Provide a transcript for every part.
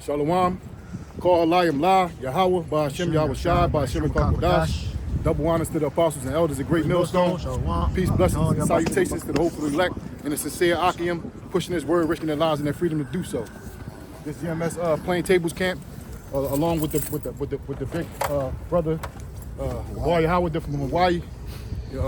Shalom. Call Alayim La, Yahweh, Ba'ashem Yahweh Shai, Ba'ashem Kakodash. Double honors to the apostles and elders of Great Millstone. Peace, blessings, and salutations to the hopeful elect and the sincere Akim, pushing his word, risking their lives and their freedom to do so. This GMS Plaintables camp, along with the big brother, Hawaii Howard from Hawaii.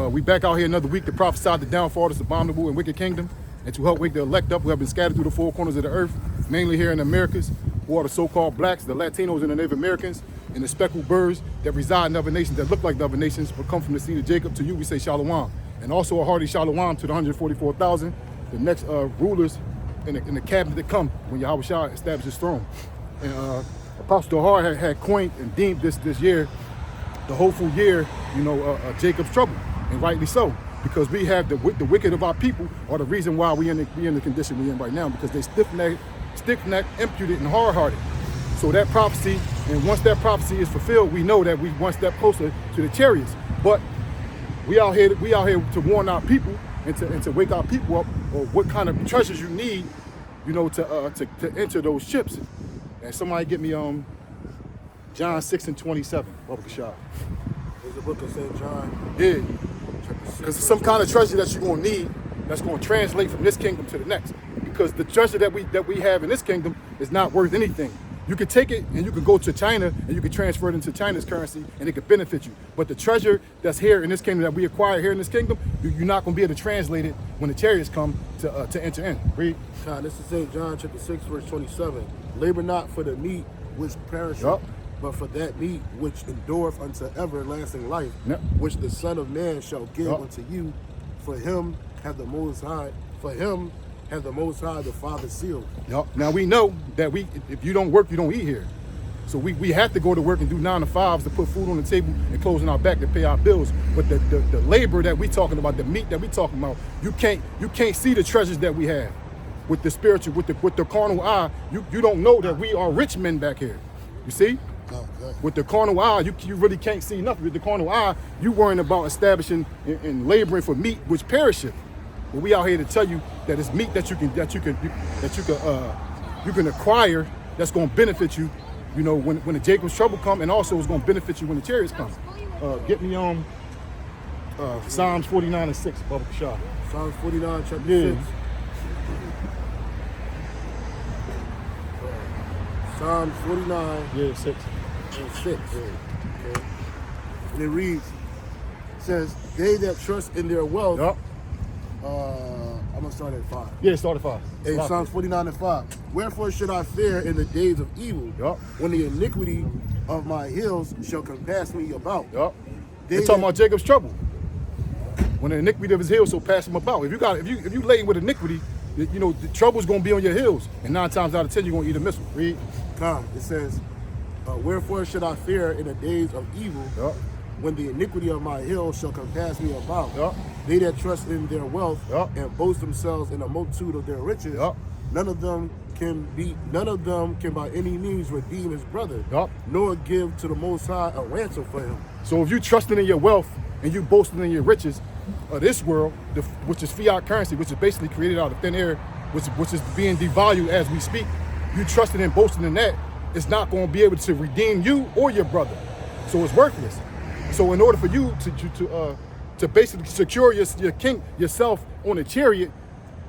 We back out here another week to prophesy the downfall of this abominable and wicked kingdom, and to help wake the elect up who have been scattered through the four corners of the earth, mainly here in the Americas, who are the so-called blacks, the Latinos, and the Native Americans, and the speckled birds that reside in other nations that look like the other nations but come from the seed of Jacob. To you we say shalom. And also a hearty shalom to the 144,000, the next rulers in the cabinet that come when Yahweh Shai establishes his throne. And Apostle Dahar had coined and deemed this year the hopeful year, Jacob's trouble, and rightly so, because we have the wicked of our people are the reason why we in the condition we're in right now, because they stiff-necked, impudent, and hard-hearted. So that prophecy, and once that prophecy is fulfilled, we know that we one step closer to the chariots. But we out here to warn our people and to wake our people up, or what kind of treasures you need, to enter those ships. And somebody get me John 6:27. Baruch Shah. There's a book of St. John. Yeah. Because it's some kind of treasure that you're gonna need that's gonna translate from this kingdom to the next. Because the treasure that we have in this kingdom is not worth anything. You could take it and you could go to China and you could transfer it into China's currency and it could benefit you. But the treasure that's here in this kingdom, that we acquire here in this kingdom, you're not going to be able to translate it when the chariots come to enter in. Read. This is St. John chapter 6, verse 27. Labor not for the meat which perisheth, but for that meat which endureth unto everlasting life, which the Son of Man shall give unto you. For him hath the Most High, the Father sealed. Now we know that if you don't work, you don't eat here. So we have to go to work and do 9 to 5s to put food on the table and clothes on our back to pay our bills. But the labor that we talking about, the meat that we talking about, you can't see the treasures that we have with the spiritual, with the carnal eye. You don't know that we are rich men back here. You see? With the carnal eye, you really can't see nothing. With the carnal eye, you worrying about establishing and laboring for meat which perisheth. But we out here to tell you that it's meat that you can acquire that's going to benefit you, when the Jacob's trouble come, and also it's going to benefit you when the chariots come. Get me on Psalms 49:6, Baruch Shah. Psalms 49, chapter 6. Psalms 49. 6. And 6. Okay. And it reads, says, they that trust in their wealth. I'm going to start at 5. Yeah, start at 5. Hey, Psalms 49:5. Wherefore should I fear in the days of evil, when the iniquity of my hills shall compass me about? They're talking about Jacob's trouble. When the iniquity of his hills shall pass him about. If you laden with iniquity, the trouble's going to be on your hills. And 9 times out of 10, you're going to eat a missile. Read. It says, wherefore should I fear in the days of evil, when the iniquity of my hills shall compass me about? They that trust in their wealth and boast themselves in the multitude of their riches, none of them can by any means redeem his brother, nor give to the Most High a ransom for him. So if you trusting in your wealth and you boasting in your riches of this world, which is fiat currency, which is basically created out of thin air, which is being devalued as we speak, you trusting and boasting in that, it's not going to be able to redeem you or your brother. So it's worthless. So in order for you to basically secure yourself on a chariot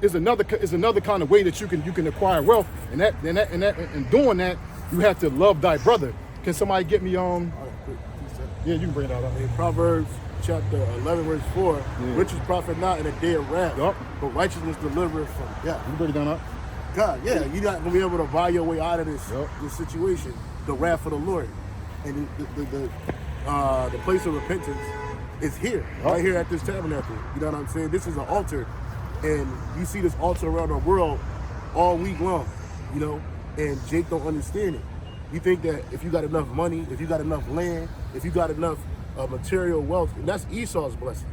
is another kind of way that you can acquire wealth, and doing that you have to love thy brother. Can somebody get me on? Yeah, you can bring that up. In Proverbs chapter 11 verse 4, riches profit not in a day of wrath, but righteousness delivereth from death. You bring it down up. God, you're not gonna be able to buy your way out of this situation. The wrath of the Lord, and the place of repentance is here, right here at this tabernacle. You know what I'm saying? This is an altar, and you see this altar around the world all week long, and Jake don't understand it. You think that if you got enough money, if you got enough land, if you got enough material wealth, and that's Esau's blessing.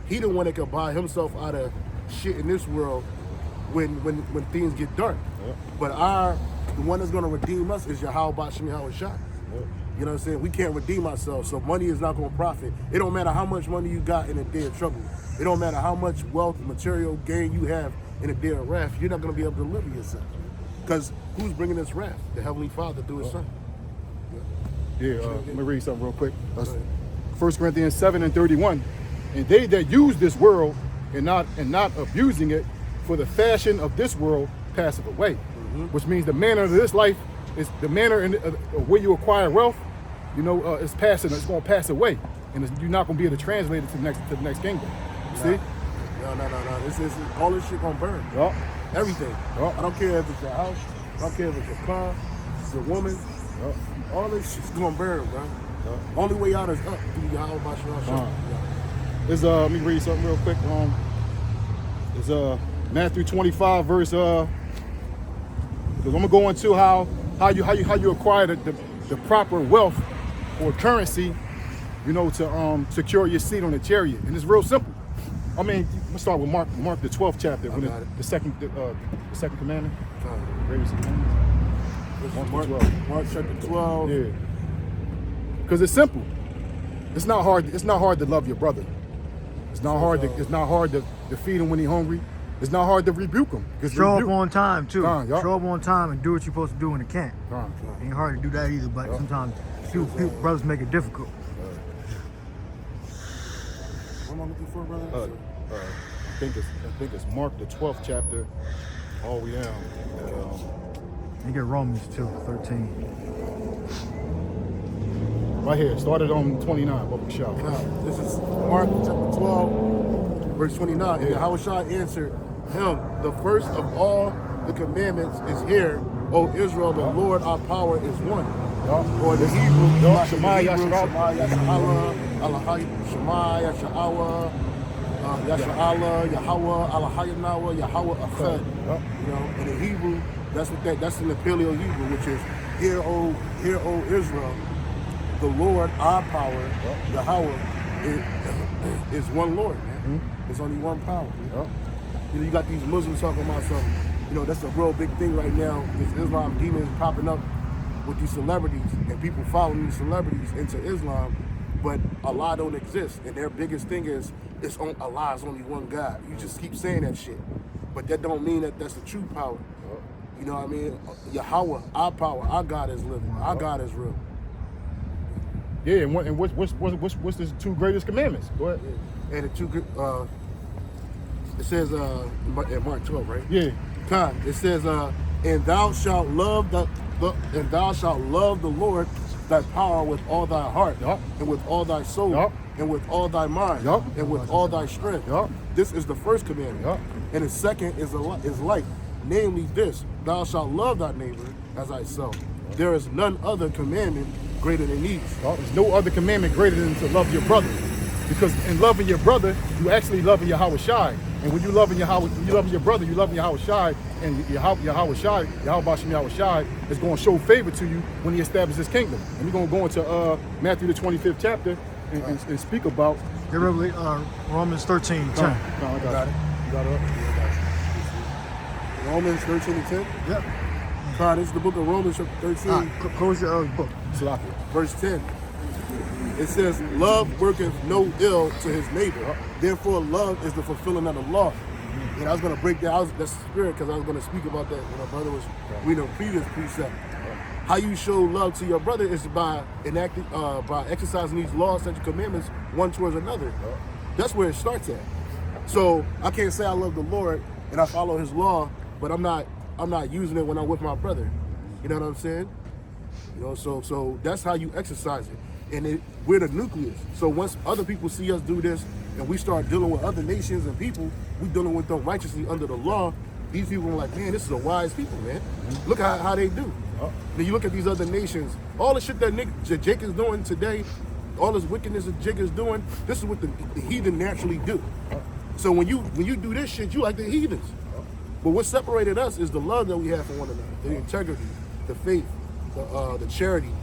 He the one that can buy himself out of shit in this world when things get dark. But the one that's gonna redeem us is Yahweh Ba'ashem Yahweh Shai. You know what I'm saying? We can't redeem ourselves, so money is not going to profit. It don't matter how much money you got in a day of trouble. It don't matter how much wealth, material gain you have in a day of wrath. You're not going to be able to deliver yourself. Because who's bringing this wrath? The Heavenly Father through His Son. Let me read something real quick. 1 Corinthians 7:31. And they that use this world and not abusing it, for the fashion of this world passeth away. Which means the manner of this life is the manner in where you acquire wealth. It's passing. It's going to pass away, and you're not going to be able to translate it to the next kingdom. You see? No. This all this shit gonna burn. Yup. Everything. Yup. I don't care if it's your house. I don't care if it's your car, your woman. Yup. All this shit's gonna burn, bro. Yup. Only way out is up through Yahweh Bashar. Let me read something real quick. It's Matthew 25 verse. Because I'm gonna go into how you acquire the proper wealth or currency, to secure your seat on the chariot, and it's real simple. I mean, let's start with Mark the 12th chapter, the second commandment. Greatest commandment. Mark chapter 12. Yeah. Because it's simple. It's not hard to love your brother. It's not hard to feed him when he's hungry. It's not hard to rebuke him. Show up on time too. Yup. Show up on time and do what you're supposed to do in the camp. Ain't hard to do that either, but sometimes brothers make it difficult. What am I looking for, brother? I think it's Mark the 12th chapter, all the way down. You get Romans 2:13. Right here, started on 29. What we shout? This is Mark chapter 12, verse 29. And Yahweh answered him, the first of all the commandments is here, O Israel, the Lord our power is one. Or the Hebrew, Shema Yasha'Allah, Shema Yasha'Allah, Yasha'Allah, Yahweh, Allahayanawa, Yahweh Achad. In the Hebrew, that's in the Paleo Hebrew, which is hear, O Israel, the Lord our power, Yahweh, is one Lord, man. There's only one power. You got these Muslims talking about something. That's a real big thing right now. This Islam demons popping up with these celebrities and people following these celebrities into Islam, but Allah don't exist. And their biggest thing is Allah is only one God. You just keep saying that shit, but that don't mean that that's the true power. You know what I mean? Yahweh, our power, our God is living. Our God is real. Yeah, and what's the two greatest commandments? Go ahead. And the two, it says in Mark 12, right? Yeah. It says, and thou shalt love the Lord thy power with all thy heart, and with all thy soul, and with all thy mind, and with all thy strength. This is the first commandment. And the second is like, namely this: thou shalt love thy neighbor as thyself. There is none other commandment greater than these. There's no other commandment greater than to love your brother. Because in loving your brother, you actually loving Yahweh Shai. And when you loving your brother, you loving Yahweh Shai, and Yahweh Shai, Yahweh Bashem Yahweh Shai is going to show favor to you when he establishes his kingdom. And we're going to go into Matthew the 25th chapter and speak about. Get Romans 13:10. No, I got it. You got it up? Romans 13:10? Yep. This is the book of Romans chapter 13. Close your book. Verse 10. It says, love worketh no ill to his neighbor. Therefore, love is the fulfilling of the law. And I was going to break that. That's the spirit, because I was going to speak about that when our brother was reading a previous precept. How you show love to your brother is by exercising these laws, such commandments, one towards another. That's where it starts at. So I can't say I love the Lord and I follow his law, but I'm not using it when I'm with my brother. You know what I'm saying? So that's how you exercise it. And we're the nucleus. So once other people see us do this and we start dealing with other nations and people, we dealing with them righteously under the law, these people are like, man, this is a wise people, man. Look how they do. Then you look at these other nations, all the shit that Jake is doing today, all this wickedness that Jake is doing, this is what the heathen naturally do. So when you do this shit, you like the heathens. But what separated us is the love that we have for one another, the integrity, the faith, the charity.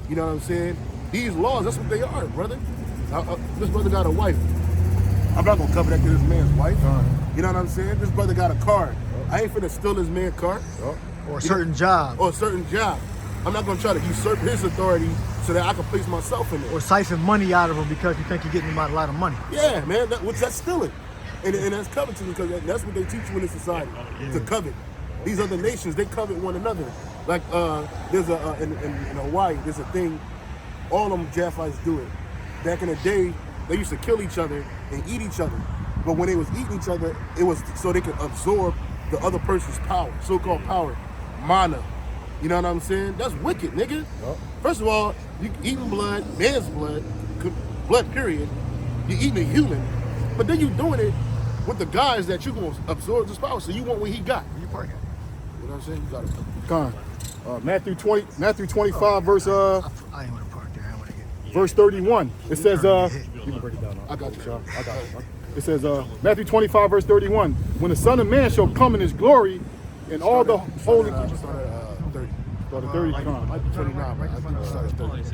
You know what I'm saying? These laws, that's what they are, brother. This brother got a wife. I'm not gonna cover that to this man's wife. You know what I'm saying? This brother got a car. I ain't finna steal this man's car. Or a certain job. Or a certain job. I'm not gonna try to usurp his authority so that I can place myself in it. Or siphon money out of him because you think you're getting him out a lot of money. Yeah, man, that's stealing. And that's coveting, because that's what they teach you in this society, to covet. These other nations, they covet one another. Like there's a in Hawaii, there's a thing. All them Japhites do it. Back in the day, they used to kill each other and eat each other. But when they was eating each other, it was so they could absorb the other person's power, so-called power, mana. You know what I'm saying? That's wicked, nigga. Yep. First of all, you eating blood, man's blood period. You're eating a human, but then you doing it with the guys that you gonna absorb this power. So you want what he got. You park it. You know what I'm saying? You got it. Con. Matthew 25, verse I ain't want to park there. I want to get. verse 31. It says, You can break it down. I got you. I got it. It says, Matthew 25, verse 31. When the Son of Man shall come in his glory, and all the holy. Start at 30. Start at 30. Con. Might be 29, but I think it starts at 30. It's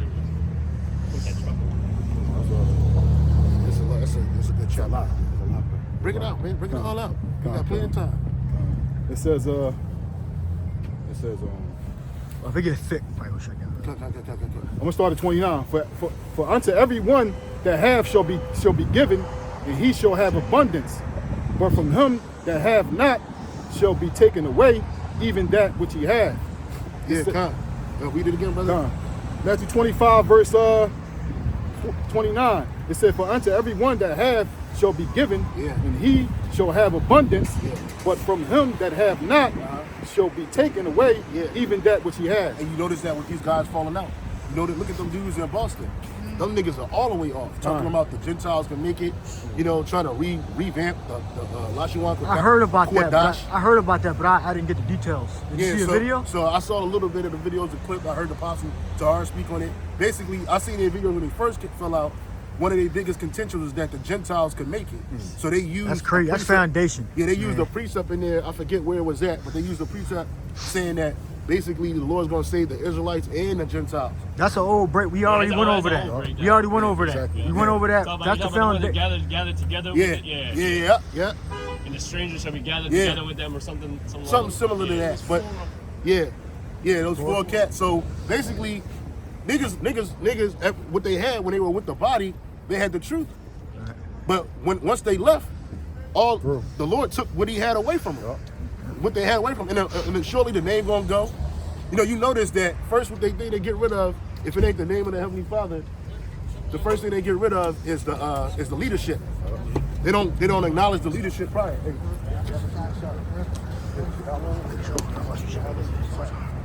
a good shot. Bring it out, man. Bring it all out. We got plenty of time. It says, If it gets thick, probably will shut down. I'm gonna start at 29. For unto everyone that have shall be given, and he shall have abundance. But from him that have not shall be taken away, even that which he hath. Yeah, come. Read it again, brother. Matthew 25, verse 29. It said, for unto everyone that have shall be given, and he shall have abundance. But from him that have not shall be taken away, even that which he has. And you notice that with these guys falling out. You know, look at them dudes in Boston. Them niggas are all the way off. Talking about the Gentiles can make it, you know, trying to revamp the Lashiwan. I heard about that. But I didn't get the details. Did you see the video? So I saw a little bit of the videos, the clip. I heard the Apostle Tahar speak on it. Basically, I seen their video when they first fell out. One of their biggest contentions was that the Gentiles could make it. So they used... That's crazy. That's foundation. Yeah, they used a precept in there. I forget where it was at, but they used a precept saying that basically the Lord's going to save the Israelites and the Gentiles. That's an old break. We already went over that. We already went over that. We went over that. That's the foundation. Gathered together. Yeah. And the strangers shall be gathered together with them or something. Something similar to that. But those 4 cats. So basically, niggas, what they had when they were with the body, they had the truth. But once they left, the Lord took what he had away from them. What they had away from them. And then surely the name gonna go. You know, you notice that first what they think they get rid of, if it ain't the name of the Heavenly Father, the first thing they get rid of is the leadership. They don't acknowledge the leadership prior.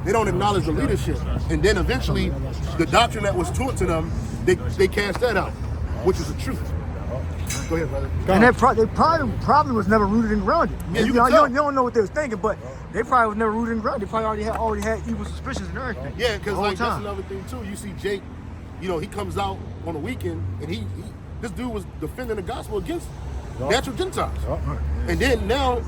They don't acknowledge the leadership. And then eventually, the doctrine that was taught to them, they cast that out, which is the truth. Go ahead, brother. And they probably was never rooted and grounded. Yeah, you don't know what they was thinking, but they probably was never rooted and grounded. They probably already had evil suspicions and everything. Yeah, because like that's another thing too. You see Jake, you know, he comes out on the weekend and this dude was defending the gospel against natural Gentiles. And then now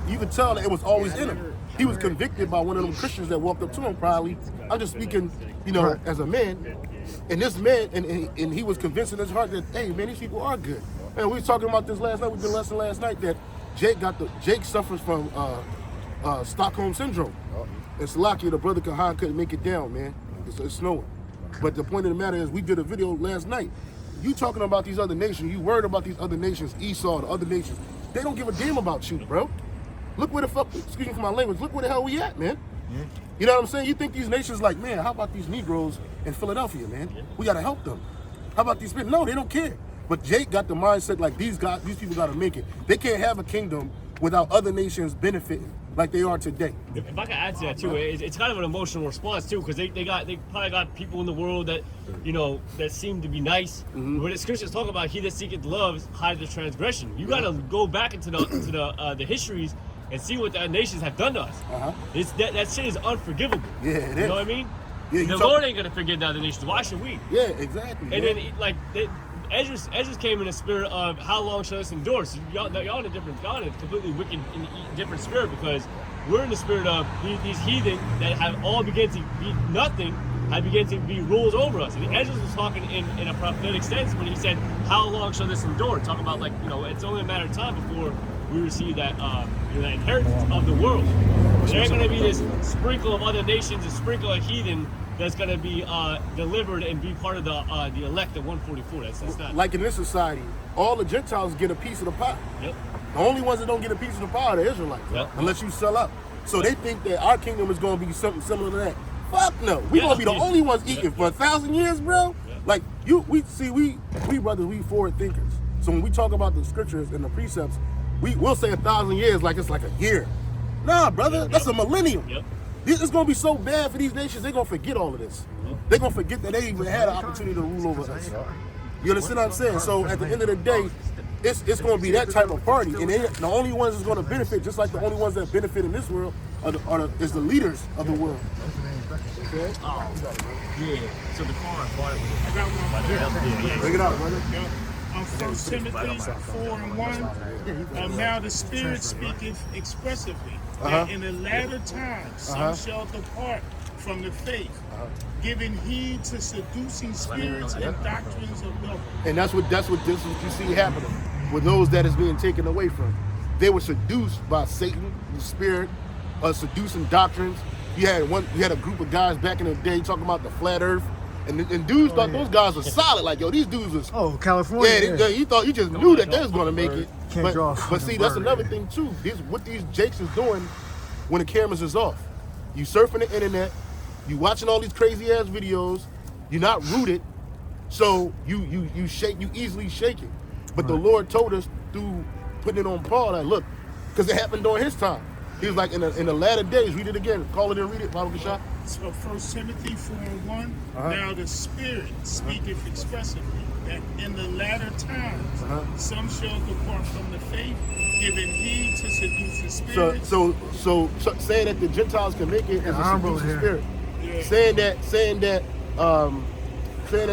you can tell that it was always in him. He was convicted by one of them Christians that walked up to him probably. I'm just speaking, you know, as a man. And this man, and he was convinced in his heart that, hey man, these people are good. And we were talking about this last night. We did a lesson last night that Jake suffers from Stockholm syndrome. And Salakia, the brother Kahan, couldn't make it down, man. It's snowing. But the point of the matter is, we did a video last night. You talking about these other nations, you worried about these other nations, Esau, the other nations. They don't give a damn about you, bro. Look where the fuck, excuse me for my language, look where the hell we at, man. You know what I'm saying? You think these nations like, man, how about these Negroes in Philadelphia, man? We gotta help them. How about these people? No, they don't care. But Jake got the mindset like these people gotta make it. They can't have a kingdom without other nations benefiting like they are today. If I could add to that too, it's kind of an emotional response too, because they probably got people in the world that, you know, that seem to be nice. When the scriptures talk about he that seeketh love hides the transgression. You gotta go back into the histories and see what the nations have done to us. That shit is unforgivable. Yeah, it is. You know what I mean? Yeah, the Lord ain't gonna forgive the other nations. Why should we? Yeah, exactly. And then like Ezra came in a spirit of how long shall this endure? So y'all in a completely wicked, different spirit, because we're in the spirit of these heathen that have all begun to be nothing, have begun to be ruled over us. And Ezra was talking in a prophetic sense when he said, "How long shall this endure?" Talking about, like, you know, it's only a matter of time before we receive that that inheritance of the world. There's going to be this sprinkle of other nations, a sprinkle of heathen that's going to be delivered and be part of the elect of 144. That's not like in this society. All the Gentiles get a piece of the pie. Yep. The only ones that don't get a piece of the pie are the Israelites, unless you sell out. So they think that our kingdom is going to be something similar to that. Fuck no. We going to be the only ones eating for 1,000 years, bro. Like, we brothers, we forward thinkers. So when we talk about the scriptures and the precepts, we'll say 1,000 years like it's like a year. Nah, brother, that's a millennium. It's going to be so bad for these nations, they're going to forget all of this. They're going to forget that they even had an opportunity to rule over us. You understand what I'm saying? So at the end of the day, it's going to be that type of party. And the only ones that's going to benefit, just like the only ones that benefit in this world, is the leaders of the world. Okay? Oh, yeah. So the car bought it. I got one. Bring it out, brother. 1 Timothy 4:1. Now the Spirit speaketh expressively that in the latter times some shall depart from the faith, giving heed to seducing spirits and doctrines of devils. And that's what you see happening with those that is being taken away from. They were seduced by Satan, the spirit, seducing doctrines. You had a group of guys back in the day talking about the flat earth. And dudes thought those guys were solid. Like, yo, these dudes was... Oh, California. Yeah, you just knew that they was going to make it. But see, that's bird, another thing, too. What these jakes is doing when the cameras is off. You surfing the internet. You watching all these crazy-ass videos. You're not rooted. So you easily shake it. But the Lord told us through putting it on Paul that, look, because it happened during his time. He was like, in the latter days, read it again. Call it and read it, Bible Kashaf. So 1 Timothy 4:1. Now the Spirit speaketh expressively that in the latter times some shall depart from the faith, giving heed to seducing spirits. So saying that the Gentiles can make it is a seducing spirit. Yeah. Saying that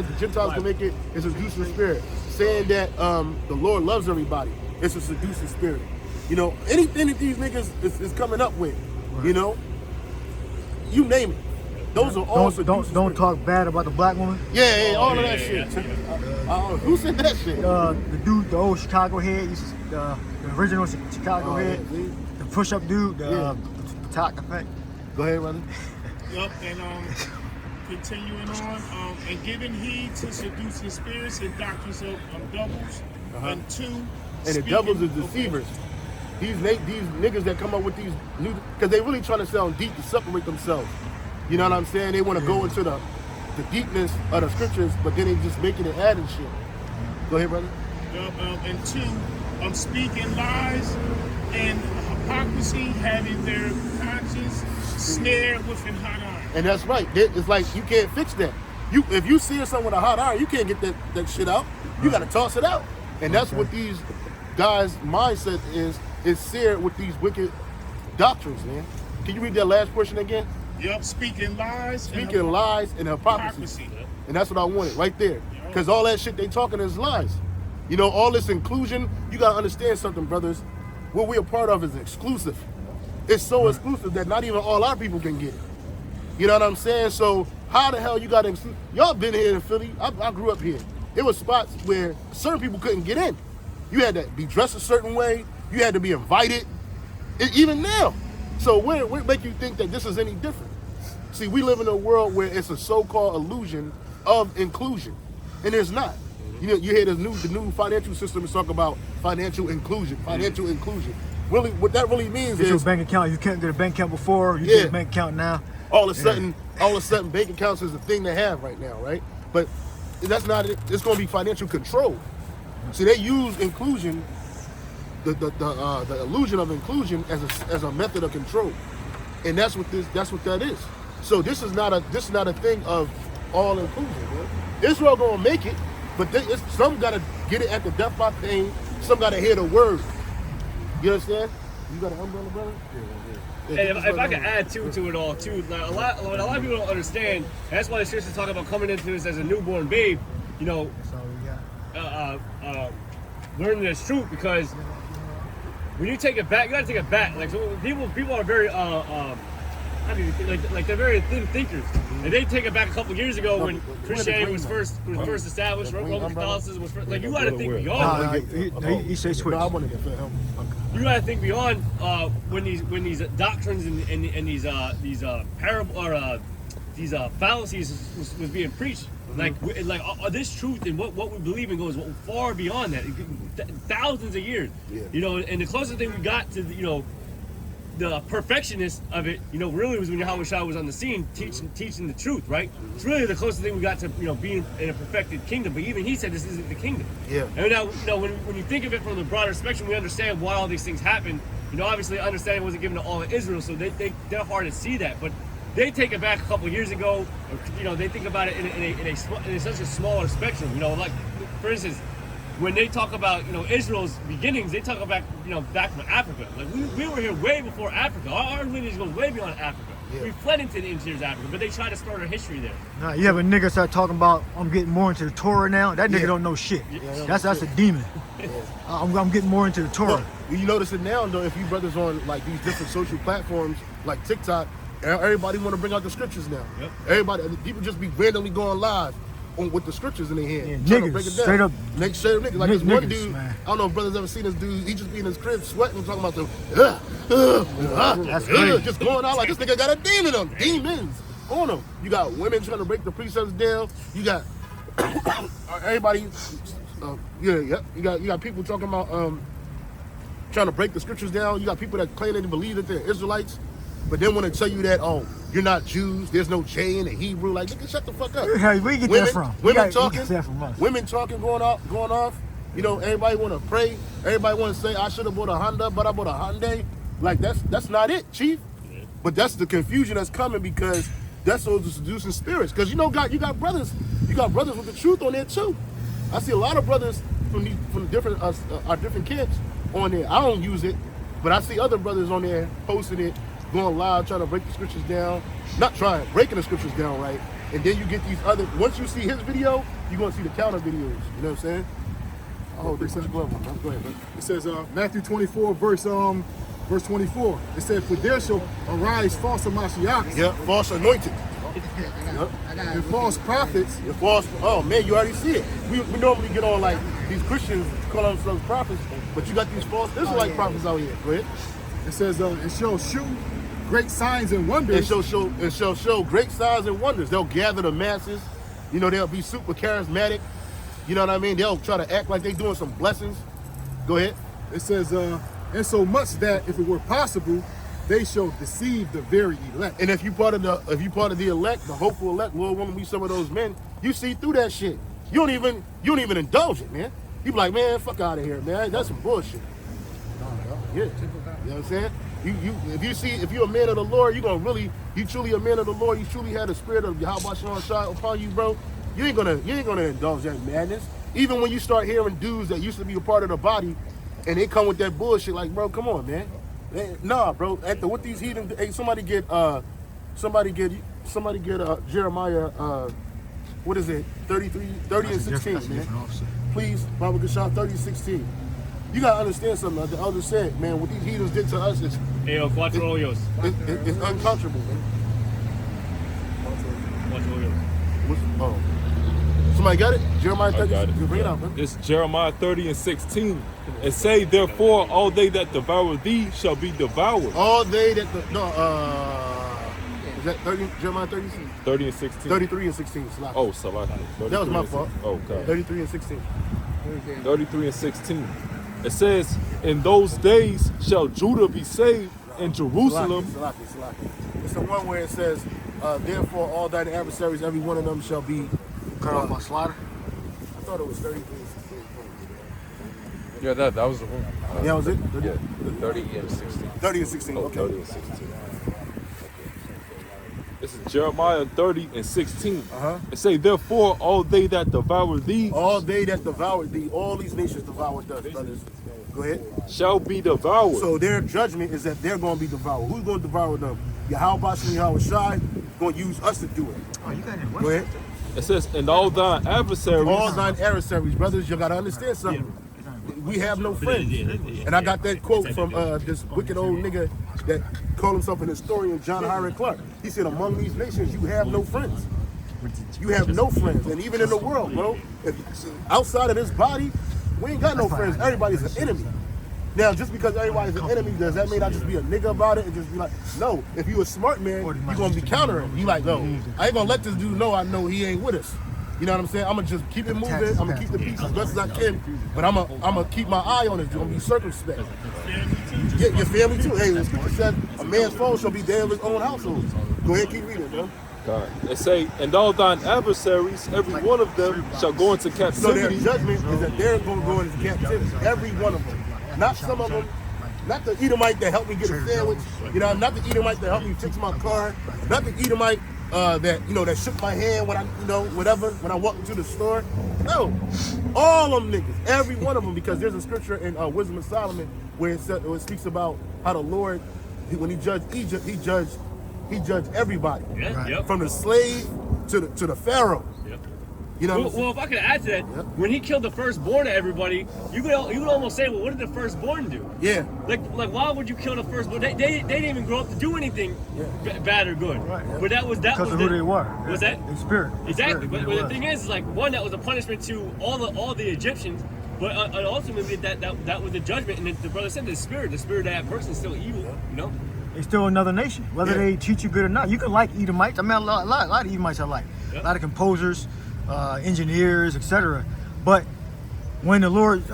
the Gentiles can make it is a seducing spirit. Saying that the Lord loves everybody, it's a seducing spirit. You know, anything that these niggas is coming up with, you know, you name it. Those are all seducing Don't talk bad about the black woman. Yeah, all of that shit. Who said that shit? The dude, the old Chicago head, the original Chicago head, the push-up dude, the talk effect. Go ahead, brother. Yup, and continuing on, and giving heed to seducing spirits and doctrines of devils, and the devils is deceivers. These niggas that come up with these new, because they really trying to sound deep to separate themselves. You know what I'm saying? They want to go into the deepness of the scriptures, but then they just making it adding shit. Go ahead, brother. And speaking lies and hypocrisy, having their conscience snared within hot iron. And that's right. It's like you can't fix that. If you see someone with a hot iron, you can't get that shit out. You got to toss it out. And that's what these guys' mindset is seared with these wicked doctrines, man. Can you read that last portion again? Yep, speaking lies and hypocrisy. And that's what I wanted right there. Because all that shit they talking is lies. You know, all this inclusion, you got to understand something, brothers. What we're a part of is exclusive. It's so exclusive that not even all our people can get it. You know what I'm saying? So how the hell you got to exclude? Y'all been here in Philly. I grew up here. There were spots where certain people couldn't get in. You had to be dressed a certain way. You had to be invited. Even now. So what make you think that this is any different? See, we live in a world where it's a so-called illusion of inclusion, and there's not. You know, you hear the new financial system is talking about financial inclusion. Financial inclusion. Really, what that really means is your bank account. You can't get a bank account before. You get a bank account now. All of a sudden, bank accounts is a thing to have right now, right? But that's not it. It's going to be financial control. See, they use inclusion, the illusion of inclusion as a method of control, and that's what that is. So this is not a thing of all inclusion. Man. Israel gonna make it, but some gotta get it at the death by pain. Some gotta hear the word. You understand? You got an umbrella, brother? And if I could add to it all too, like a lot of people don't understand. And that's why the sisters talk about coming into this as a newborn babe. You know, learning this truth, because when you take it back, you gotta take it back. Like, so people are very they're very thin thinkers, and they take it back a couple years ago when Christianity was first established, Roman Catholicism was first. Like, you gotta think beyond. He says switch. No, I wanted to fit him. You gotta think beyond when these doctrines and these parable or these fallacies was being preached. Like this truth and what we believe in goes far beyond that. Thousands of years. Yeah. You know, and the closest thing we got to the perfectionist of it, you know, really was when Yahweh Shai was on the scene teaching the truth, right? It's really the closest thing we got to, you know, being in a perfected kingdom. But even he said this isn't the kingdom. Yeah. And now, you know, when you think of it from the broader spectrum, we understand why all these things happen. You know, obviously understanding wasn't given to all of Israel, so they're hard to see that. But they take it back a couple of years ago, or, you know, they think about it in such a smaller spectrum. You know, like, for instance, when they talk about, you know, Israel's beginnings, they talk about, you know, back from Africa. Like, we were here way before Africa. Our lineage goes way beyond Africa. Yeah. We fled into the interior of Africa, but they try to start our history there. Nah, you have a nigga start talking about I'm getting more into the Torah now. That nigga don't know shit. That's a demon. I'm getting more into the Torah. But you notice it now, though, if you brothers on like these different social platforms like TikTok, everybody want to bring out the scriptures now. Yep. Everybody, people just be randomly going live with the scriptures in their hand. Yeah, trying to niggas, break it down. straight up niggas. Like this one niggas, dude, man. I don't know if brothers ever seen this dude, he just be in his crib sweating, talking about That's crazy. just going out like this nigga got a demon on him. Demons on him. You got women trying to break the precepts down. You got everybody, you got people talking about trying to break the scriptures down. You got people that claim they believe that they're Israelites, but then want to tell you that, oh, you're not Jews, there's no J in the Hebrew. Like, nigga, shut the fuck up. Where you get that from? Women talking, get that from us. women talking, going off. You know, everybody want to pray. Everybody want to say, I should have bought a Honda, but I bought a Hyundai. Like, that's not it, Chief. But that's the confusion that's coming, because that's those seducing spirits. Because you got brothers with the truth on there too. I see a lot of brothers from different our different camps on there. I don't use it, but I see other brothers on there posting it, going live, trying to break the scriptures down. Breaking the scriptures down, right? And then you get these other. Once you see his video, you're gonna see the counter videos. You know what I'm saying? Oh, there's such a glove on. Go ahead, man. It says Matthew 24, verse 24. It said, for there shall arise false Mashiachs Yeah, false anointed. and false prophets. The false. Oh man, you already see it. We normally get on like these Christians call themselves prophets, but you got these false Israelite prophets out here. Go ahead. It says, and shall shew great signs and wonders. It shall show great signs and wonders. They'll gather the masses. You know, they'll be super charismatic. You know what I mean? They'll try to act like they're doing some blessings. Go ahead. It says, and so much that if it were possible, they shall deceive the very elect. And if you part of the elect, the hopeful elect, Lord, want to be some of those men, you see through that shit. You don't even indulge it, man. You be like, man, fuck out of here, man. That's some bullshit. Yeah. You know what I'm saying? If you're a man of the Lord, you truly a man of the Lord, you truly had the spirit of Yahweh Shai upon you, bro. You ain't gonna indulge that madness. Even when you start hearing dudes that used to be a part of the body and they come with that bullshit, like, bro, come on, man. Nah, bro. After what these heathen, hey, somebody get Jeremiah, what is it? 30 and 16, man. Please, Baba Gashah, 30-16. You gotta understand something. Like the elder said, man, what these heathens did to us is Cuatro hoyos. it's uncomfortable, man. Cuatro hoyos. Oh. Somebody got it? Jeremiah 30. got it. Bring it out, man. It's Jeremiah 30 and 16. And say, therefore, all they that devour thee shall be devoured. All they that is that 30? Jeremiah 30? 30 and 16. 33 and 16. Salaki. Oh, Salaki. That was my fault. Oh, God. 33 and 16. 33 and 16. It says, in those days shall Judah be saved, and Jerusalem. Salaki. It's the one where it says, therefore all thine adversaries, every one of them shall be Cut off my slaughter. I thought it was 33 and 16. Yeah, that was the one. Yeah, was it? 30? Yeah, the 30 and 16. 30 and 16. Oh, Okay. 30 and 16. This is Jeremiah 30 and 16. It say, therefore, all they that devour thee All they that devoured thee, all these nations devoured us, brothers. Go ahead. shall be devoured. So their judgment is that they're going to be devoured. Who's going to devour them? Yahweh and Yahweh Shai going to use us to do it. Oh, you got it. Go ahead. It says, and all thine adversaries. All thine adversaries, brothers, you got to understand something. We have no friends. And I got that quote from this wicked old nigga that called himself an historian, John Hiram Clark. He said, among these nations, you have no friends. You have no friends. And even in the world, bro, outside of this body, we ain't got no friends. Everybody's an enemy. Now, just because everybody's an enemy, does that mean I just be a nigga about it and just be like, no, if you a smart man, you going to be countering. You like, no, I ain't going to let this dude know I know he ain't with us. You know what I'm saying? I'm gonna just keep it moving. I'm gonna keep the peace as best as I can, but I'm gonna keep my eye on it. I'm gonna be circumspect. Yeah, your family too. Hey, the scripture said a man's foe shall be dead of his own household. Go ahead, keep reading, bro. God. It say, and all thine adversaries, every one of them shall go into So their captivity. judgment is that they're going to go into captivity. Every one of them. Not some of them. Not the Edomite that helped me get a sandwich. You know, not the Edomite that helped me fix my car. Not the Edomite that shook my hand when I, whatever, when I walked into the store. No. All them niggas. Every one of them. Because there's a scripture in Wisdom of Solomon where it speaks about how the Lord, when he judged Egypt, he judged everybody. Yeah, yep. From the slave to the Pharaoh. Yep. You know what I'm saying? Well, if I could add to that, when he killed the firstborn of everybody, you could almost say, well, what did the firstborn do? Yeah. Like why would you kill the firstborn? They didn't even grow up to do anything bad or good. Right, yeah. But that was Because of who they were. Was that? In spirit. Exactly. Spirit, But the thing is like one, that was a punishment to all the Egyptians. But ultimately, that was the judgment, and the brother said the spirit of that person is still evil. You know. It's still another nation, whether they treat you good or not. You can like Edomites. I mean, a lot of Edomites I like. Yep. A lot of composers, engineers, etc. But when the Lord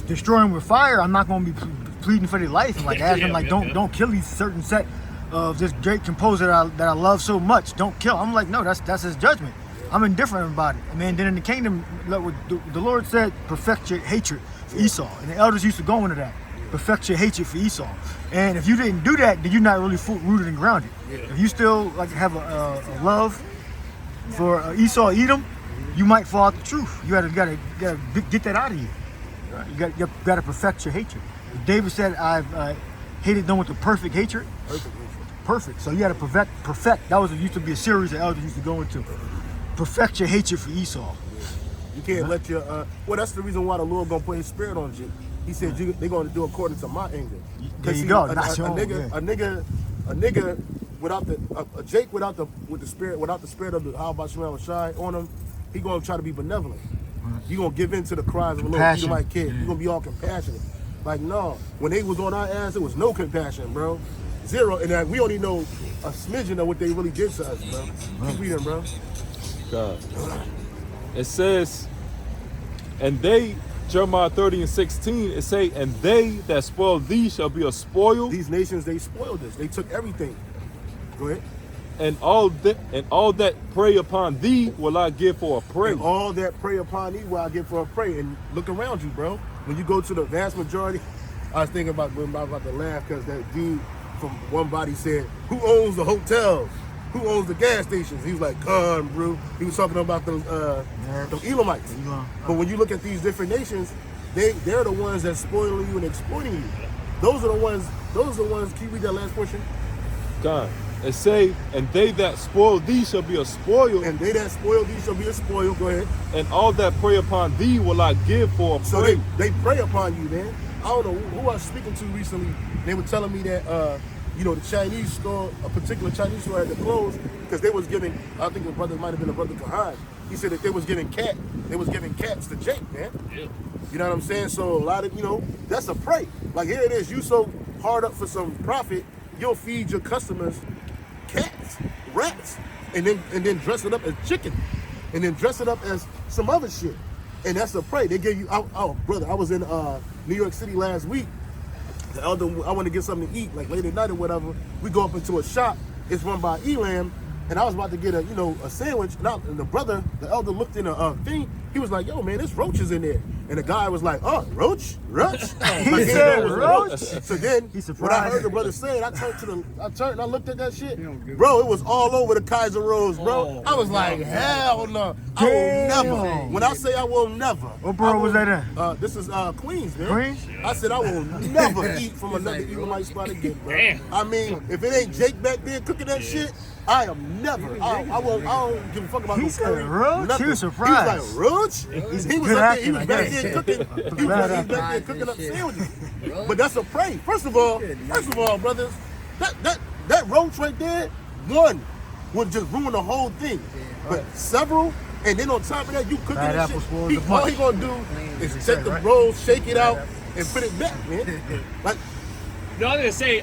destroy them with fire, I'm not going to be pleading for their life and asking them don't kill these certain set of this great composer that I love so much. Don't kill. I'm like, no, that's his judgment. I'm indifferent about it. I mean, then in the kingdom, the Lord said, perfect your hatred for Esau, and the elders used to go into that. Perfect your hatred for Esau, and if you didn't do that, then you're not really rooted and grounded. If you still have a love for Esau, Edom, you might fall out the truth. You gotta get that out of you. You gotta perfect your hatred. David said, "I've hated them with a perfect hatred." Perfect. So you gotta perfect. That used to be a series that elders used to go into. Perfect your hatred for Esau. You can't let your well, that's the reason why the Lord gonna put his spirit on you. He said they're gonna do according to my anger. There you go. A nigga without the spirit of the How about Shemel Shai on him, he gonna try to be benevolent. He gonna give in to the cries of a little Edomite kid. He gonna be all compassionate. Like no, when they was on our ass, there was no compassion, bro. Zero, and we only know a smidgen of what they really did to us, bro. Keep reading, bro. God. It says, and they, Jeremiah 30:16, it say, and they that spoil thee shall be a spoil. These nations, they spoiled us. They took everything. Go ahead. And all that prey upon thee will I give for a prey. And all that prey upon thee will I give for a prey. And look around you, bro. When you go to the vast majority, I was thinking about to laugh because that dude from One Body said, who owns the hotels? Who owns the gas stations? He was like, God, bro. He was talking about those Elamites. But when you look at these different nations, they're the ones that's spoiling you and exploiting you. Those are the ones, can you read that last portion? God. It say, and they that spoil thee shall be a spoil. And they that spoil thee shall be a spoil. Go ahead. And all that prey upon thee will I give for a prey. So they prey upon you, man. I don't know who I was speaking to recently. They were telling me that, the Chinese store, a particular Chinese store had to close because they was giving, I think it might have been a brother Kahan. He said that they was giving cats to Jake, man. Yeah. You know what I'm saying? So a lot of, that's a prey. Like here it is, you so hard up for some profit, you'll feed your customers cats, rats, and then dress it up as chicken, and then dress it up as some other shit. And that's a prey. They gave you, oh brother, I was in New York City last week. The elder, I want to get something to eat, like late at night or whatever. We go up into a shop. It's run by Elam, and I was about to get a sandwich. And the elder looked in a thing. He was like, "Yo, man, there's roaches in there." And the guy was like, "Oh, roach?" He said roach. So then, He's when I heard the brother say it, I turned and I looked at that shit. Bro, it was all over the Kaiser Rose, bro. I was like, hell no. I will never. When I say I will never. What borough was that in? This is Queens, man. Queens? I said I will never eat from another Elamite spot again, bro. Damn. I mean, if it ain't Jake back there cooking that shit, I am never. I don't give a fuck about He no said curry. roach? Nothing. He was surprised. He was like, roach? He was good back acting, there I cooking. guess. He was back there cooking up sandwiches. But that's a prey. First of all, brothers, that roach right there, one would just ruin the whole thing. But several, and then on top of that, you cooking Bad that apple shit. spoils the All bunch. he gonna do is take the roll, shake it out, and put it back, man. Like, No, I was gonna say,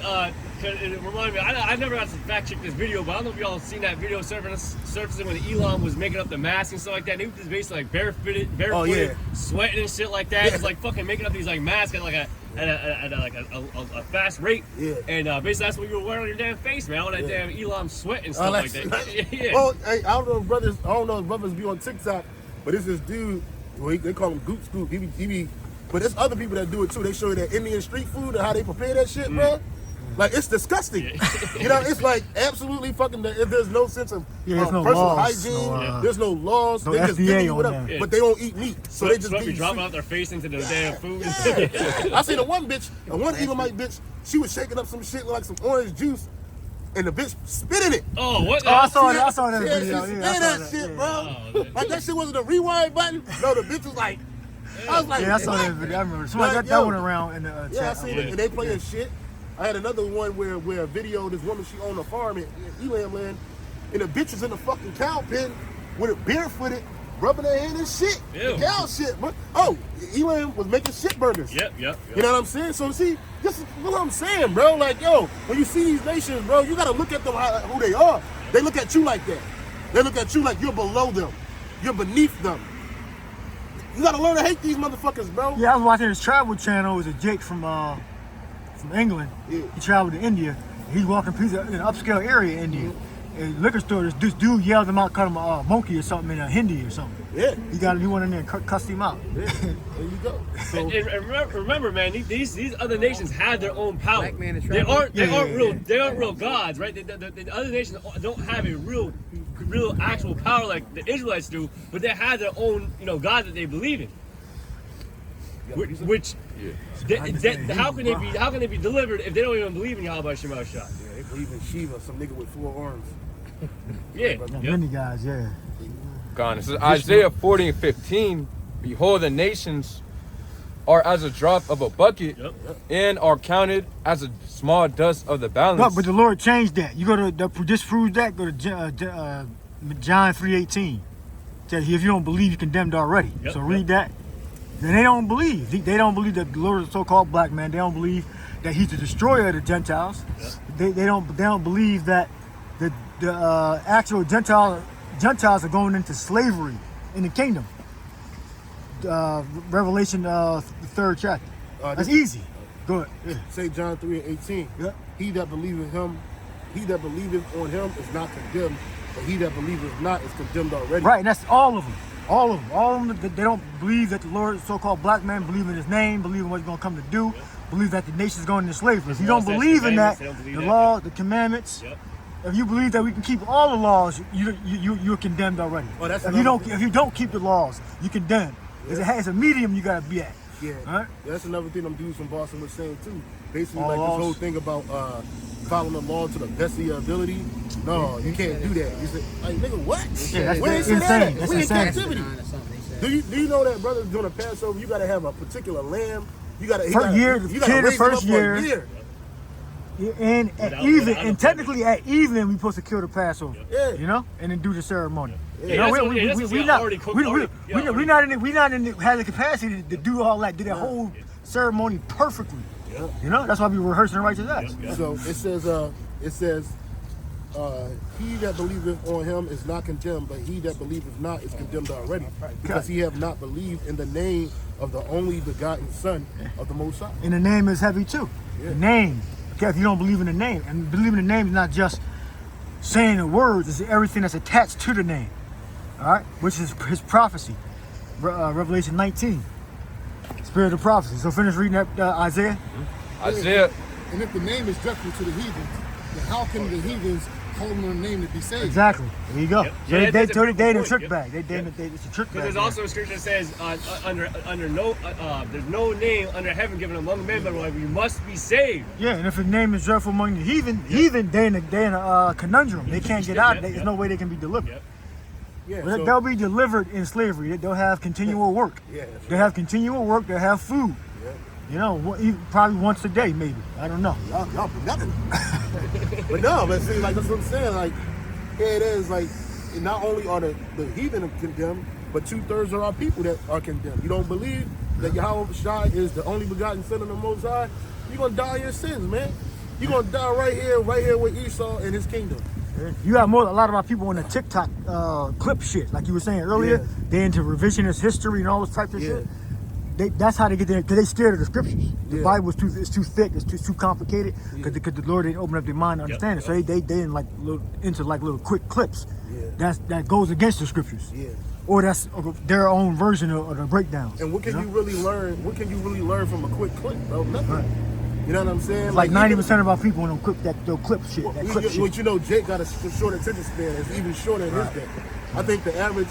it reminded me. I never got to fact check this video, but I don't know if y'all seen that video surfacing when Elon was making up the mask and stuff like that. And he was just basically like barefooted, sweating and shit like that. Just like fucking making up these like masks at like a fast rate. Yeah. And basically that's what you were wearing on your damn face, man. All that damn Elon sweat and stuff like that. Yeah. Well, hey, I don't know if brothers be on TikTok, but it's this dude. Well, they call him Goop Scoop. He be. But there's other people that do it too. They show you that Indian street food and how they prepare that shit, bro. Like, it's disgusting. You know, it's like absolutely fucking. There's no sense of personal hygiene. There's no laws. No they just give you FDA whatever, on that. but they don't eat meat, so they just be dropping out their face into the damn food. Yeah. I seen the one bitch, and one Edomite bitch. She was shaking up some shit like some orange juice, and the bitch spitting it. Oh, what? I saw that Yeah, video. she Yeah, I spit saw that that. shit, Yeah. bro. Like that shit wasn't a rewind button. No, the bitch was like. I was like, Yeah, I saw that what? video. I remember. Somebody got that one around in the chat. Yeah, I seen it, and they playing shit. I had another one where a video, this woman, she owned a farm in Elam land, and the bitch was in the fucking cow pen with it barefooted, rubbing her hand and shit. Ew. Cow shit, bro. Oh, Elam was making shit burgers. Yep. You know what I'm saying? So see, this is what I'm saying, bro. Like, yo, when you see these nations, bro, you gotta look at them who they are. They look at you like that. They look at you like you're below them. You're beneath them. You gotta learn to hate these motherfuckers, bro. Yeah, I was watching his travel channel. It was a Jake from England. Yeah. He traveled to India. He's walking in an upscale area in India. In a liquor store, this dude yelled him out, called him a monkey or something in a Hindi or something. Yeah. He went in there and cussed him out. Yeah. There you go. So, And remember, man, these other nations have their own power. Black man in They trouble. aren't real. Yeah. They aren't real gods, right? The other nations don't have a real actual power like the Israelites do, but they have their own, God that they believe in. Which how can they be delivered if they don't even believe in Yahweh Shema Shai? yeah, they believe in Shiva, some nigga with 4 arms. Yeah. Many guys, yeah. Gone. This is Isaiah 40 and 15. Behold, the nations are as a drop of a bucket and are counted as a small dust of the balance. But the Lord changed that. You go to disprove that. Go to John 3:18. Says if you don't believe, you're condemned already. So read that. Then they don't believe. They don't believe that the Lord is a so-called black man. They don't believe that he's the destroyer of the Gentiles. They don't believe that the actual Gentiles are going into slavery in the kingdom. Revelation, the 3rd chapter. That's easy. Go ahead. Yeah. Say John 3 and 18. Yeah. He that believeth on him is not condemned, but he that believeth not is condemned already. Right, and that's all of them. All of them. They don't believe that the Lord, so-called black man, believe in his name, believe in what he's going to come to do, believe that the nation's going into slavery. If you don't believe in that, the law, the commandments, if you believe that we can keep all the laws, you're condemned already. Oh, that's if you don't keep the laws, you're condemned. It's a medium you got to be at. Yeah. Right? That's another thing them dudes from Boston was saying too. Basically, like this whole thing about following the law to the best of your ability. No, you can't do that. You say, like, nigga, what? Yeah, Where that's they say insane. that? That's We in insane. captivity. Do you know that, brothers, during a Passover, you gotta have a particular lamb. You gotta the first year. And Without technically at even we supposed to kill the Passover. Yeah. You know, and then do the ceremony. Yeah, We're not in the have the capacity to do all that, do that whole ceremony perfectly. Yeah. You know, that's why we rehearsing righteous acts. So it says, he that believeth on him is not condemned, but he that believeth not is condemned already, because he have not believed in the name of the only begotten Son of the Most High. And the name is heavy too. Yeah. The name. Okay, if you don't believe in the name, and believing in the name is not just saying the words, it's everything that's attached to the name. All right, which is his prophecy, Revelation 19, spirit of prophecy. So finish reading that, Isaiah. Isaiah. And if the name is dreadful to the heathens, then how can the heathens call on the name to be saved? Exactly. There you go. Yep. They That's a the good trick point. bag. It's a trick bag. But there's also a scripture that says under no there's no name under heaven given among men, but like we must be saved. Yeah, and if his name is dreadful among the heathen, they in a conundrum. They can't get out. There's no way they can be delivered. Yep. Yeah, But so- they'll be delivered in slavery. They'll have continual work. Yeah, that's They'll have continual work. They'll have food. Yeah. You know, probably once a day, maybe. I don't know. Y'all do nothing. But no, but see, like that's what I'm saying. Like, here it is. Like, not only are the heathen condemned, but 2/3 of our people that are condemned. You don't believe that Yahweh Shai is the only begotten Son of the Most High? You're gonna die in your sins, man. You gonna die right here with Esau and his kingdom. You got a lot of our people on the TikTok clip shit, like you were saying earlier. Yeah. They into revisionist history and all this type of Yeah. shit. That's how they get there, because they scared of the scriptures. The Yeah. Bible is too thick, it's too complicated, because the Lord didn't open up their mind to understand it. So they in like into like little quick clips. Yeah. That goes against the scriptures. Yeah. Or that's their own version of the breakdowns. And what can you really learn? What can you really learn from a quick clip, bro? Nothing. Right. You know what I'm saying? It's like 90% of our people don't clip they'll clip shit. Well, That clip shit. But you know, Jake got a short attention span. It's even shorter than his day. I think the average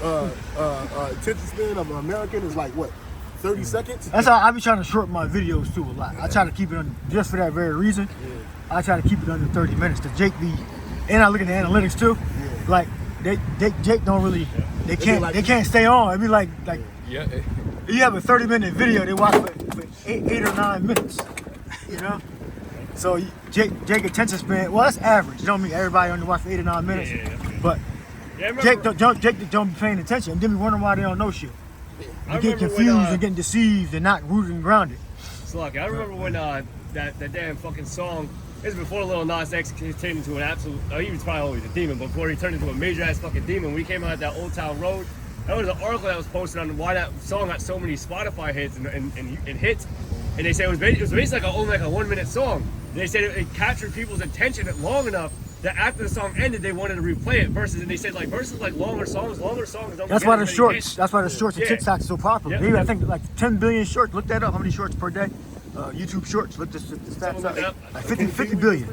attention span of an American is like what, 30 seconds? That's how I be trying to shorten my videos too a lot. I try to keep it on just for that very reason. I try to keep it under 30 minutes. The Jake be, and I look at the analytics too. Like Jake don't really, they can't stay on. It be like Yeah. you have a 30-minute video, they watch for 8 or 9 minutes. You know. So Jake attention span, well that's average. You know what I mean? Everybody only watch for 8 or 9 minutes. But Yeah, I remember, Jake don't be paying attention, and then we wondering why they don't know shit. I You get remember confused when, and getting deceived and not rooted and grounded. Sluck, I remember when that damn fucking song, this is before Lil Nas X turned into an absolute, he was probably always a demon, but before he turned into a major ass fucking demon, when he came out at that Old Town Road, there was an article that was posted on why that song got so many Spotify hits and hits. And they said it was basically only like a 1 minute song. And they said it captured people's attention long enough that after the song ended, they wanted to replay it. And they said versus longer songs don't That's get why as the many shorts. hits. That's why the shorts and Yeah. TikTok is so popular. Yeah. Maybe I think like 10 billion shorts. Look that up. How many shorts per day? YouTube shorts. Look the stats Something up. like that. Like 50 billion.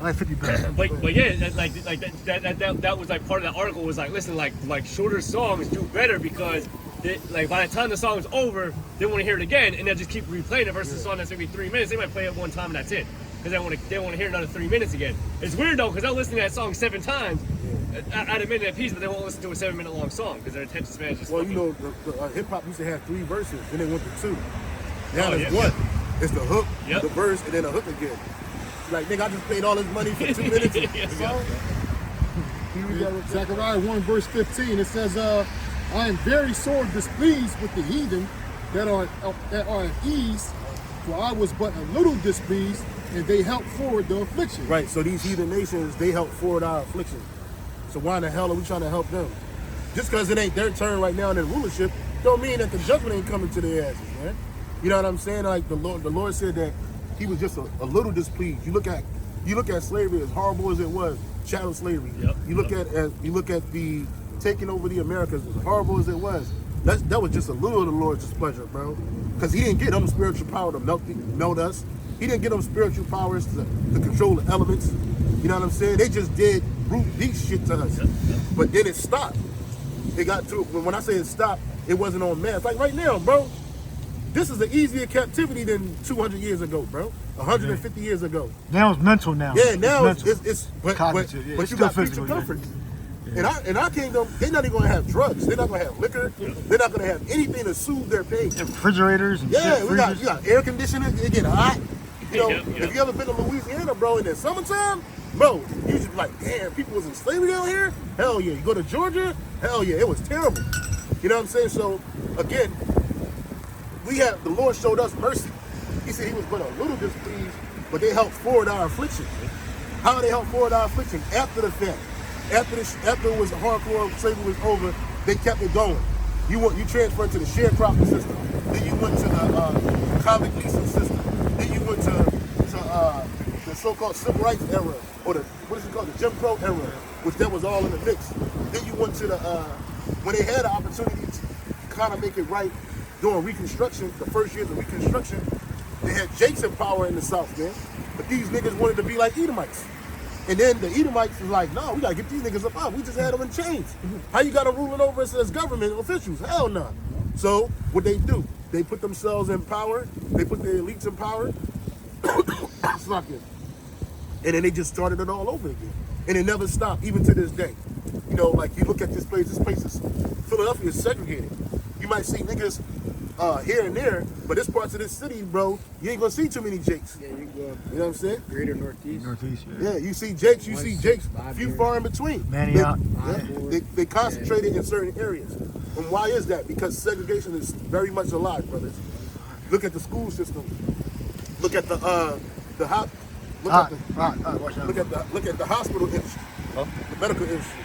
Like 50 billion. But yeah, that was like part of that article was like, listen, like shorter songs do better because by the time the song's over, they want to hear it again and they'll just keep replaying it versus a song that's maybe 3 minutes. They might play it one time and that's it because they want to hear another 3 minutes again. It's weird though because they'll listen to that song 7 times at a minute apiece, but they won't listen to a 7 minute long song because their attention span is just. Well, fucking... you know, the hip hop used to have 3 verses, then it went to 2. Now it's yeah. 1. It's the hook, Yep. the verse, and then a hook again. Like, nigga, I just paid all this money for 2 minutes. Zechariah 1 verse 15, it says, I am very sore displeased with the heathen that are at ease, for I was but a little displeased, and they helped forward the affliction. Right, so these heathen nations, they help forward our affliction. So why in the hell are we trying to help them? Just because it ain't their turn right now in their rulership, don't mean that the judgment ain't coming to their asses, man. You know what I'm saying? Like the Lord said that he was just a little displeased. You look at slavery, as horrible as it was, chattel slavery. Yep. You look at the taking over the Americas, as horrible as it was. That was just a little of the Lord's displeasure, bro. Because he didn't get them spiritual power to melt us. He didn't get them spiritual powers to control the elements. You know what I'm saying? They just did brute beast shit to us. But then it stopped. It got to, when I say it stopped, it wasn't on mass. Like right now, bro, this is an easier captivity than 200 years ago, bro. 150 years ago. Now it's mental now. Yeah, now mental. it's but Cognitive, yeah. but It's you still got future physical, yeah. comforts. In our kingdom, they're not even gonna have drugs. They're not gonna have liquor. They're not gonna have anything to soothe their pain. Refrigerators and Yeah, shit, you freezers. got air conditioning. It get hot. You know, Yep. if you ever been to Louisiana, bro, in the summertime, bro, you just be like, damn, people was in slavery down here. Hell yeah. You go to Georgia, hell yeah, it was terrible. You know what I'm saying? So again, the Lord showed us mercy. He said he was but a little displeased, but they helped forward our affliction. How did they help forward our affliction? After the fact. After it was hardcore slavery was over, they kept it going. You transferred to the sharecropping system. Then you went to the convict leasing system. Then you went to the so-called civil rights era, or the Jim Crow era, which that was all in the mix. Then you went to when they had the opportunity to kind of make it right during Reconstruction, the first years of Reconstruction, they had Jakes in power in the South, man. But these niggas wanted to be like Edomites. And then the Edomites was like, no, we gotta get these niggas up out. We just had them in chains. How you got them ruling over us as government officials? Hell no. So what they do, they put themselves in power. They put their elites in power. It's not good. And then they just started it all over again. And it never stopped, even to this day. You know, like you look at this place is, Philadelphia is segregated. You might see niggas here and there, but there's parts of this city, bro, you ain't gonna see too many Jakes. Yeah, you can go You know what I'm saying? greater northeast. Northeast, Yeah, you see Jakes, few far in between. Manioc. They concentrated in certain areas. And why is that? Because segregation is very much alive, brothers. Look at the school system. Look at the Look All at the right, watch out. look at the hospital industry, the medical industry.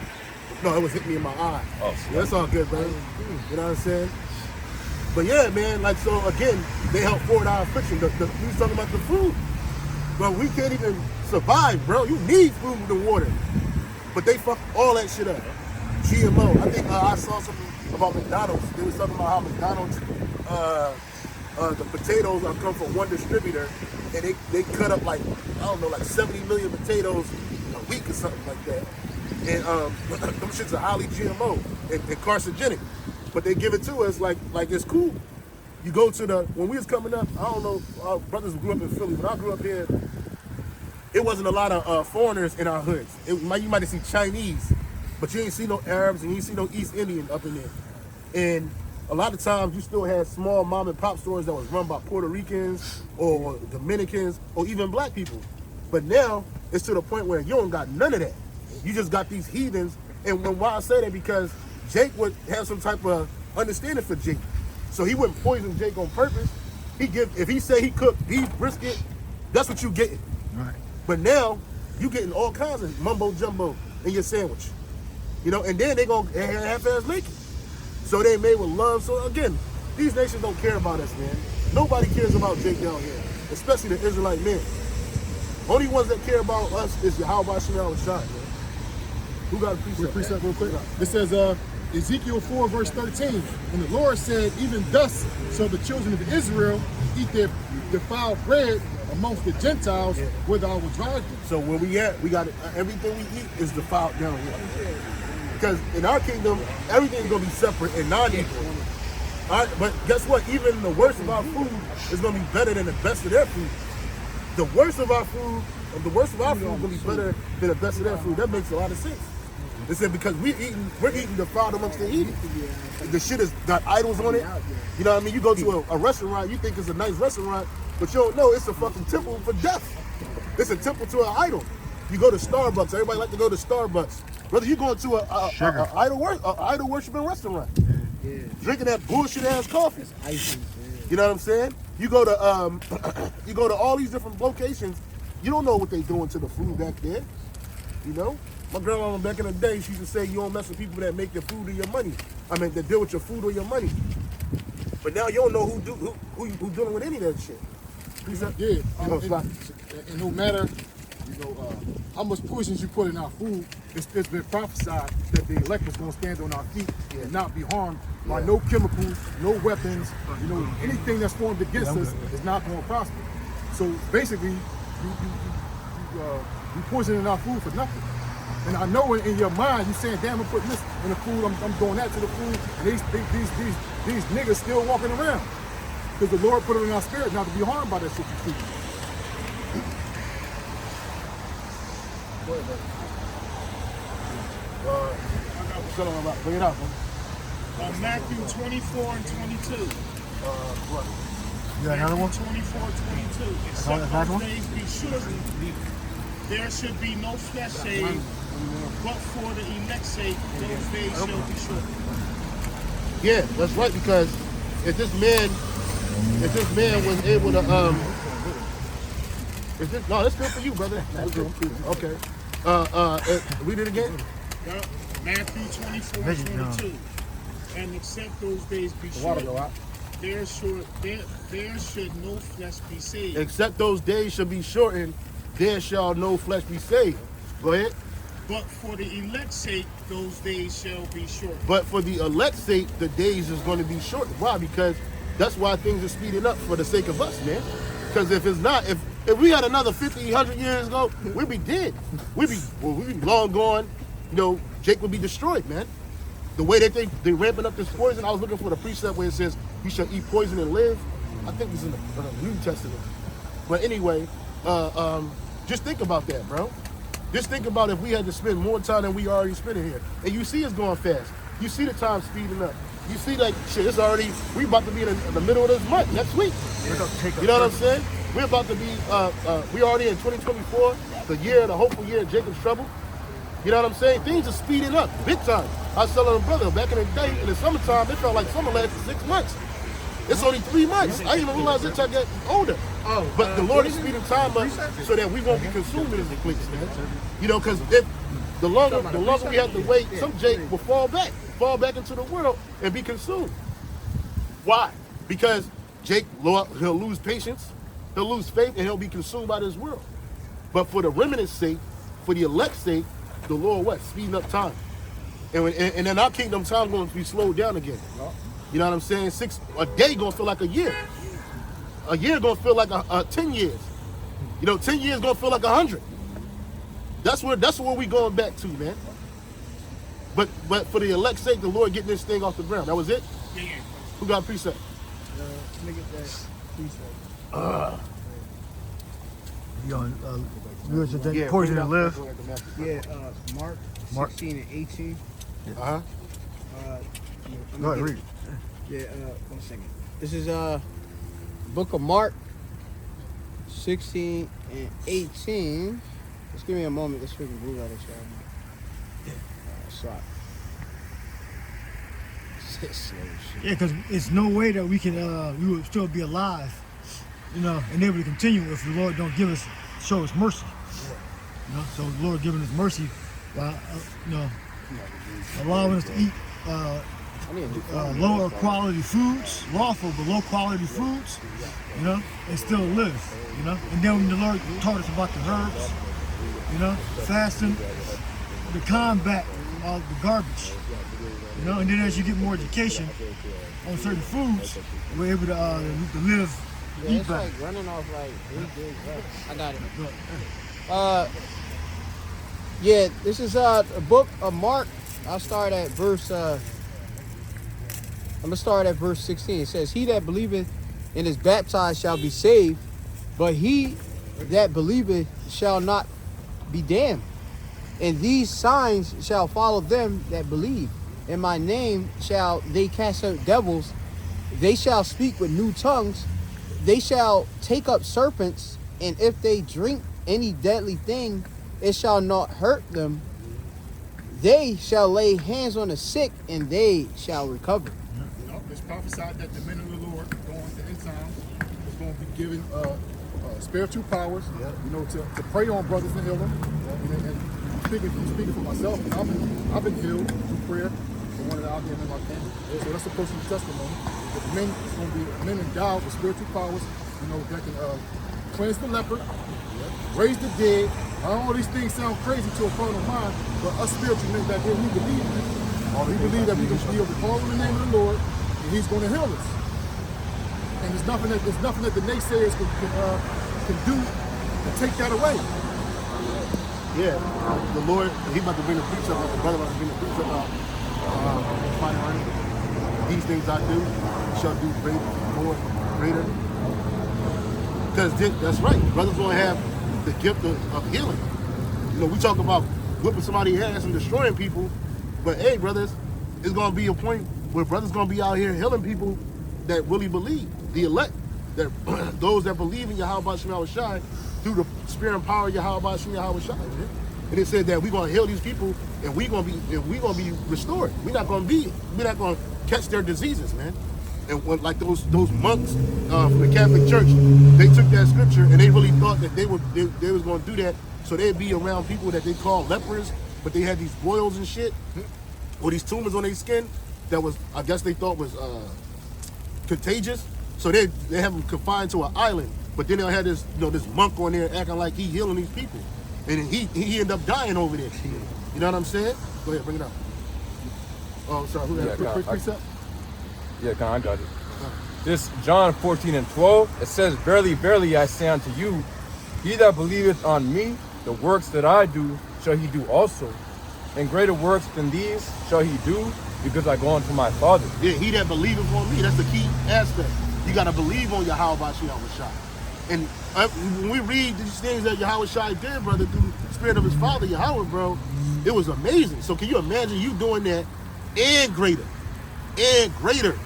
No, it was hitting me in my eye. Oh, Yeah, that's all good, man. You know what I'm saying? But yeah, man, like, so again, they help forward our friction. We was talking about the food. Bro, we can't even survive, bro. You need food and water. But they fuck all that shit up. GMO. I think I saw something about McDonald's. They was talking about how McDonald's, the potatoes are come from one distributor, and they cut up like, I don't know, like 70 million potatoes a week or something like that. And them shits are highly GMO and carcinogenic. But they give it to us like it's cool. You go to when we was coming up, I don't know, our brothers grew up in Philly. When I grew up here, it wasn't a lot of foreigners in our hoods. You might have seen Chinese, but you ain't see no Arabs and you ain't see no East Indian up in there. And a lot of times you still had small mom and pop stores that was run by Puerto Ricans or Dominicans or even black people. But now it's to the point where you don't got none of that. You just got these heathens. And why I say that, because Jake would have some type of understanding for Jake. So he wouldn't poison Jake on purpose. If he say he cooked beef brisket, that's what you getting. Right. But now you getting all kinds of mumbo jumbo in your sandwich. You know, and then they gonna half-ass make it. So they made with love. So again, these nations don't care about us, man. Nobody cares about Jake down here, especially the Israelite men. Only ones that care about us is Yahweh Shem Shai, man. Who got a precept? Real quick. It says Ezekiel 4 verse 13, and the Lord said, even thus shall the children of Israel eat their defiled bread amongst the Gentiles, whither I will drive them. So where we at, we got everything we eat is defiled down here. Because in our kingdom, everything's gonna be separate and non-equal. All right, but guess what? Even the worst of our food is gonna be better than the best of their food. The worst of our food is gonna be better than the best of their food. That makes a lot of sense. They said because we're eating defiled amongst the heathen. The shit has got idols on it. You know what I mean? You go to a restaurant, you think it's a nice restaurant, but you don't know it's a fucking temple for death. It's a temple to an idol. You go to Starbucks. Everybody like to go to Starbucks. Brother, you going to a idol worshiping restaurant, drinking that bullshit ass coffee. You know what I'm saying? You go to all these different locations. You don't know what they doing to the food back there. You know, my grandma back in the day, she used to say, you don't mess with people that make your food or your money. I mean, that deal with your food or your money. But now you don't know who dealing with any of that shit. Yeah, and no matter, how much poisons you put in our food, it's been prophesied that the elect is going to stand on our feet and not be harmed by no chemicals, no weapons. Anything that's formed against us is not going to prosper. So basically, you poisoning our food for nothing. And I know in your mind, you're saying, damn, I'm putting this in the food, I'm doing that to the food, and these niggas still walking around. Because the Lord put it in our spirit not to be harmed by that shit you feed. Bring it up, man. Matthew 24 and 22. What? You got another one? 24, 22. Except those days be shortened, there should be no flesh saved, but for the elect's sake, those days shall be shortened. Yeah, that's right, because if this man was able to no, that's good for you, brother. That's good. Okay. Read it again. Matthew 24 and 22. And except those days be shortened, there should no flesh be saved. Except those days shall be shortened, there shall no flesh be saved. Go ahead. But for the elect's sake, those days shall be shortened. But for the elect's sake, the days is going to be shortened. Why? Because that's why things are speeding up for the sake of us, man. Because if it's not, if we had another 50, 100 years ago, we'd be dead. We'd be long gone. Jake would be destroyed, man. The way that they ramping up this poison, I was looking for the precept where it says you shall eat poison and live. I think it's in the New Testament. But anyway, just think about that, bro. Just think about if we had to spend more time than we already spending here. And you see it's going fast. You see the time speeding up. You see shit, it's already, we about to be in the middle of this month, next week. You know what I'm saying? We're about to be, we already in 2024, the hopeful year of Jacob's trouble. You know what I'm saying? Things are speeding up, big time. I was telling a brother, back in the day, in the summertime, it felt like summer lasted 6 months. It's only 3 months. I didn't even realize until I got older. But the Lord is speeding time up so that we won't be consumed in this place, man. You know, because if the longer we have to wait, some Jake will fall back into the world and be consumed. Why? Because Jake, he'll lose patience, he'll lose faith, and he'll be consumed by this world. But for the remnant's sake, for the elect's sake, the Lord what? Speeding up time. And then our kingdom time going to be slowed down again. You know what I'm saying? A day going to feel like a year. A year going to feel like 10 years. You know, 10 years going to feel like 100. That's where we going back to, man. But for the elect's sake, the Lord getting this thing off the ground. That was it? Yeah. Who got precept? Let me get that precept. You on good to think poison and live? Yeah, Mark 16 and 18. Uh-huh. Go ahead, read it. Yeah, 1 second. This is book of Mark 16 and 18. Just give me a moment. This freaking blue letter, sorry. Yeah, because it's no way that we can we will still be alive, you know, and able to continue if the Lord don't show us mercy. You know, so the Lord giving us mercy by you know, allowing us to eat lower quality foods, lawful but low quality foods, you know, and still live, you know. And then when the Lord taught us about the herbs, you know, fasting to combat all the garbage, you know. And then as you get more education on certain foods, we're able to live, eat It's better. like running off like 8 days. I got it. Yeah, this is a book of Mark. I'll start at verse. I'm gonna start at verse 16. It says, "He that believeth and is baptized shall be saved, but he that believeth shall not be damned. And these signs shall follow them that believe. In my name shall they cast out devils. They shall speak with new tongues. They shall take up serpents, and if they drink any deadly thing, it shall not hurt them. They shall lay hands on the sick, and they shall recover." It's prophesied that the men of the Lord going to end time is going to be given spiritual powers, you know, to pray on brothers and heal them. And I'm speaking for myself. I've been healed through prayer for one of the out there in my family. So that's a personal testimony. But men, it's going to be men endowed with spiritual powers, you know, that can cleanse the leper, raise the dead. All these things sound crazy to a carnal mind, but us spiritual men back here, we believe that. We believe that we can be able to call on the name of the Lord, and He's going to heal us. And there's nothing that the naysayers can do to take that away. Yeah, the Lord, He about to bring the preach up, the brother about to bring the preach up. These things I do shall do greater. Because that's right, brothers going to have the gift of healing. You know, we talk about whipping somebody's ass and destroying people, but hey, brothers, it's going to be a point where brothers going to be out here healing people that really believe, the elect, that those that believe in Yahweh Shem Yahushai through the spirit and power of Yahweh Shem Yahushai. And it said that we're going to heal these people, and we're going to be restored. We're not going to catch their diseases, man. And when, like those monks from the Catholic Church, they took that scripture and they really thought that they was going to do that so they'd be around people that they call lepers, but they had these boils and shit, or these tumors on their skin that was, I guess they thought was contagious. So they have them confined to an island, but then they had this, you know, this monk on there acting like he healing these people, and he ended up dying over there. You know what I'm saying? Go ahead, bring it up. Oh, sorry. Who had quick precept? Yeah, I got it. This John 14:12, it says, "Verily, verily, I say unto you, he that believeth on me, the works that I do, shall he do also. And greater works than these shall he do, because I go unto my Father." Yeah, he that believeth on me, that's the key aspect. You got to believe on Yahweh Shem Yahushai. And when we read these things that Yahweh Shai did, brother, through the spirit of his father, Yahweh, bro, it was amazing. So can you imagine you doing that and greater? And greater.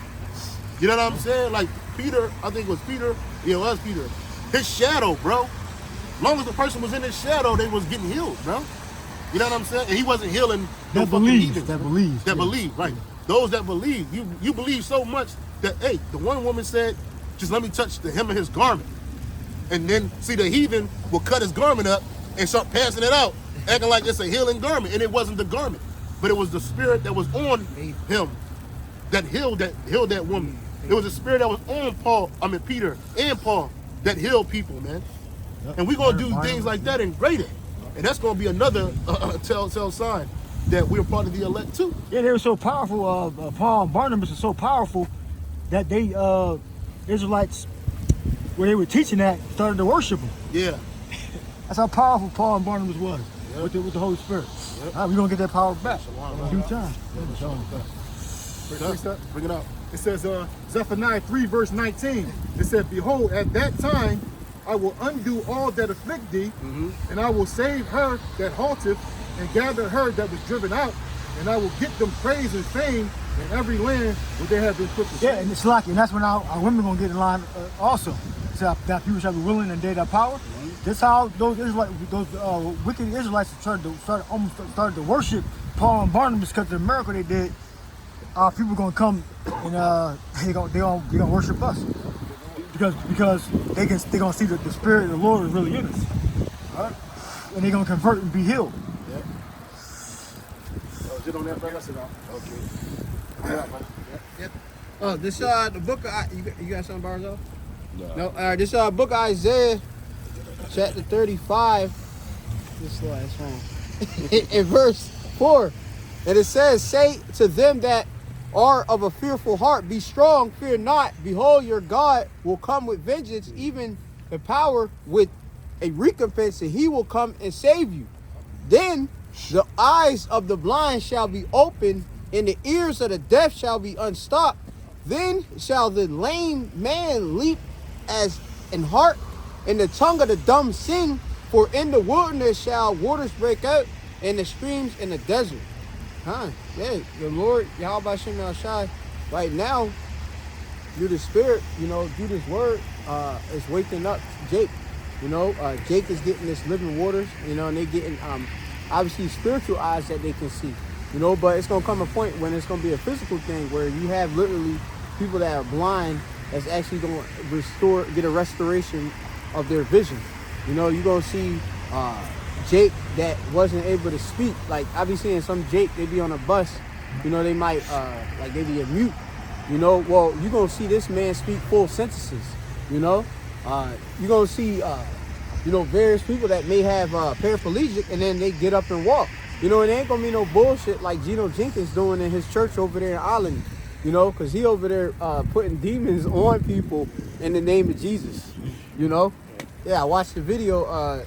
You know what I'm saying? Like Peter, I think it was Peter. Yeah, it was Peter. His shadow, bro. As long as the person was in his shadow, they was getting healed, bro. You know what I'm saying? And he wasn't healing no That fucking believes. heathens. That believes. That yeah. believe, right. those that believe, you believe so much that, hey, the one woman said, just let me touch the hem of his garment. And then, see, the heathen will cut his garment up and start passing it out, acting like it's a healing garment. And it wasn't the garment, but it was the spirit that was on him that healed that woman. It was the spirit that was on Peter and Paul that healed people, man. And we're going to do things like that and greater. And that's going to be another telltale sign that we're part of the elect too. Yeah, they were so powerful. Paul and Barnabas are so powerful that they Israelites, where they were teaching that, started to worship them. Yeah. That's how powerful Paul and Barnabas was with the Holy Spirit. Yep. We're going to get that power back in due time. Bring it out. It says Zephaniah 3 verse 19. It said, behold, at that time I will undo all that afflict thee, and I will save her that halteth, and gather her that was driven out, and I will get them praise and fame in every land where they have been put to shame. Yeah, and it's lucky, and that's when our women going to get in line also. So that people shall be willing and they that power. That's how those Israelites, those wicked Israelites started to worship Paul and Barnabas because of the miracle they did. People gonna come and they gonna worship us because they gonna see that the Spirit of the Lord is really in us, right? And they gonna convert and be healed. Yep. Get on that, brother. Okay. Yep. Oh, this the book of you got something, Barzo? No. This book of Isaiah, chapter 35. This last one in verse 4, and it says, "Say to them that are of a fearful heart, be strong, fear not. Behold, your God will come with vengeance, even the power with a recompense, and he will come and save you. Then the eyes of the blind shall be opened, and the ears of the deaf shall be unstopped. Then shall the lame man leap as an hart, and the tongue of the dumb sing. For in the wilderness shall waters break out, and the streams in the desert." Yeah, the Lord, Yahweh Shem Shai, right now, through the Spirit, through this word, is waking up Jake. Jake is getting this living waters, and they getting, obviously, spiritual eyes that they can see, but it's going to come a point when it's going to be a physical thing where you have literally people that are blind that's actually going to get a restoration of their vision. You're going to see Jake that wasn't able to speak. Like, I be seeing some Jake, they be on a bus, they might, they be a mute, well, you're going to see this man speak full sentences, you're going to see, various people that may have paraplegic and then they get up and walk, and it ain't going to be no bullshit like Geno Jenkins doing in his church over there in Ireland, because he over there putting demons on people in the name of Jesus, Yeah, I watched the video of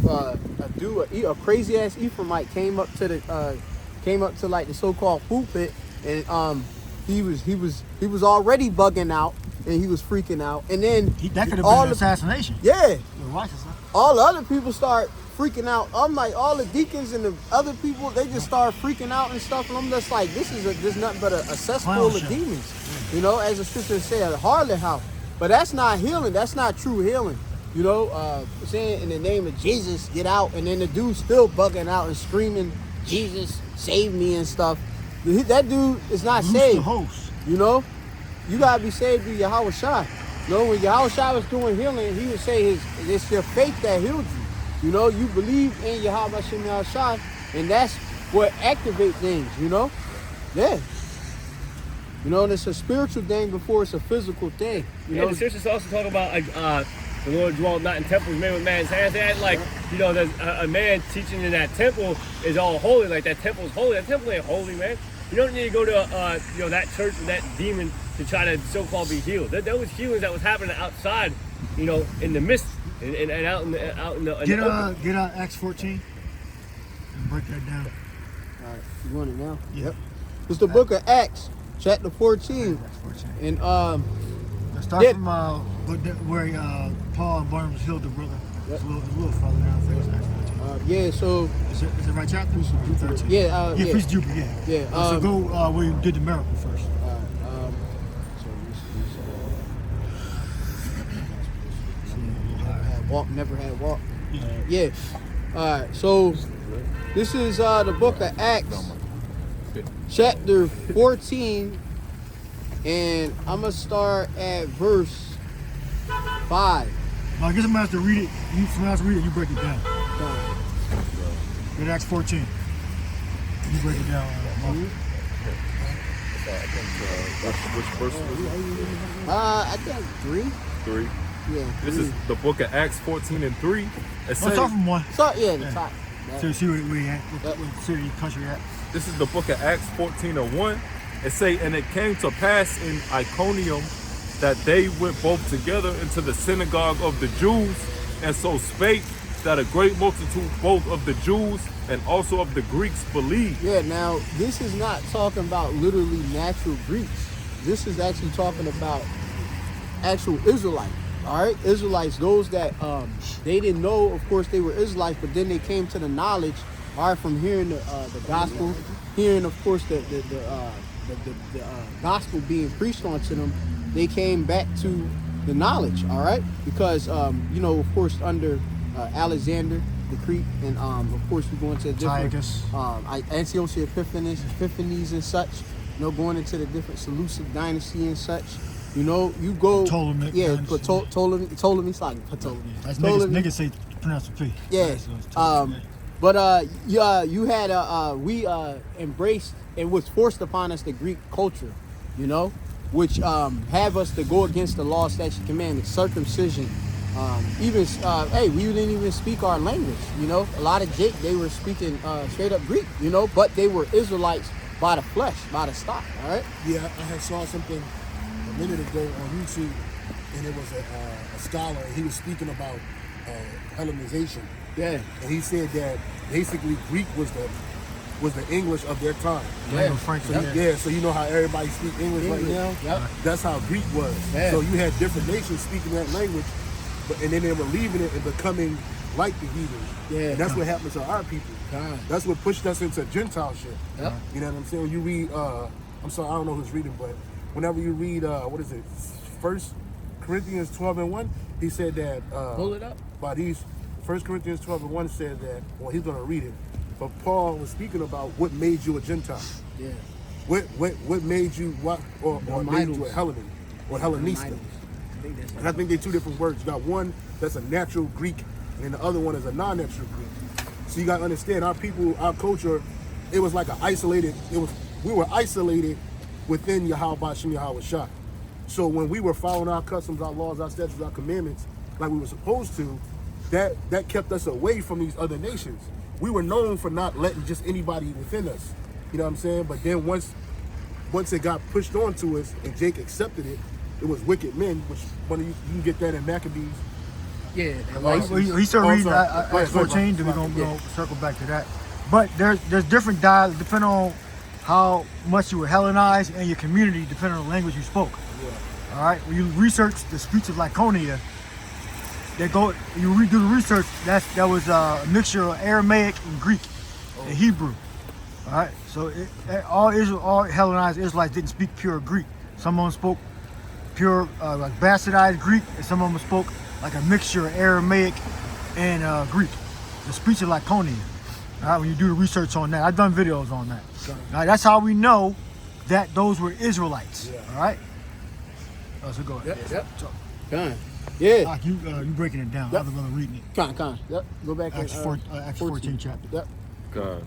a crazy ass Ephraimite came up to like the so-called pulpit, and he was already bugging out and he was freaking out, and then that could have been an assassination. Yeah, all the other people start freaking out. I'm like, all the deacons and the other people, they just start freaking out and stuff, and I'm just like, this is just nothing but a cesspool of demons, as the scripture said, a harlot house. But that's not healing. That's not true healing. Saying in the name of Jesus, get out, and then the dude's still bugging out and screaming, Jesus, save me and stuff. That dude is not saved. You gotta be saved through Yahweh Shai. When Yahweh Shai was doing healing, he would say it's your faith that healed you. You believe in Yahweh Shem Shai, and that's what activates things, Yeah. And it's a spiritual thing before it's a physical thing. The scriptures also talk about the Lord dwelleth not in temples made with man's hands. They had there's a man teaching in that temple is all holy, like that temple is holy. That temple ain't holy, man. You don't need to go to that church with that demon to try to so-called be healed. There was healings that was happening outside, in the mist and out in the open. Get Acts 14 and break that down. All right, you want it now? Yep. It's the book of Acts, chapter 14. Acts 14. And let's start from where Paul and Barnabas healed the brother. Yep. It's a little farther down. I think it's Acts 14. So is it right chapter? 13. Yeah. Priest Jupiter. Yeah. So go where you did the miracle first. Never had walk. Yeah. All right. So this is the book of Acts. Okay. chapter 14, and I'm gonna start at verse 5. Now, I guess somebody has to read it. Somebody has to read it. You break it down. Get Acts 14. You break it down. Which verse was it? I think 3. 3. Yeah. This is the book of Acts 14 and 3. It Let's says, start from 1. So yeah, the top. So see where he at, what city, country at. this is the book of Acts 14 and 1. It say, and it came to pass in Iconium that they went both together into the synagogue of the Jews, and so spake that a great multitude both of the Jews and also of the Greeks believed. Yeah. Now this is not talking about literally natural Greeks. This is actually talking about actual Israelites. All right, Israelites, those that they didn't know, of course, they were Israelites, but then they came to the knowledge, all right, from hearing the gospel, hearing, of course, the gospel being preached onto them. They came back to the knowledge, all right, because you know, of course, under Alexander the Greek, and of course, we go into the different Antiochus Epiphanes and such. You know, going into the different Seleucid dynasty and such. You know, you go. Ptolemy. Yeah, but Ptolemy, it's like Ptolemy. That's niggas say pronounce the P. Yeah. But you had we embraced and was forced upon us the Greek culture, you know, which have us to go against the law, statute, commandments, circumcision. Even hey, we didn't even speak our language, you know. A lot of Jake, they were speaking straight up Greek, you know, but they were Israelites by the flesh, by the stock. All right. Yeah, I had saw something a minute ago on YouTube, and it was a scholar, and he was speaking about Hellenization. Yeah. And he said that basically Greek was the English of their time. Yeah. So you know how everybody speak English right now? Yep. That's how Greek was. Yeah. So you had different nations speaking that language, and then they were leaving it and becoming like the heathen. Yeah. And that's what happened to our people. That's what pushed us into Gentile shit. Yep. You know what I'm saying? When you read, I'm sorry, I don't know who's reading, but whenever you read, what is it, 1 Corinthians 12 and 1, he said that Pull it up. by these, 1 Corinthians 12 and 1 said that, well, he's going to read it, but Paul was speaking about what made you a Gentile. Yeah. What made you what, or made you a Hellenist or Hellenista. And I think they're two different words. You got one that's a natural Greek, and the other one is a non-natural Greek. So you got to understand, our people, our culture, it was like we were isolated within Yahweh Shem Yahweh Shah. So when we were following our customs, our laws, our statutes, our commandments, like we were supposed to, that kept us away from these other nations. We were known for not letting just anybody within us. You know what I'm saying? But then once it got pushed onto us and Jake accepted it, it was wicked men, which you can get that in Maccabees. Yeah. He started reading Acts 14, then we're going to circle back to that. But there's different dialects depending on how much you were Hellenized and your community, depending on the language you spoke. Yeah. All right. When you research the speech of Laconia, you redo the research. That was a mixture of Aramaic and Greek and Hebrew. All right. So all Hellenized Israelites didn't speak pure Greek. Some of them spoke pure like bastardized Greek, and some of them spoke like a mixture of Aramaic and Greek. The speech of Laconia. All right, when you do the research on that, I've done videos on that. All right, that's how we know that those were Israelites. Yeah. All right. So go ahead. Yep. Done. Yeah. You breaking it down. Yep. I'm gonna reading it. Con. Yep. Go back. Acts 14 chapter. Yep. God.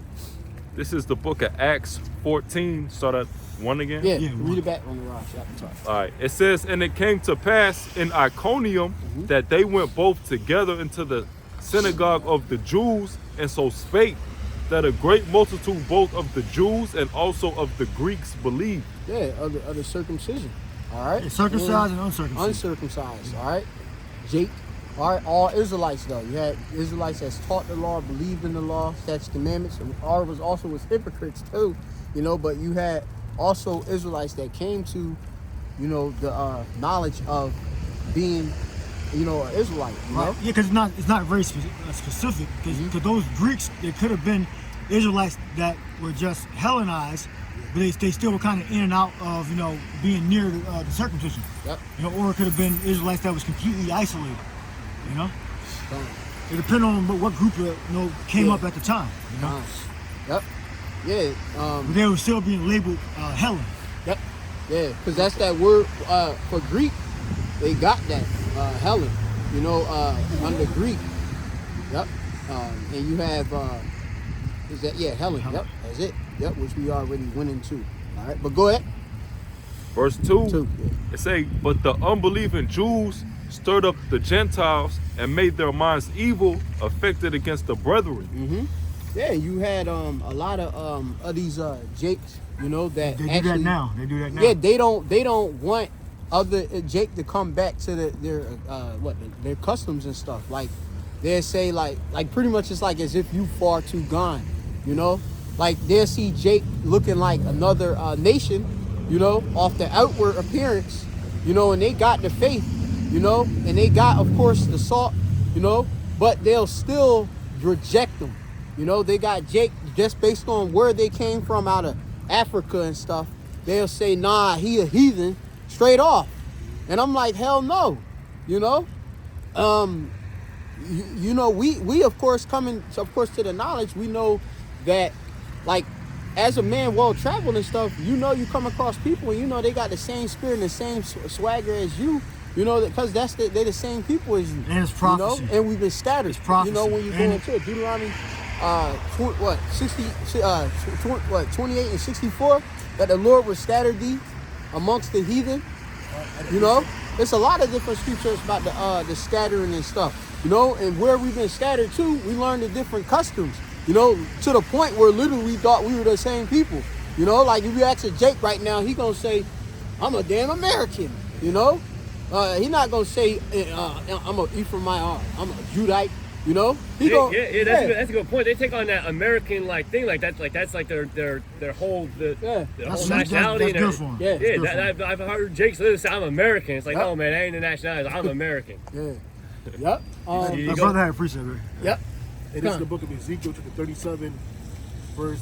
This is the book of Acts 14. Start at 1 again? Yeah. Read it back on the rock. All right. It says, and it came to pass in Iconium that they went both together into the synagogue of the Jews, and so spake that a great multitude both of the Jews and also of the Greeks believed. Yeah, of the circumcision. All right. Yeah, circumcised and uncircumcised. Uncircumcised. All right. Jake. All right. All Israelites though. You had Israelites that's taught the law, believed in the law, statutes, commandments, and all was also was hypocrites too. You know, but you had also Israelites that came to, you know, the knowledge of being, you know, an Israelite. You know? Yeah, because it's not very specific. Because those Greeks, they could have been Israelites that were just Hellenized, but they still were kind of in and out of, you know, being near the circumcision. Yep. You know, or it could have been Israelites that was completely isolated. You know. It depends on what group came up at the time. You know. Yep. Yeah. But they were still being labeled Helen. Yep. Yeah, because that's that word for Greek. They got that Helen, you know, under Greek. Yep. And you have is that Helen? Yep, that's it. Yep, which we already went into. All right, but go ahead. Verse 2, Yeah. it say, but the unbelieving Jews stirred up the Gentiles and made their minds evil, affected against the brethren. Mm-hmm. Yeah, you had a lot of these Jakes, you know, that They actually do that now. They do that now. Yeah, they don't want other Jake to come back to their customs and stuff. Like they say like pretty much it's like as if you far too gone, you know. Like they'll see Jake looking like another nation, you know, off the outward appearance, you know, and they got the faith, you know, and they got of course the salt, you know, but they'll still reject them. You know, they got Jake just based on where they came from out of Africa and stuff. They'll say, nah, he a heathen straight off. And I'm like, hell no. You know? You know, we of course coming to the knowledge, we know that like as a man well traveled and stuff, you know you come across people and you know they got the same spirit and the same swagger as you. You know, because they're the same people as you. And it's prophecy. You know? And we've been scattered. It's prophecy. You know, when you go into it, Deuteronomy 28 and 64, that the Lord will scatter thee amongst the heathen. You know, there's a lot of different scriptures about the scattering and stuff. You know, and where we've been scattered to, we learned the different customs. You know, to the point where literally we thought we were the same people. You know, like if you ask a Jake right now, he gonna say, "I'm a damn American." You know, he not gonna say, "I'm a Ephraimite," I'm a Judite. You know, that's a good point. They take on that American like thing, like that's like their whole their whole nationality. That's good for 'em. Yeah, I've heard Jake say, "I'm American." It's like, no man, that ain't the nationality. I'm American. Yeah. Yep. My brother had a precept. Right? Yep. It is the book of Ezekiel, chapter 37, verse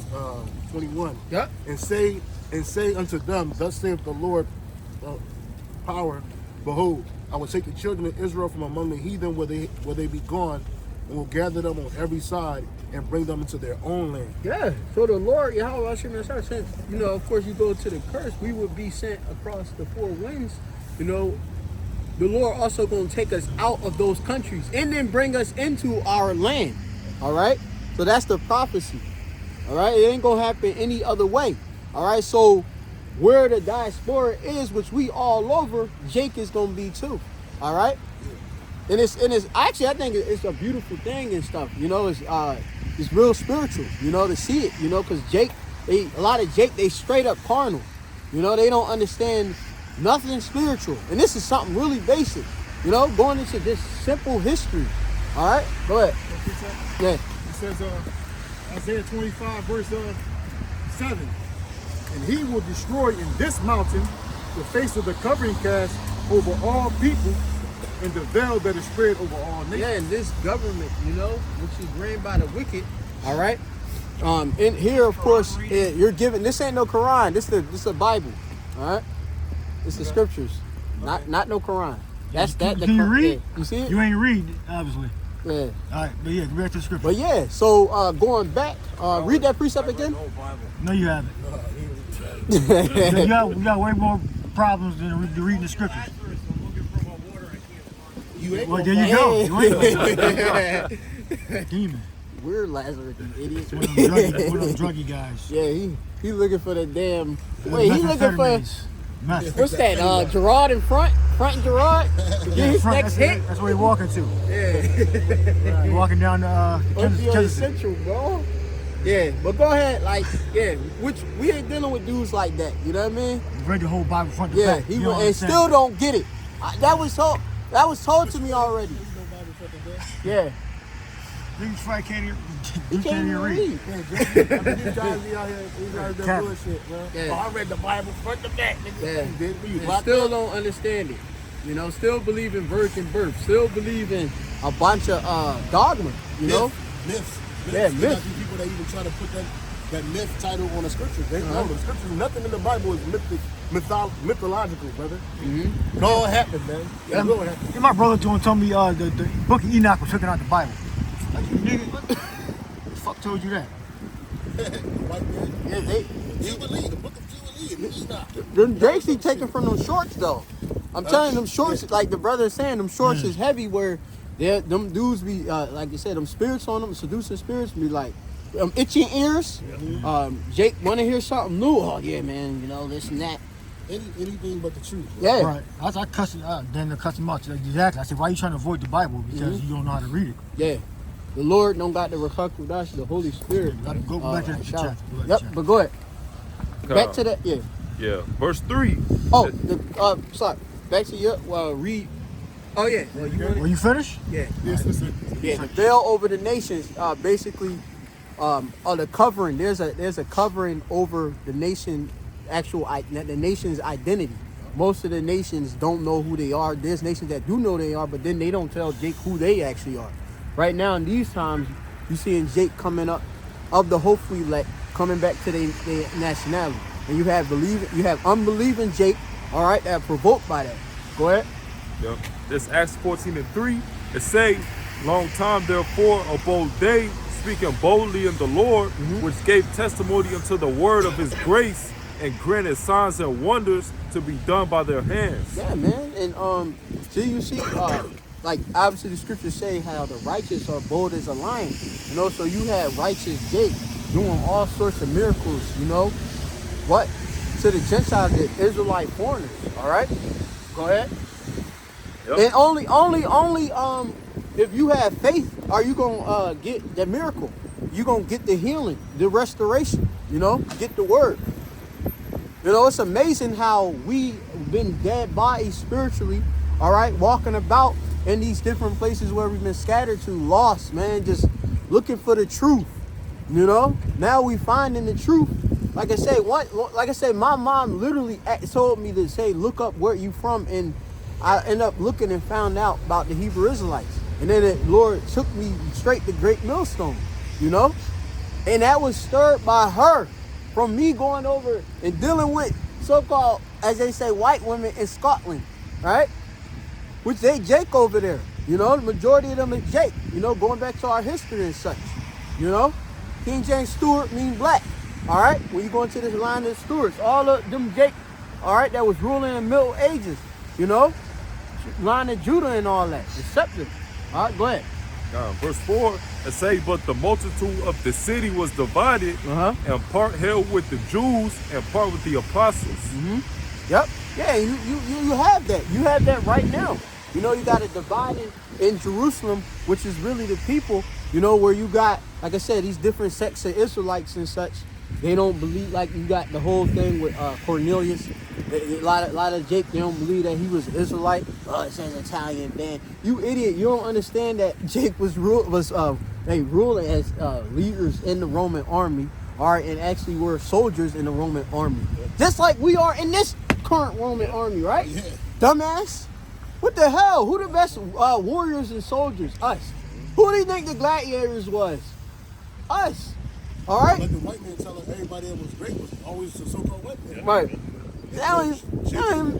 21. Yep. And say unto them, thus saith the Lord power, behold, I will take the children of Israel from among the heathen where they be gone, and will gather them on every side and bring them into their own land. Yeah. So the Lord, Yahweh said, you know, of course you go to the curse, we would be sent across the four winds. You know, the Lord also going to take us out of those countries and then bring us into our land. All right. So that's the prophecy. All right. It ain't going to happen any other way. All right. So where the diaspora is, which we all over, Jake is going to be too. All right. And it's actually, I think it's a beautiful thing and stuff. You know, it's real spiritual, you know, to see it, you know, because a lot of Jake, they straight up carnal. You know, they don't understand nothing spiritual. And this is something really basic, you know, going into this simple history. All right, go ahead. Yeah. It says Isaiah 25 verse 7, and he will destroy in this mountain the face of the covering cast over all people, and the veil that is spread over all nations. Yeah, and this government, you know, which is ran by the wicked. All right. And here, of course, you're given. This ain't no Quran. This is the Bible. All right. It's the scriptures, not no Quran. That's that. Can you read? Yeah. You see it? You ain't read, obviously. Yeah. All right, but yeah, read to the scripture. But yeah, so going back, read that precept again. No, you haven't. You got way more problems than reading the scriptures. Well, there you go. You ain't Demon. Weird Lazarus, you idiot. One of them druggy guys. Yeah, he looking for the damn. Wait, he looking for Meth. what's that? Gerard in front and Gerard. Get his next hit. That's where you're walking to. Yeah. You're walking down Opioid Kansas. Central, bro. Yeah, but go ahead, like, yeah, which we ain't dealing with dudes like that. You know what I mean? You read the whole Bible front to Yeah, back. he You don't and understand. still don't get it. That was told to me already. Yeah. These fry can't He even can't even read. These guys be out here, these guys that Cap. bullshit, man. Yeah. Oh, I read the Bible front to back, nigga. Yeah. You did? You And locked still up? don't understand it. You know, still believe in virgin birth. Still believe in a bunch of dogma. You know? Myths. Yeah, You got myths. these people that even try to put that myth title on the scripture. They know the scripture. Nothing in the Bible is mythological, brother. Mm-hmm. It all happened, man. It will happen. Yeah, my brother told me the book of Enoch was taken out the Bible. Like, nigga, what the fuck told you that? White man. Yeah, they Jubilee, the book of Jubilee, and Enoch. them Jakes he taking from them shorts though. I'm telling you, them shorts, like the brother is saying, them shorts is heavy where them dudes be like you said, them spirits on them, seducing spirits be like itching ears. Jake wanna hear something new. Oh yeah, man, you know, this and that. Anything but the truth. Bro. Yeah. Right. I cuss it out. Then they cuss him out. Like, exactly. I said, why are you trying to avoid the Bible? Because you don't know how to read it. Yeah. The Lord don't got the Ruach Kodesh, the Holy Spirit. Go back to the chapter. Yep, but go ahead. Back to that, Yeah, verse 3. Oh, sorry. Back to your read. Oh yeah. Were you finished? Yeah. Yes, listen. Yeah. The veil over the nations, basically, the covering. There's a covering over the nation, the nation's identity. Most of the nations don't know who they are. There's nations that do know they are, but then they don't tell Jake who they actually are. Right now, in these times, you seeing Jake coming up of the hopefully elect coming back to their nationality, and you have unbelieving Jake. All right, that are provoked by that. Go ahead. Yep. This Acts 14:3. It say, long time therefore abode they, speaking boldly in the Lord, which gave testimony unto the word of his grace, and granted signs and wonders to be done by their hands. Yeah, man. And so you see, like obviously the scriptures say how the righteous are bold as a lion. You know, so you had righteous Jake doing all sorts of miracles, you know. What? To the Gentiles, the Israelite foreigners. All right? Go ahead. Yep. And only if you have faith are you gonna get the miracle. You're gonna get the healing, the restoration, you know, get the word. You know, it's amazing how we've been dead bodies spiritually, all right, walking about in these different places where we've been scattered to, lost, man, just looking for the truth. You know, now we finding the truth. Like I said, my mom literally told me to say, look up where you from, and I ended up looking and found out about the Hebrew Israelites. And then the Lord took me straight to Great Millstone, you know, and that was stirred by her. From me going over and dealing with so-called, as they say, white women in Scotland, right? Which they Jake over there, you know, the majority of them is Jake, you know, going back to our history and such, you know. King James Stewart mean black, all right? When you go into this line of Stewarts, all of them Jake, all right, that was ruling in the Middle Ages, you know, line of Judah and all that, the scepter. All right, go ahead. Verse 4, it say, but the multitude of the city was divided, and part held with the Jews and part with the apostles. Yep. Yeah, you have that. You have that right now. You know, you got it divided in Jerusalem, which is really the people, you know, where you got, like I said, these different sects of Israelites and such. They don't believe, like you got the whole thing with Cornelius. A lot of Jake, they don't believe that he was an Israelite. Oh, it says Italian band. You idiot! You don't understand that Jake was ruling as leaders in the Roman army, all right, and actually were soldiers in the Roman army, just like we are in this current Roman army, right? Yeah. Dumbass. What the hell? Who the best warriors and soldiers? Us. Who do you think the gladiators was? Us. All right. Like the white man telling everybody that was great was always the so-called white man. Right.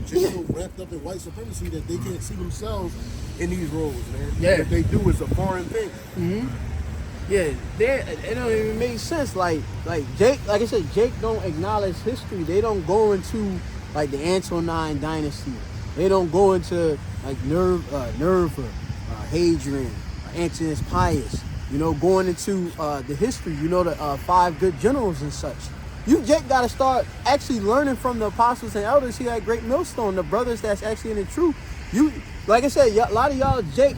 Jake wrapped up in white supremacy that they can't see themselves in these roles, man. Yeah. What they do is a foreign thing. Yeah, it don't even make sense. Like Jake, like I said, Jake don't acknowledge history. They don't go into like the Antonine dynasty. They don't go into like Nerva, Hadrian, Antonius Pius. You know, going into the history, you know, the 5 good generals and such. You Jake got to start actually learning from the apostles and elders here at Great Millstone, the brothers that's actually in the truth. You, like I said, a lot of y'all, Jake,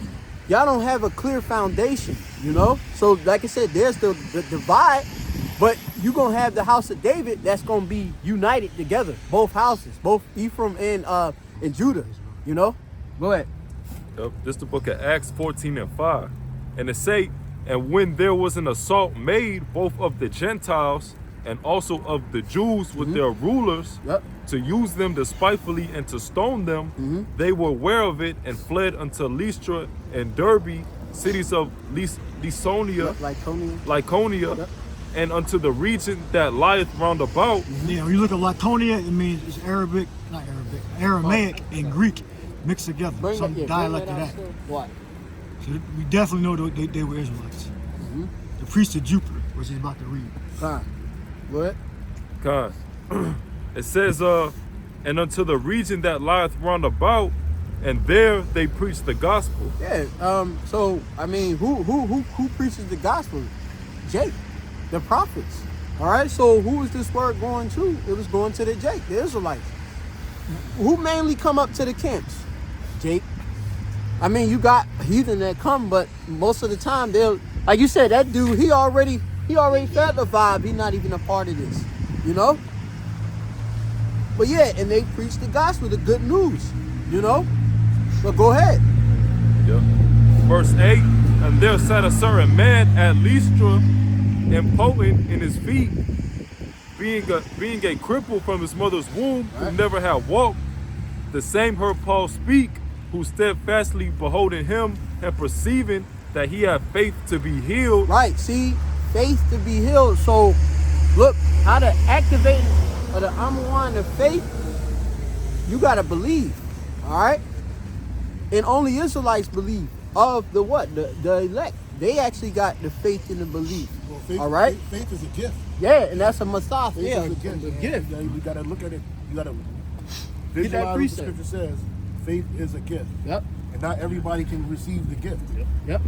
y'all don't have a clear foundation, you know? So, like I said, there's the divide, but you're going to have the house of David that's going to be united together, both houses, both Ephraim and Judah, you know? Go ahead. Yep, this is the book of Acts 14:5. And it say, and when there was an assault made both of the Gentiles and also of the Jews with their rulers to use them despitefully and to stone them, they were aware of it and fled unto Lystra and Derbe, cities of Lycaonia, Lycaonia, and unto the region that lieth round about. Yeah, when you look at Laconia, it means it's Aramaic and Greek mixed together. Some dialect of that. What? So we definitely know they were Israelites. The priest of Jupiter, which he's about to read. Con. Go ahead. God. It says, and unto the region that lieth round about, and there they preach the gospel. Yeah. So I mean, who preaches the gospel? Jake, the prophets. All right. So who is this word going to? It was going to the Jake, the Israelites. Who mainly come up to the camps? Jake. I mean, you got heathen that come, but most of the time they'll, like you said, that dude, he already felt the vibe. He's not even a part of this, you know. But yeah, and they preach the gospel, the good news, you know. But go ahead. Yep. Verse 8, and there sat a certain man at Lystra, impotent in his feet, being a cripple from his mother's womb, who never had walked. The same heard Paul speak, who steadfastly beholding him and perceiving that he had faith to be healed. Right, see, faith to be healed. So look, how to activate the Amawan, the faith, you gotta believe. All right. And only Israelites believe of the what? The elect. They actually got the faith and the belief. Well, faith, all right? Faith is a gift. Yeah, and that's a Messiah. Faith Yeah, is a gift. a gift. You got to look at it. You got to that visualize what the precept. scripture says. Faith is a gift. Yep. And not everybody can receive the gift. Yep.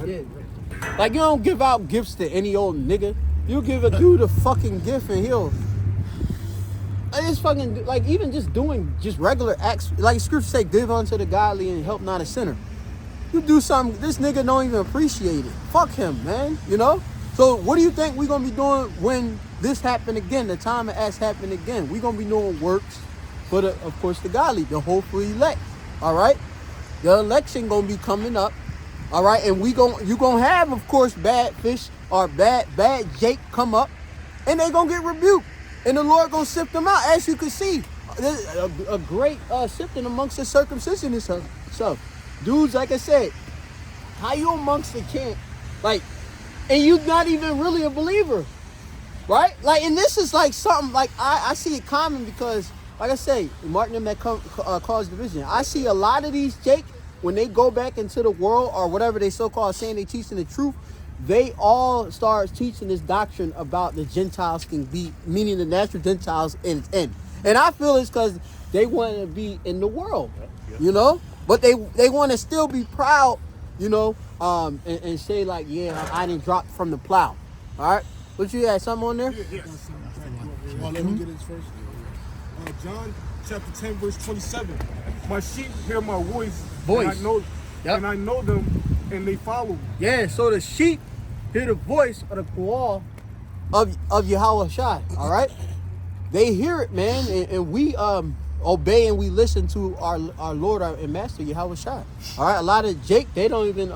Yeah. Like, you don't give out gifts to any old nigga. You give a dude a fucking gift and he'll... It's fucking, like, even just doing just regular acts. Like scripture say, give unto the godly and help not a sinner. You do something, this nigga don't even appreciate it. Fuck him, man, you know? So what do you think we're going to be doing when this happen again, the time of Acts happen again? We're going to be doing works for, of course, the godly, the hopeful elect, all right? The election going to be coming up, all right? And you going to have, of course, bad fish or bad Jake come up, and they going to get rebuked. And the Lord going to sift them out. As you can see, there's a great sifting amongst the circumcision and stuff. Dudes, like I said, how you amongst the camp, like, and you not even really a believer, right? Like, and this is like something, like, I see it common because, like I say, Martin them that cause division. I see a lot of these, Jake, when they go back into the world or whatever they so-called saying they teaching the truth, they all start teaching this doctrine about the Gentiles can be, meaning the natural Gentiles in its end. And I feel it's because they want to be in the world, you know? But they want to still be proud, you know, and say like, yeah, I didn't drop from the plow. All right? What you had, something on there? Well, let me get this first. John chapter 10, verse 27. My sheep hear my voice. Voice. And I know them, and they follow me. Yeah, so the sheep hear the voice of the Qual of Yahweh Shai, all right? They hear it, man, and we obey and we listen to our Lord and Master Yahweh Shai. All right, a lot of Jake, they don't even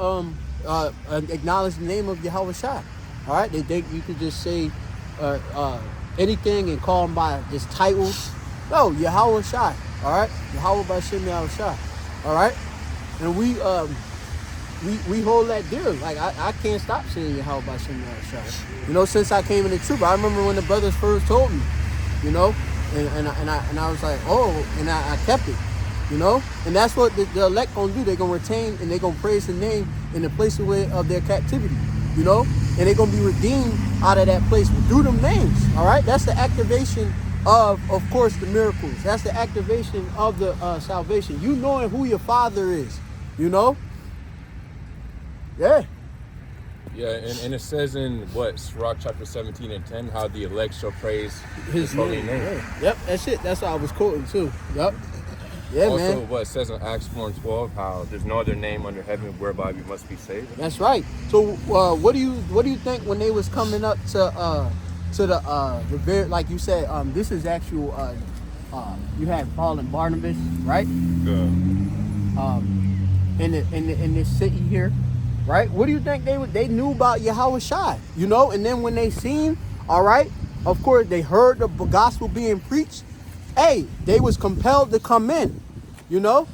acknowledge the name of Yahweh Shai. All right, they think you could just say anything and call him by just titles. No, Yahweh Shai. All right, Yahweh Bashem Yahweh Shai. All right, and we hold that dear. Like I can't stop saying Yahweh Bashem Yahweh Shai. You know, since I came in the truth, I remember when the brothers first told me. You know, and I was like, oh, and I kept it. You know, and that's what the elect gonna do. They're gonna retain and they're gonna praise His name in the place of their captivity. You know, and they're gonna be redeemed out of that place through them names. All right, that's the activation of course, the miracles. That's the activation of the salvation. You knowing who your Father is. You know. Yeah. Yeah, and it says in what, Sirach chapter 17 and 10, how the elect shall praise His holy name. name. Yeah. Yep, that's it. That's what I was quoting too. Yep. Yeah, also, man. what it says in Acts 4 and 12, how there's no other name under heaven whereby we must be saved. That's right. So, what do you think when they was coming up to the very, like you said, this is actual. You had Paul and Barnabas, right? Yeah. In this city here, right? What do you think they knew about Yahweh Shai? You know, and then when they seen, all right, of course they heard the gospel being preached. Hey, they was compelled to come in, you know,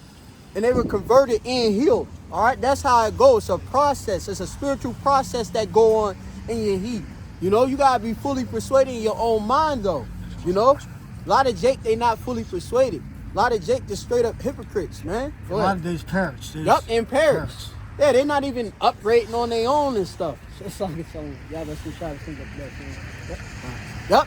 and they were converted and healed. All right, that's how it goes. It's a process. It's a spiritual process that go on in your heat. You know, you gotta be fully persuaded in your own mind, though. You know, a lot of Jake, they not fully persuaded. A lot of Jake just straight up hypocrites, man. A lot of these parents. Yup, and perish. Yeah, they're not even upgrading on their own and stuff. So it's like it's on. Yeah, let's just try to think of that. Yep.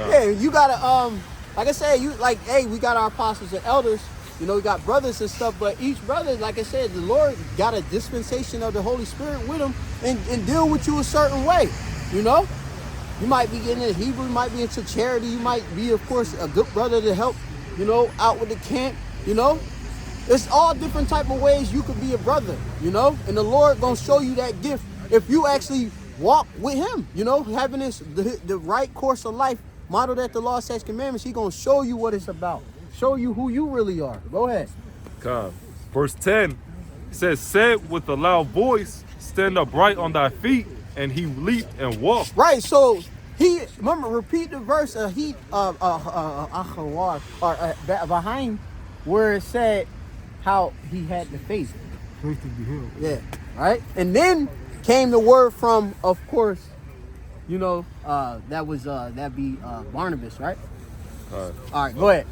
Yeah, you gotta like I said, you like, hey, we got our apostles and elders. You know, we got brothers and stuff, but each brother, like I said, the Lord got a dispensation of the Holy Spirit with him and deal with you a certain way. You know, you might be getting into Hebrew, you might be into charity, you might be, of course, a good brother to help, you know, out with the camp. You know, it's all different type of ways you could be a brother. You know, and the Lord gonna show you that gift if you actually walk with Him. You know, having the right course of life modeled at the law, statutes, commandments. He gonna show you what it's about. Show you who you really are. Go ahead. God. Verse 10 says, said with a loud voice, stand upright on thy feet, and he leaped and walked. Right, so he, remember, repeat the verse, behind where it said how he had the faith. Faith to be healed. Yeah, right? And then came the word from, of course, you know, that'd be Barnabas, right? All right, go ahead.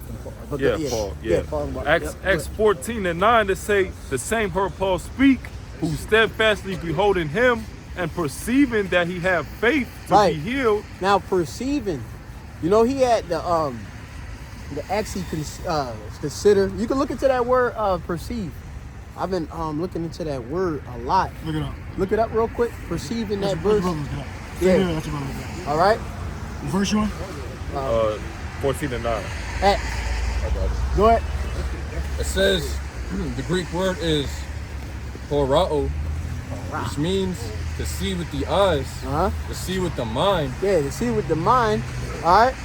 Paul. Acts 14 and 9 to say the same heard Paul speak, who steadfastly beholding him and perceiving that he had faith to be healed. Now perceiving, you know, he had the actually consider. You can look into that word perceive. I've been looking into that word a lot. Look it up. Look it up real quick. Perceiving that verse. Yeah. All right. The verse you want? 14 and 9. Go ahead. It says the Greek word is porao, which means to see with the eyes, to see with the mind. Yeah, to see with the mind. All right.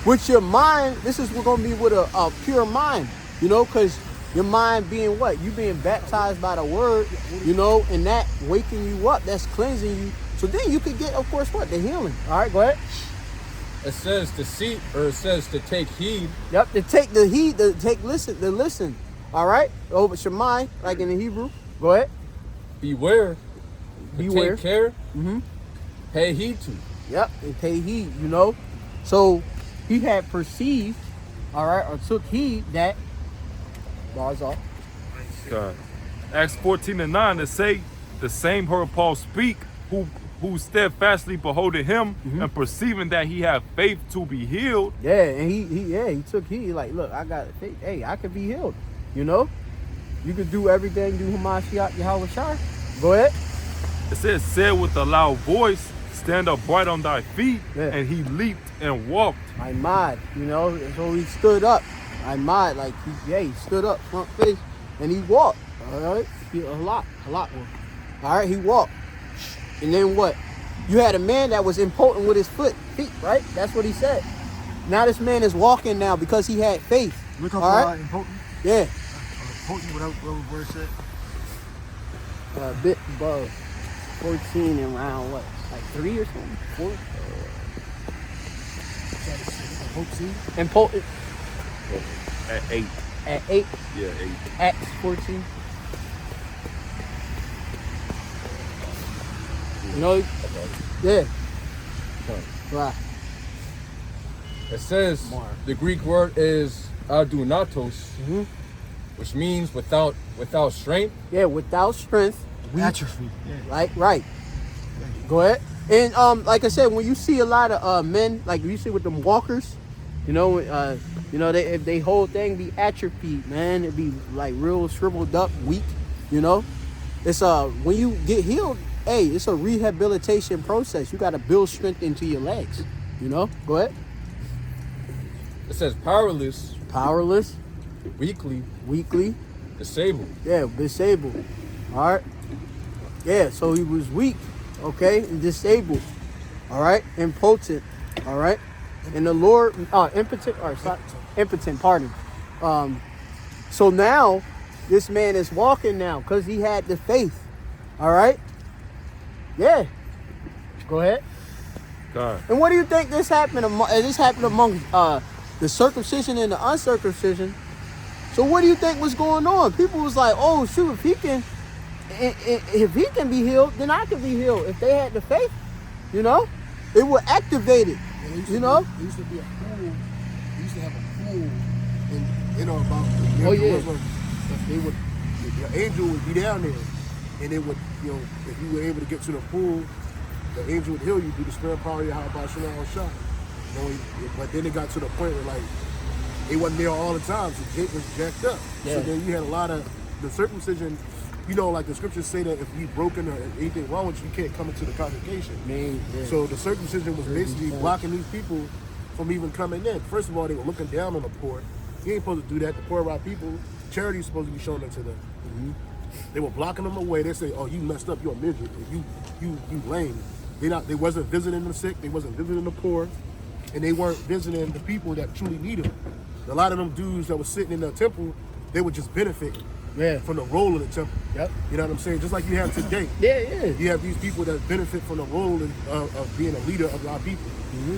With your mind, this is going to be with a pure mind, you know, because your mind being what? You being baptized by the word, you know, and that waking you up, that's cleansing you. So then you could get, of course, what? The healing. All right, go ahead. It says to see, or it says to take heed. Yep, to take the heed, to listen. All right, over Shemai, like in the Hebrew. Go ahead. Beware. Beware. Take care. Pay heed to. Yep, and pay heed, you know. So he had perceived, all right, or took heed that. Bars off. God. Acts 14 and 9 to say the same heard Paul speak, who steadfastly beholding him and perceiving that he had faith to be healed. Yeah, and he took heed. Like, look, I got faith. Hey, I could be healed. You know, you could do everything. Do Hamashiach Yahweh Shai. Go ahead. It said with a loud voice, stand upright on thy feet, and he leaped and walked. I mad, you know, so he stood up. I mad, like he stood up, front face, and he walked. All right, a lot. All right, he walked. And then what? You had a man that was impotent with his feet, right? That's what he said. Now this man is walking now because he had faith. Look up impotent. Yeah. Potent, whatever word said. A bit above 14 and around what? Like 3 or something? 4? Impotent. At 8. At 8? Yeah, 8. Acts 14. You know? Yeah. Right. It says the Greek word is adunatos, which means without strength. Yeah, without strength. Atrophy. Like, right. Go ahead. And like I said, when you see a lot of men, like you see with them walkers, they whole thing be atrophied, man. It be like real shriveled up, weak. You know, it's when you get healed, hey, it's a rehabilitation process. You got to build strength into your legs. You know, go ahead. It says powerless, weakly, disabled. Yeah, disabled. All right. Yeah, so he was weak, okay, and disabled. All right, impotent. All right, and the Lord, impotent. Pardon. So now this man is walking now because he had the faith. All right. Yeah. Go ahead. God. And what do you think this happened among the circumcision and the uncircumcision? So what do you think was going on? People was like, oh shoot, if he can be healed, then I can be healed. If they had the faith, you know, it would activate it. You know? There used to be a pool. They used to have a pool in, about Oh yeah. Jerusalem. The angel would be down there. and it would, if you were able to get to the pool, the angel would heal you through the spirit power of Yahweh Shalom shot. But then it got to the point where like it wasn't there all the time, so Jake was jacked up. Yeah. So then you had a lot of the circumcision. Like the scriptures say that if you broken or anything wrong with you, you can't come into the congregation. Yeah. So the circumcision was basically blocking these people from even coming in. First of all, they were looking down on the poor. You ain't supposed to do that. The poor white people, charity is supposed to be shown unto them. Mm-hmm. They were blocking them away. They say, "Oh, you messed up. You're a midget. You lame." They wasn't visiting the sick. They wasn't visiting the poor, and they weren't visiting the people that truly needed them. A lot of them dudes that were sitting in the temple, they were just benefiting. Yeah. From the role of the temple. Yep. You know what I'm saying? Just like you have today. Yeah. You have these people that benefit from the role of being a leader of our people,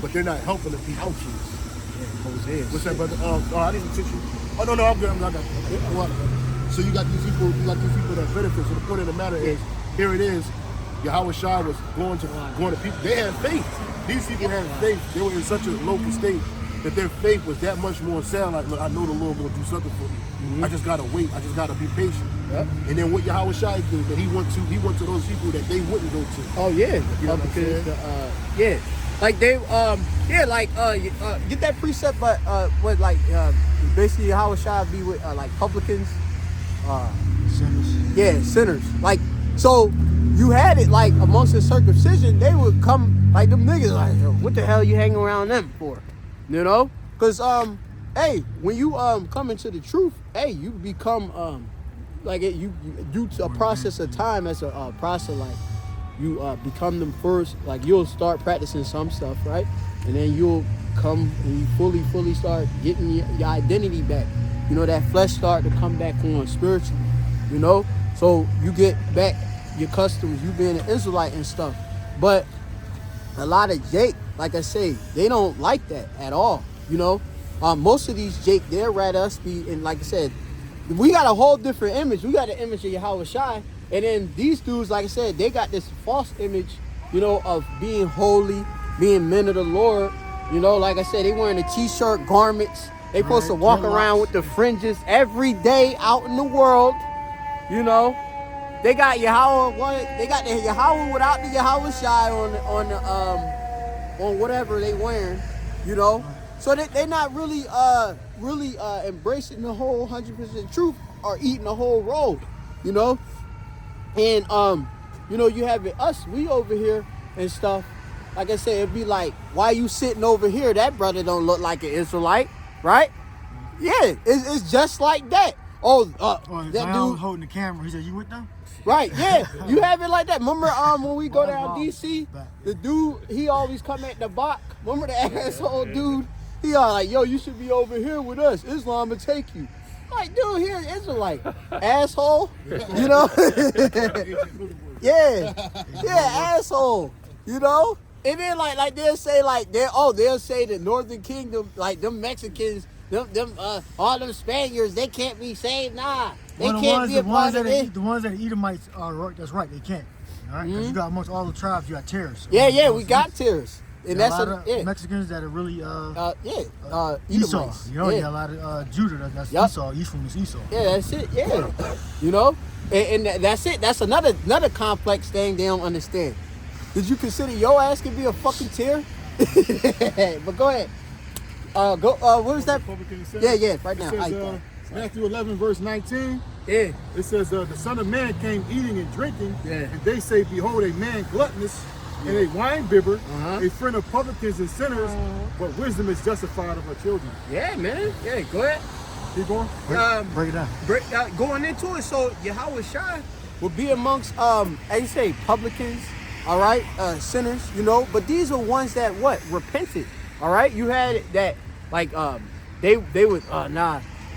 but they're not helping the people. What's that, brother? I didn't teach you. Oh no, I'm good. I got you. So you got these people. That benefit. So the point of the matter is, here it is. Yahweh Shai was going to people. They had faith. These people had faith. They were in such a local state that their faith was that much more sound. Like, look, I know the Lord will do something for me. I just gotta wait. I just gotta be patient. Yep. And then what Yahweh Shai did, that he went to those people that they wouldn't go to. Oh yeah, You know what I'm saying? yeah, like they get that precept, but what like basically how it should be with like publicans, Sinners. yeah, sinners. Like so, you had it like amongst the circumcision, they would come like them niggas like, yo, what the hell you hanging around them for? You know, because hey, when you come into the truth, hey, you become like you due to a process of time as a proselyte, you become them first. Like you'll start practicing some stuff, right, and then you'll come and you fully start getting your identity back. You know, that flesh start to come back on spiritually. You know, so you get back your customs, you being an Israelite and stuff. But a lot of Jake, like I say, they don't like that at all. You know. Most of these Jake, they'd rather us be, and like I said, we got a whole different image. We got the image of Yahweh Shai, and then these dudes, like I said, they got this false image, you know, of being holy, being men of the Lord. You know, like I said, they wearing the t-shirt garments. They supposed to walk around with the fringes every day out in the world. You know, they got Yahweh. They got the Yahweh without the Yahweh Shai on whatever they wearing. You know. So they're not really embracing the whole 100% truth or eating the whole roll, you know? And, you know, you have it, us, we over here and stuff. Like I said, it'd be like, why you sitting over here? That brother don't look like an Israelite, right? Yeah, it's just like that. That dude holding the camera. He said, "You with them?" Right, yeah, you have it like that. Remember when we go down DC, the dude, he always come at the back. Remember the asshole dude? He all like, yo, you should be over here with us. Islam will take you. Like, dude, here Israelite. Asshole. You know? yeah, asshole. You know? And then like they'll say the Northern Kingdom, like them Mexicans, them all them Spaniards, they can't be saved. Nah. They can't be a part of it. The ones that are Edomites are right, that's right, they can't. All right? 'Cause you got amongst all the tribes, you got terrorists. Yeah, we got terrorists. And that's a lot of Mexicans that are really Esau. Edomites. You know, you got a lot of Judah. That's Esau. Ephraim is Esau. Yeah, that's it. Yeah, you know, and that's it. That's another complex thing they don't understand. Did you consider your ass could be a fucking tear? But go ahead. What is that? Yeah. Right now. It says, Matthew 11 verse 19. Yeah. It says the Son of Man came eating and drinking, Yeah. and they say, behold, a man gluttonous. And a wine bibber, a friend of publicans and sinners, but wisdom is justified of her children. Yeah, man. Yeah, go ahead. Keep going. Break it down. Going into it, so Yahweh Shai will be amongst, as you say, publicans, all right, sinners, you know, but these are ones that repented, all right. You had that, like, they would,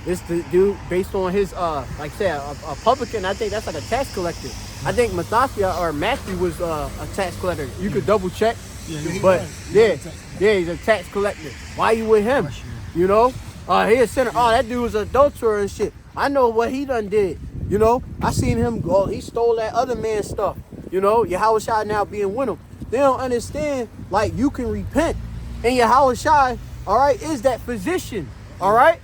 this the dude based on his, like I said, a publican. I think that's like a tax collector. I think Matthew was a tax collector. You could double check, but he's a tax collector. Why you with him? You know, he a sinner. Oh, that dude was an adulterer and shit. I know what he done did. You know, I seen him go. He stole that other man's stuff. You know, Yahweh Shai now being with him. They don't understand. Like you can repent, and Yahweh Shai, all right, is that physician. All right,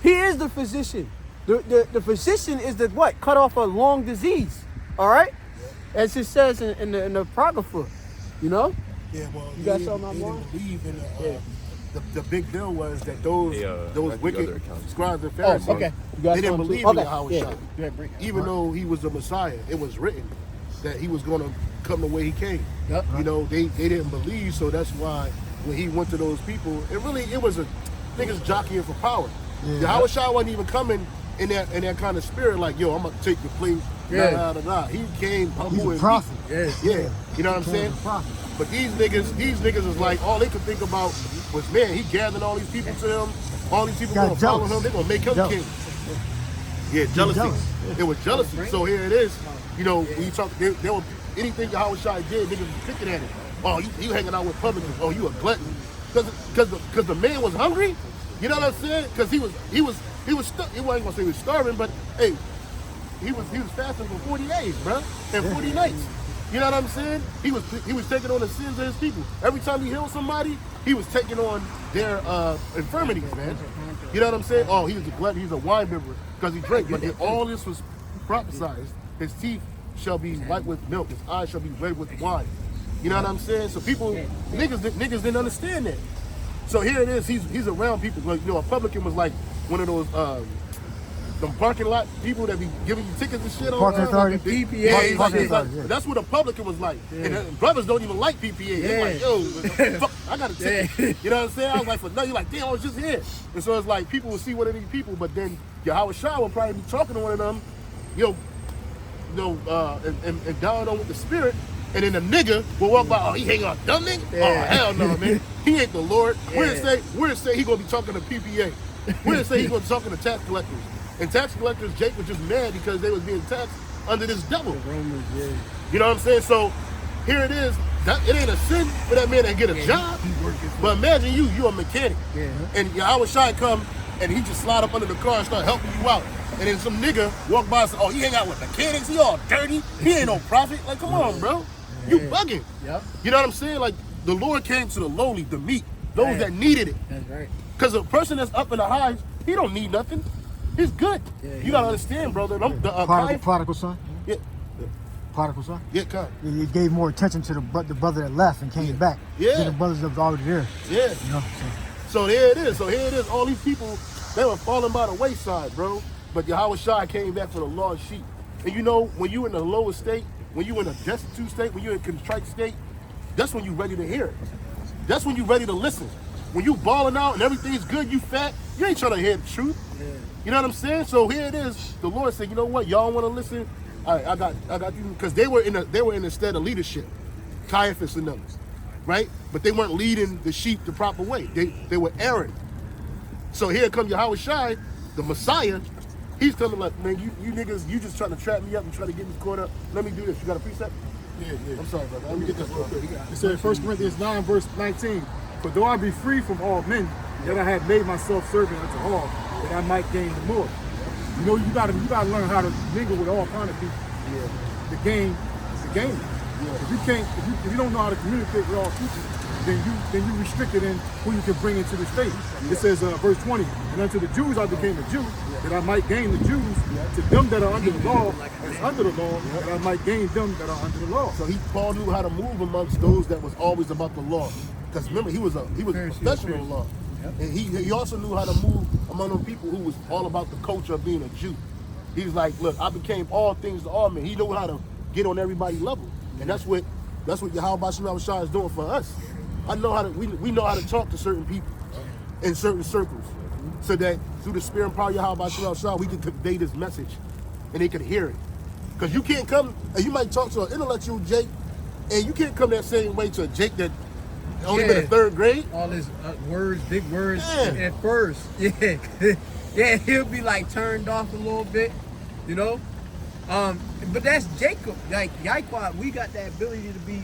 he is the physician. The physician is the cut off a long disease. All right, as it says in the Apocrypha, you know. Yeah, well, You got they something I'm didn't on? believe in the big deal was that those like the wicked other accounts. scribes and Oh, Pharisees, okay. You got they didn't something believe too? in Okay. Yahweh Yeah. Shai. Yeah, bring it. Even though he was the Messiah, it was written that he was going to come the way he came. Yep. You know, they didn't believe, so that's why when he went to those people, it was a niggas jockeying for power. Yahweh Shai wasn't even coming in that kind of spirit, like, yo, I'm gonna take your place. Yeah. He came He's humble a and prophet. yeah. You know what I'm saying? He's a prophet. But these niggas is like, all they could think about was, man, he gathered all these people to him. All these people Got gonna follow jealous. him. They're gonna make him Jealous. king. Yeah, jealousy. jealous. It was jealousy. So here it is. You know, when you talk, there were anything Yahweh Shai did, niggas was picking at it. Oh, you hanging out with publicans. Oh, you a glutton. Because the man was hungry. You know what I'm saying? Because he wasn't gonna say he was starving, but hey, he was fasting for 40 days, bro, and 40 nights. You know what I'm saying? He was taking on the sins of his people. Every time he healed somebody, he was taking on their infirmities, man. You know what I'm saying? Oh, he was a glutton, he's a wine bibber because he drank. But all this was prophesied. His teeth shall be white with milk, his eyes shall be red with wine. You know what I'm saying? So niggas didn't understand that. So here it is, he's around people. Like, you know, a publican was like one of those them parking lot people that be giving you tickets and shit. Parking authority. PPA. Parking He's like, authority, yeah. that's what a publican was like. And brothers don't even like PPA. They're like, yo, fuck, I got a ticket. You know what I'm saying? I was like, for nothing. You're like, damn, I was just here. And so it's like, people will see one of these people, but then Yahweh Shai will probably be talking to one of them, and down on with the spirit. And then the nigga will walk by, oh, he hanging out dumb nigga? Oh, hell no, man. He ain't the Lord. Where it say he gonna be talking to PPA? Where it say he gonna be talking to tax collectors? And tax collectors, Jake was just mad because they was being taxed under this devil. You know what I'm saying? So here it is. It ain't a sin for that man to get a job. But imagine you a mechanic. And Yahweh Shai come and he just slide up under the car and start helping you out. And then some nigga walk by and say, oh, he hang out with mechanics, he all dirty. He ain't no prophet. Like, come on, bro. You bugging. Yep. You know what I'm saying? Like, the Lord came to the lowly, the meek, those that needed it. That's right. Because a person that's up in the highs, he don't need nothing. He's good. You gotta understand, brother. Prodigal son. Yeah, Prodigal son. yeah, come. He gave more attention to the brother that left and came back. Yeah. Than the brothers that was already there. Yeah. You know. So there it is. So here it is. All these people, they were falling by the wayside, bro. But Yahweh Shai came back for the lost sheep. And you know, when you in the lowest state, when you in a destitute state, when you in a contrite state, that's when you ready to hear it. That's when you ready to listen. When you balling out and everything's good, you fat, you ain't trying to hear the truth. You know what I'm saying? So here it is. The Lord said, you know what? Y'all want to listen? All right, I got you. Because they were in the stead of leadership, Caiaphas and them, right? But they weren't leading the sheep the proper way. They were erring. So here comes Yahweh Shai, the Messiah. He's coming like, man, you niggas, you just trying to trap me up and try to get me caught up. Let me do this. You got a precept? Yeah. I'm sorry, brother. Let me get this real quick. It says 1 Corinthians 9, verse 19. For though I be free from all men, yet I had made myself servant unto all, that I might gain the more. You know, you gotta learn how to mingle with all kind of people. Yeah. The game. Yeah. If you don't know how to communicate with all people, then you restricted in who you can bring into the state. It says verse 20, and unto the Jews I became a Jew, that I might gain the Jews. To them that are under the law, as under the law, that I might gain them that are under the law. So Paul knew how to move amongst those that was always about the law. Because remember, he was a professional in law. And he also knew how to move among them people who was all about the culture of being a Jew. He's like, look, I became all things to all men. He knew how to get on everybody's level. And that's what Yahweh Shai is doing for us. We know how to talk to certain people in certain circles, so that through the spirit and power of Yahweh Shai, we can convey this message and they can hear it. Because you can't come, and you might talk to an intellectual Jake, and you can't come that same way to a Jake that only been in third grade. All his words, big words Yeah. at first. Yeah. Yeah, he'll be like turned off a little bit, you know? But that's Jacob. Like Yahweh, we got that ability to be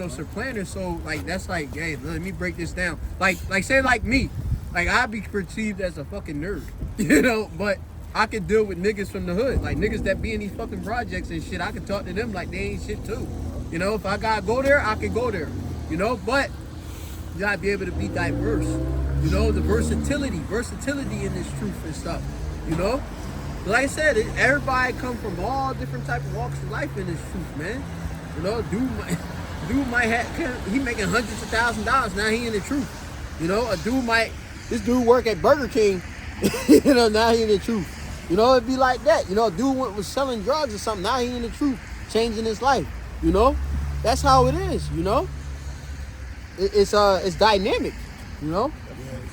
surplanters. So like that's like, hey, let me break this down. Like say like me. Like I'd be perceived as a fucking nerd. You know, but I could deal with niggas from the hood. Like niggas that be in these fucking projects and shit. I could talk to them like they ain't shit too. You know, if I gotta go there, I could go there. You know, but you gotta be able to be diverse. You know, the versatility in this truth and stuff. You know? Like I said, everybody come from all different type of walks of life in this truth, man. You know, dude might have, he making hundreds of $1,000s, now he in the truth. You know, this dude work at Burger King, you know, now he in the truth. You know, it'd be like that. You know, a dude was selling drugs or something, now he in the truth, changing his life. You know, that's how it is. You know, it's dynamic. You know.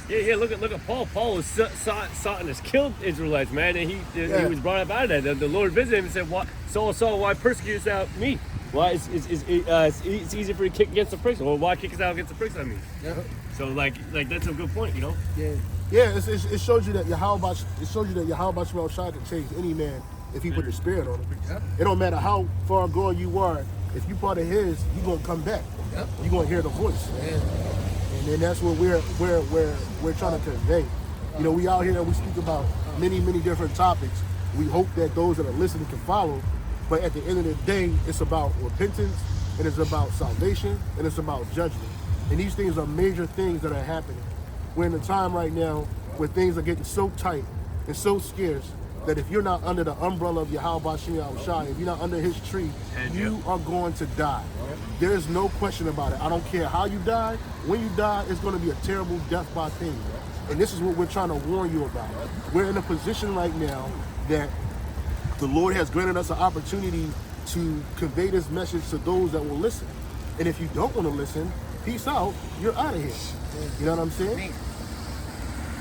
Yeah. Look at Paul. Paul was sought and has killed Israelites, man, and he was brought up out of that. The Lord visited him and said, "What, Saul, why persecutest thou me? Why it's easy for you to kick against the pricks, or why kick us out against the pricks on me?" Yeah. So like that's a good point, you know. Yeah. Yeah, it shows you that Yahweh Shemel Shai can change any man if he put his spirit on him. Yep. It don't matter how far gone you are, if you part of his, you gonna come back. Yep. You gonna hear the voice. Yeah. And then that's what we're trying to convey. You know, we out here and we speak about many different topics. We hope that those that are listening can follow. But at the end of the day, it's about repentance, and it's about salvation, and it's about judgment. And these things are major things that are happening. We're in a time right now where things are getting so tight and so scarce that if you're not under the umbrella of Yahweh Bashem Shai, if you're not under his tree, you are going to die. There is no question about it. I don't care how you die. When you die, it's going to be a terrible death by pain. And this is what we're trying to warn you about. We're in a position right now that the Lord has granted us an opportunity to convey this message to those that will listen. And if you don't want to listen, peace out, you're out of here. You know what I'm saying?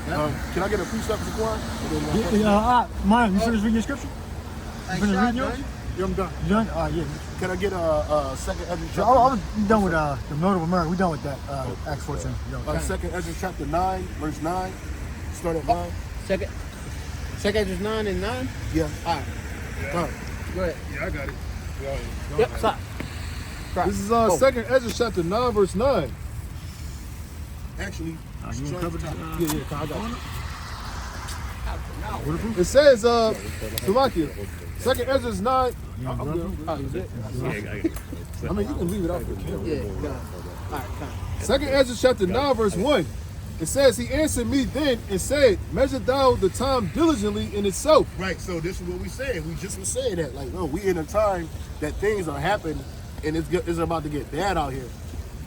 Can I get a precept for Quan? Mine, you finished reading your scripture? You finished reading yours? Yeah, I'm done. You done? Yeah. Can I get a second Ezra chapter? I'm done with the Mode of America. We're done with that. Acts 14. Second Ezra chapter 9, verse 9. Start at 9. Second Ezra 9 and 9? Yeah. All right. Go ahead. Yeah, I got it. Yep, stop. This is second Ezra chapter 9, verse 9. Actually, You want to cover that? I got it. It says, Slovakia, second Ezra 9. I mean, you can leave it out there. Yeah, go on. All right, come on. Second Ezra chapter 9, verse 1. It says, he answered me then and said, measure thou the time diligently in itself. Right, so this is what we saying. We just was saying that. Like, no, we in a time that things are happening and it's about to get bad out here.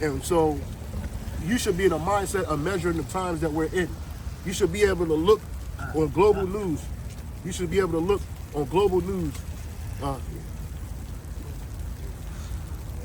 And so you should be in a mindset of measuring the times that we're in. You should be able to look on global news. You should be able to look on global news.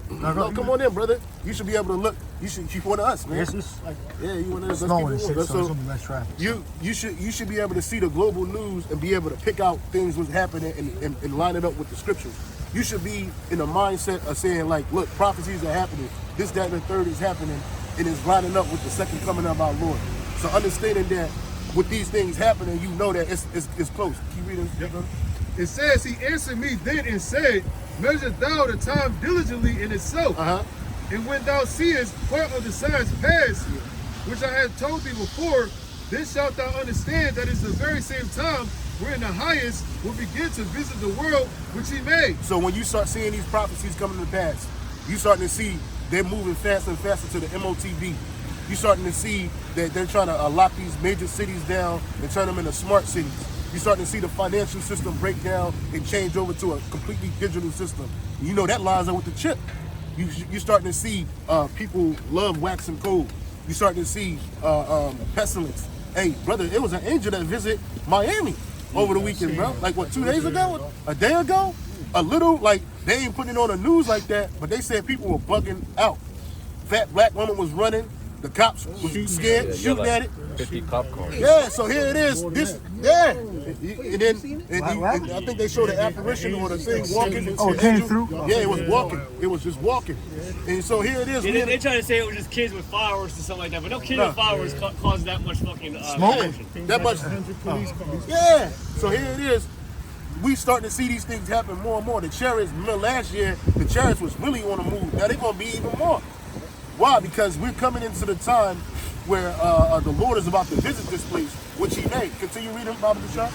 No, come on in, brother. You should be able to look. You one of us, man. Yes, it's like You one of us. snowing and shit, so So there's gonna be less traffic. you should be able to see the global news and be able to pick out things what's happening and line it up with the scriptures. You should be in a mindset of saying, like, look, prophecies are happening. This, that, and the third is happening, and it's lining up with the second coming of our Lord. So understanding that with these things happening, you know that it's close. Keep reading. It says, he answered me then and said, measure thou the time diligently in itself. And when thou seest part of the signs past, which I have told thee before, then shalt thou understand that it's the very same time wherein the highest will begin to visit the world which he made. So when you start seeing these prophecies coming to pass, you starting to see they're moving faster and faster to the MOTV. You starting to see that they're trying to lock these major cities down and turn them into smart cities. You're starting to see the financial system break down and change over to a completely digital system. You know that lines up with the chip. You're starting to see people love wax and cold. You're starting to see pestilence. Hey, brother, it was an angel that visited Miami over the weekend, bro. Like, what, 2 days ago? A day ago? A little, like, they ain't putting it on the news like that, but they said people were bugging out. Fat black woman was running. The cops was scared, shooting at it. 50 popcorn. Yeah, so here it is. And I think they showed the apparition or the thing walking. Oh, it came through? Yeah, it was walking. It was just walking. And so here it is. They try to say it was just kids with fireworks and stuff like that, but no kid with fireworks causes that much fucking smoke. That much. Yeah. So here it is. We starting to see these things happen more and more. The chariots, remember last year, the chariots was really on the move. Now they're going to be even more. Why? Because we're coming into the time where the Lord is about to visit this place, which he made. Continue reading, Baba Bashar.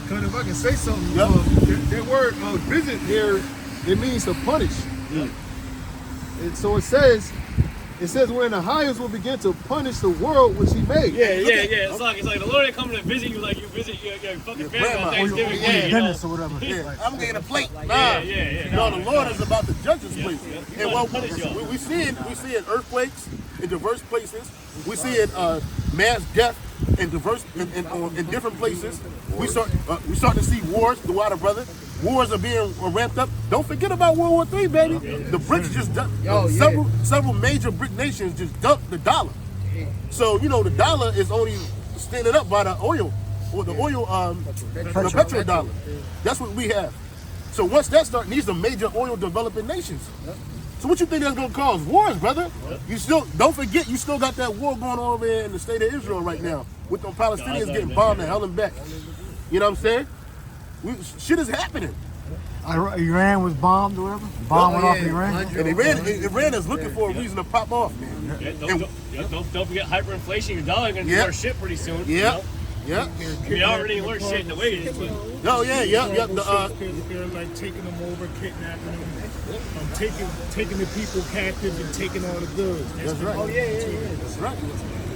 Because if I can say something, that word visit here, it means to punish. And so it says, It says when the highest will begin to punish the world which he made. Yeah. It's like the Lord ain't coming to visit you like you visit your fucking family on Thanksgiving. Dentist or whatever. Yeah, I'm getting a plate. Nah. Yeah. No, the Lord is about to judge this place. Yeah. And what Punish y'all. we see in earthquakes in diverse places. We see it mass death in in different places. We start to see wars throughout, brother. Wars are being ramped up. Don't forget about World War III, baby. The BRICS just dumped, several major BRIC nations just dumped the dollar. So you know the dollar is only standing up by the oil, or the petrodollar. That's what we have. So once that starts, these are major oil developing nations. So what you think that's gonna cause? Wars, brother. You still don't forget you still got that war going on over there in the state of Israel right now with the Palestinians getting bombed and held them back. You know what I'm saying? Shit is happening. Iran was bombed or whatever. Bomb went off Iran. And Iran is looking for a reason to pop off, man. Don't forget hyperinflation. Your dollar gonna do our shit pretty soon. Yeah. We already learned shit in the way. Oh yeah. They're like taking them over, kidnapping them, taking the people captive and taking all the goods. That's right. Oh yeah. That's right.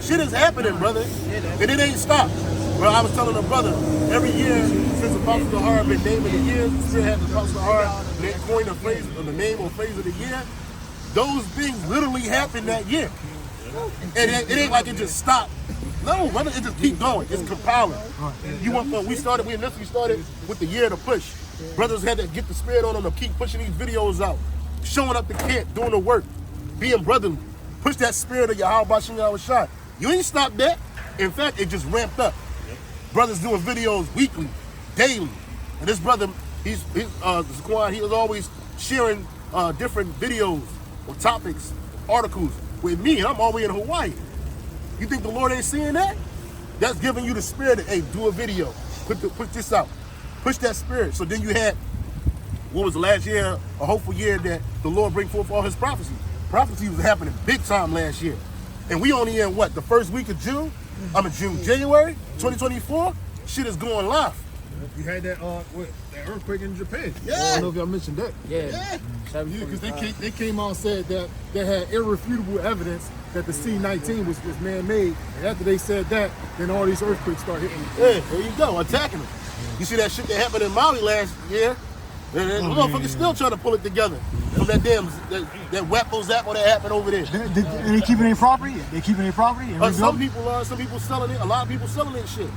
Shit is happening, brother, and it ain't stopped. Well, I was telling a brother, every year since Apostle Zahara been naming the year, still had the Apostle Zahara coin the phrase or the name or phrase of the year. Those things literally happened that year, and it ain't like it just stopped. No, brother, it just keep going. It's compiling. We initially started with the year to push. Brothers had to get the spirit on them to keep pushing these videos out, showing up the camp, doing the work, being brotherly. Push that spirit of Yahweh Bashim Yahweh Shai. You ain't stopped that. In fact, it just ramped up. Brothers doing videos weekly, daily. And this brother, Zaquan, he was always sharing different videos or topics, articles with me, and I'm all the way in Hawaii. You think the Lord ain't seeing that? That's giving you the spirit of, hey, do a video. Put this out. Push that spirit. So then you had, what was the last year, a hopeful year that the Lord bring forth all his prophecy. Prophecy was happening big time last year. And we only in what, the first week of January 2024? Shit is going live. You had that earthquake in Japan. Yeah. I don't know if y'all mentioned that. Yeah. Because they came out and said that they had irrefutable evidence that the C-19 was man-made. And after they said that, then all these earthquakes start hitting. Yeah, there you go, attacking them. You see that shit that happened in Maui last year? The motherfuckers still trying to pull it together from that damn that weapons that happened over there. They keeping their property? They keeping their property? Some people are. Some people selling it. A lot of people selling that shit.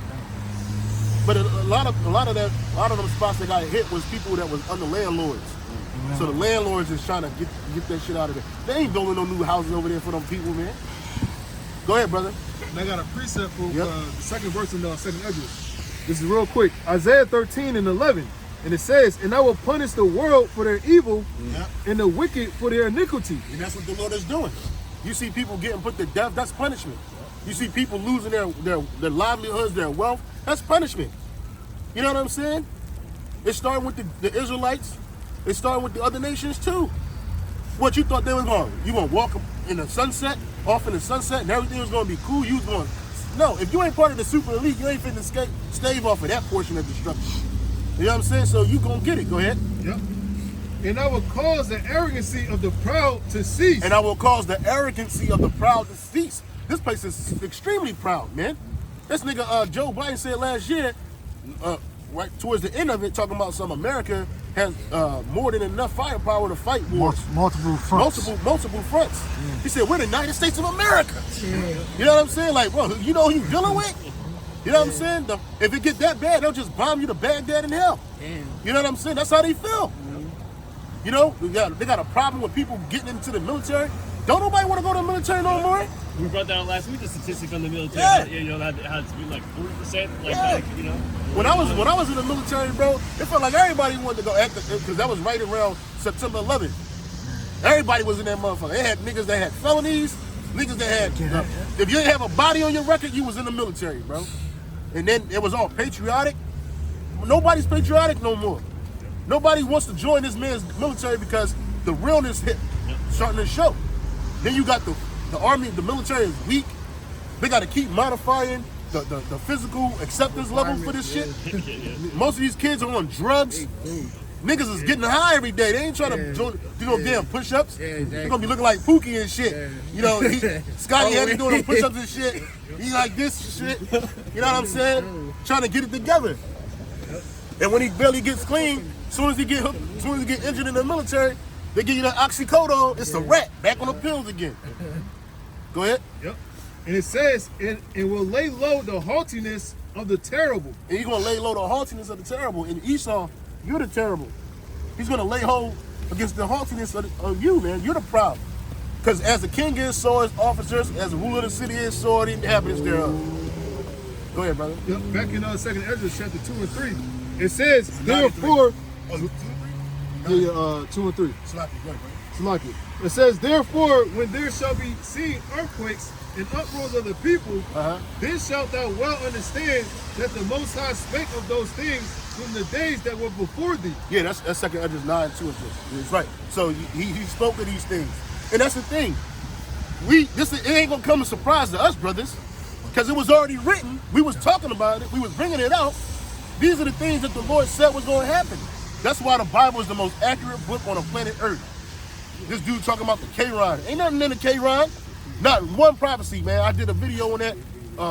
But a lot of them spots that got hit was people that was under landlords. So the landlords is trying to get that shit out of there. They ain't building no new houses over there for them people, man. Go ahead, brother. And I got a precept for the second verse in the second Exodus. This is real quick. Isaiah 13:11. And it says, and I will punish the world for their evil and the wicked for their iniquity. And that's what the Lord is doing. You see people getting put to death, that's punishment. You see people losing their livelihoods, their wealth, that's punishment. You know what I'm saying? It's starting with the Israelites. It's starting with the other nations too. What you thought they was going? You gonna walk in the sunset, off in the sunset, and everything was gonna be cool? You was going, no, if you ain't part of the super elite, you ain't finna stave off of that portion of destruction. You know what I'm saying? So you gonna get it. Go ahead. Yep. And I will cause the arrogancy of the proud to cease. And I will cause the arrogancy of the proud to cease. This place is extremely proud, man. This nigga Joe Biden said last year, right towards the end of it, talking about some America has more than enough firepower to fight wars. Multiple fronts. Multiple fronts. Yeah. He said, we're the United States of America. Yeah. You know what I'm saying? Like, bro, you know who you dealing with? You know what I'm saying? If it get that bad, they'll just bomb you to Baghdad in hell. Damn. You know what I'm saying? That's how they feel. You know, they got a problem with people getting into the military. Don't nobody want to go to the military no more. We brought down last week the statistic from the military. Yeah. You know, that had to be like 40%. Like, you know. When I was in the military, bro, it felt like everybody wanted to go because that was right around September 11th. Everybody was in that motherfucker. They had niggas that had felonies, niggas that had. If you didn't have a body on your record, you was in the military, bro. And then it was all patriotic. Nobody's patriotic no more. Nobody wants to join this man's military because the realness starting to show. Then you got the army, the military is weak. They got to keep modifying the physical acceptance level for this shit. Most of these kids are on drugs. Niggas is getting high every day. They ain't trying to do no damn push-ups. Yeah, exactly. They're gonna be looking like Pookie and shit. Yeah. You know, Scotty had to doing them push-ups and shit. He like this shit. You know what I'm saying? Trying to get it together. And when he barely gets clean, as soon as he get injured in the military, they give you that oxycodone. It's a rat. Back on the pills again. Go ahead. Yep. And it says, it will lay low the haughtiness of the terrible. And you're gonna lay low the haughtiness of the terrible. And Esau, you're the terrible. He's gonna lay hold against the haughtiness of you, man. You're the problem. Because as the king is, so is officers. As the ruler of the city is, so are the inhabitants thereof. Go ahead, brother. Yep. Back in 2nd Ezra chapter 2 and 3, it says, therefore, 2 and 3. Salaki. It says, therefore, when there shall be seen earthquakes and uproars of the people, then shalt thou well understand that the Most High spake of those things from the days that were before thee. Yeah, that's 2nd Ezra 9, 2 and 3. That's right. So he spoke of these things. And that's the thing. It ain't gonna come as a surprise to us, brothers. Because it was already written. We was talking about it. We was bringing it out. These are the things that the Lord said was going to happen. That's why the Bible is the most accurate book on the planet Earth. This dude talking about the Quran. Ain't nothing in the Quran. Not one prophecy, man. I did a video on that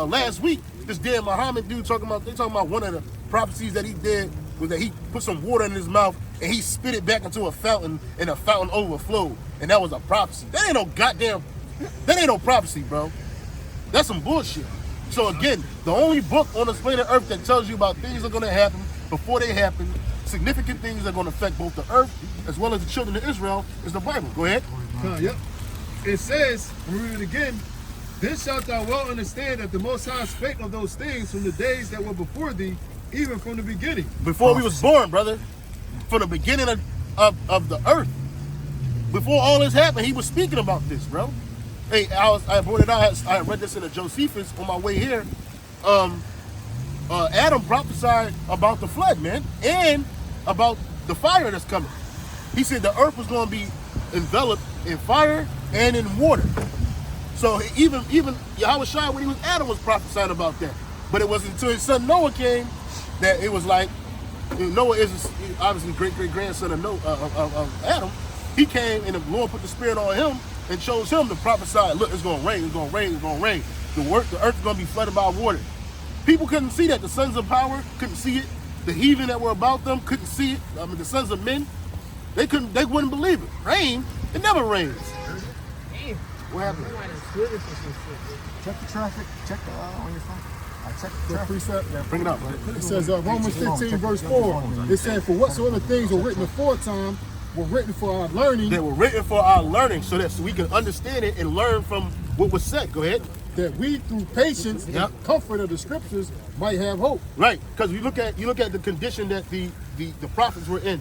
last week. This damn Muhammad dude talking about one of the prophecies that he did was that he put some water in his mouth and he spit it back into a fountain and a fountain overflowed. And that was a prophecy. That ain't no prophecy, bro. That's some bullshit. So again, the only book on this planet Earth that tells you about things that are going to happen before they happen, significant things that are going to affect both the earth as well as the children of Israel is the Bible. Go ahead. Yep. It says, read it again, then shalt thou well understand that the Most High spake of those things from the days that were before thee, even from the beginning. Before we was born, brother. From the beginning of the earth. Before all this happened, he was speaking about this, bro. Hey, I brought it out. I read this in a Josephus on my way here. Adam prophesied about the flood, man, and about the fire that's coming. He said the earth was going to be enveloped in fire and in water. So even Yahweh Shai, when he was Adam, was prophesying about that. But it wasn't until his son Noah came that it was like, Noah is obviously great-great-grandson of Adam. He came and the Lord put the spirit on him and chose him to prophesy, look, it's going to rain, it's going to rain, it's going to rain. The earth is going to be flooded by water. People couldn't see that. The sons of power couldn't see it. The heathen that were about them couldn't see it. I mean, the sons of men, they wouldn't believe it. Rain, it never rains. What happened? Check the traffic. Check on your phone. Check the traffic. Precept. Yeah, bring it up, man. It says Romans 15 verse 4. It said, for whatsoever things were written aforetime were written for our learning. They were written for our learning so that we can understand it and learn from what was said. Go ahead. That we through patience and comfort of the scriptures might have hope. Right, because you look at the condition that the prophets were in.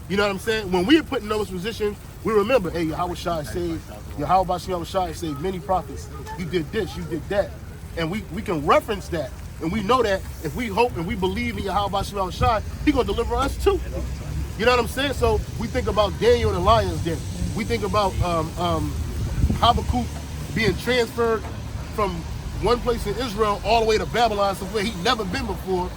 You know what I'm saying? When we are put in those positions, we remember, hey, Yahweh Shai saved, Yahweh Shai saved many prophets. You did this, you did that. And we can reference that. And we know that if we hope and we believe in Yahweh Shai, He's going to deliver us too. You know what I'm saying? So we think about Daniel and the lion's den. We think about Habakkuk being transferred from one place in Israel all the way to Babylon, somewhere he'd never been before.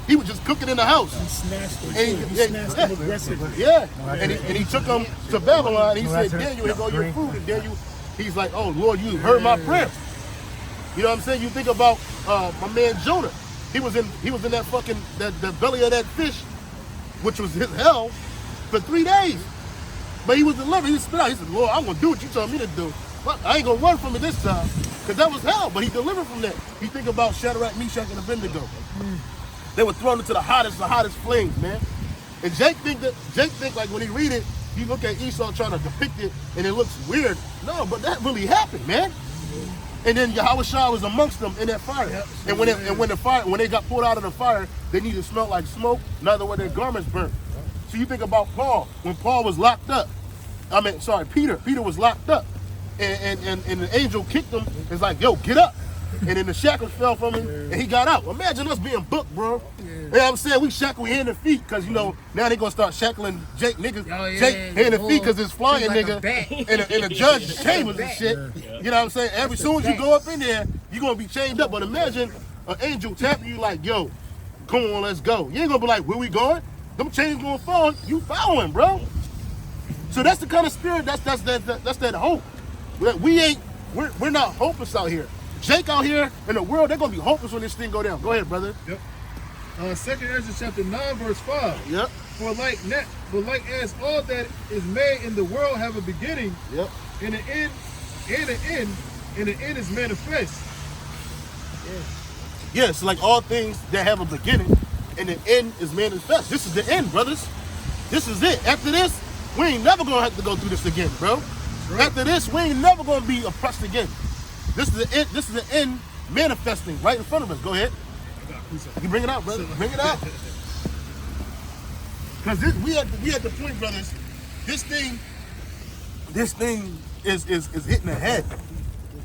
He was just cooking in the house. He snatched him aggressively. Yeah, and he took him to Babylon. And he said, Daniel, here's all your food. And Daniel, he's like, oh Lord, you heard my prayer. You know what I'm saying? You think about my man Jonah. He was in that fucking the belly of that fish, which was his hell, for 3 days. But he was delivered. He spit out. He said, Lord, I'm gonna do what you told me to do. But I ain't gonna run from it this time, because that was hell. But he delivered from that. You think about Shadrach, Meshach, and Abednego. They were thrown into the hottest flames, man. And Jake think like when he read it, you look at Esau trying to depict it, and it looks weird. No, but that really happened, man. And then Yahweh Shai was amongst them in that fire. Yep. And when they got pulled out of the fire, they neither smelled like smoke, neither were their garments burnt. So you think about Paul, when Paul was locked up. Peter was locked up. And the angel kicked him. It's like, yo, get up. And then the shackles fell from him, and he got out. Imagine us being booked, bro. You know what I'm saying? We shackle hand and feet, because, now they're going to start shackling Jake niggas. Jake hand and feet, because it's flying like nigga in the judge's chambers and shit. You know what I'm saying? As soon as you go up in there, you're going to be chained up. But imagine an angel tapping you like, yo, come on, let's go. You ain't going to be like, where we going? them chains gonna fall, you following, bro. So that's the kind of spirit, that's that hope. We're not hopeless out here. Jake out here in the world, they're gonna be hopeless when this thing go down. Go ahead, brother. Yep. 2nd Ezra chapter 9, verse 5. Yep. For like as all that is made in the world have a beginning, Yep. and an end, and the end is manifest. Yes, like all things that have a beginning and the end is manifest. This is the end, brothers. This is it. After this, we ain't never gonna have to go through this again, bro. Right. After this, we ain't never gonna be oppressed again. This is the end. This is the end manifesting right in front of us. Go ahead. You bring it out, brother. Bring it out. Because we at the point, brothers. This thing is hitting the head,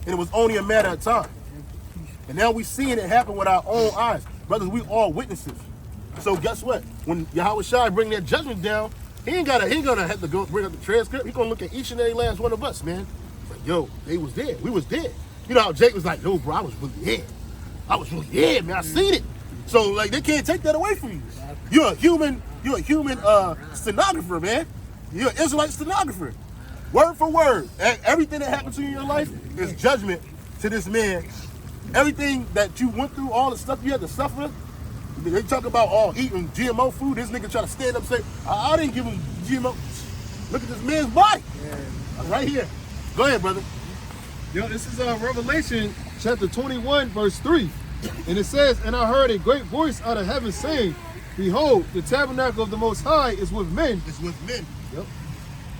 and it was only a matter of time. And now we seeing it happen with our own eyes, brothers. We all witnesses. So guess what? When Yahweh Shai bring that judgment down, he ain't gonna have to go bring up the transcript. He gonna look at each and every last one of us, man. Like, yo, they was there. We was there. You know how Jake was like, yo, bro, I was really there. I was really there, man. I seen it. So like, they can't take that away from you. You're a human stenographer, man. You're an Israelite stenographer. Word for word. Everything that happened to you in your life is judgment to this man. Everything that you went through, all the stuff you had to suffer. They talk about eating GMO food. This nigga try to stand up and say, I didn't give him GMO. Look at this man's body. Yeah. Right here. Go ahead, brother. Yo, this is Revelation chapter 21, verse 3. And it says, and I heard a great voice out of heaven saying, behold, the tabernacle of the Most High is with men. It's with men. Yep.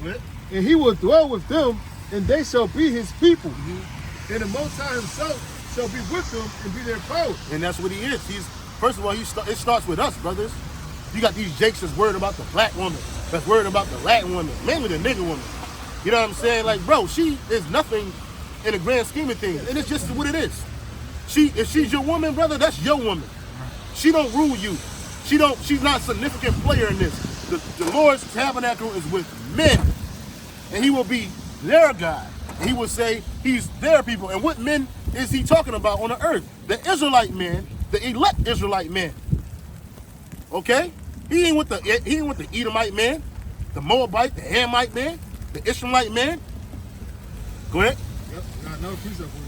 What? And he will dwell with them, and they shall be his people. And the Most High himself shall be with them and be their power. And that's what he is. First of all, it starts with us, brothers. You got these jakes that's worried about the black woman, that's worried about the Latin woman, mainly the nigga woman. You know what I'm saying? Like, bro, she is nothing in the grand scheme of things. And it's just what it is. If she's your woman, brother, that's your woman. She don't rule you. She's not a significant player in this. The Lord's tabernacle is with men. And he will be their God. He will say he's their people. And what men is he talking about on the earth? The Israelite men, the elect Israelite men. Okay? He ain't with the Edomite man, the Moabite, the Hamite man, the Ishmaelite man. Go ahead. Yep, got another piece of it.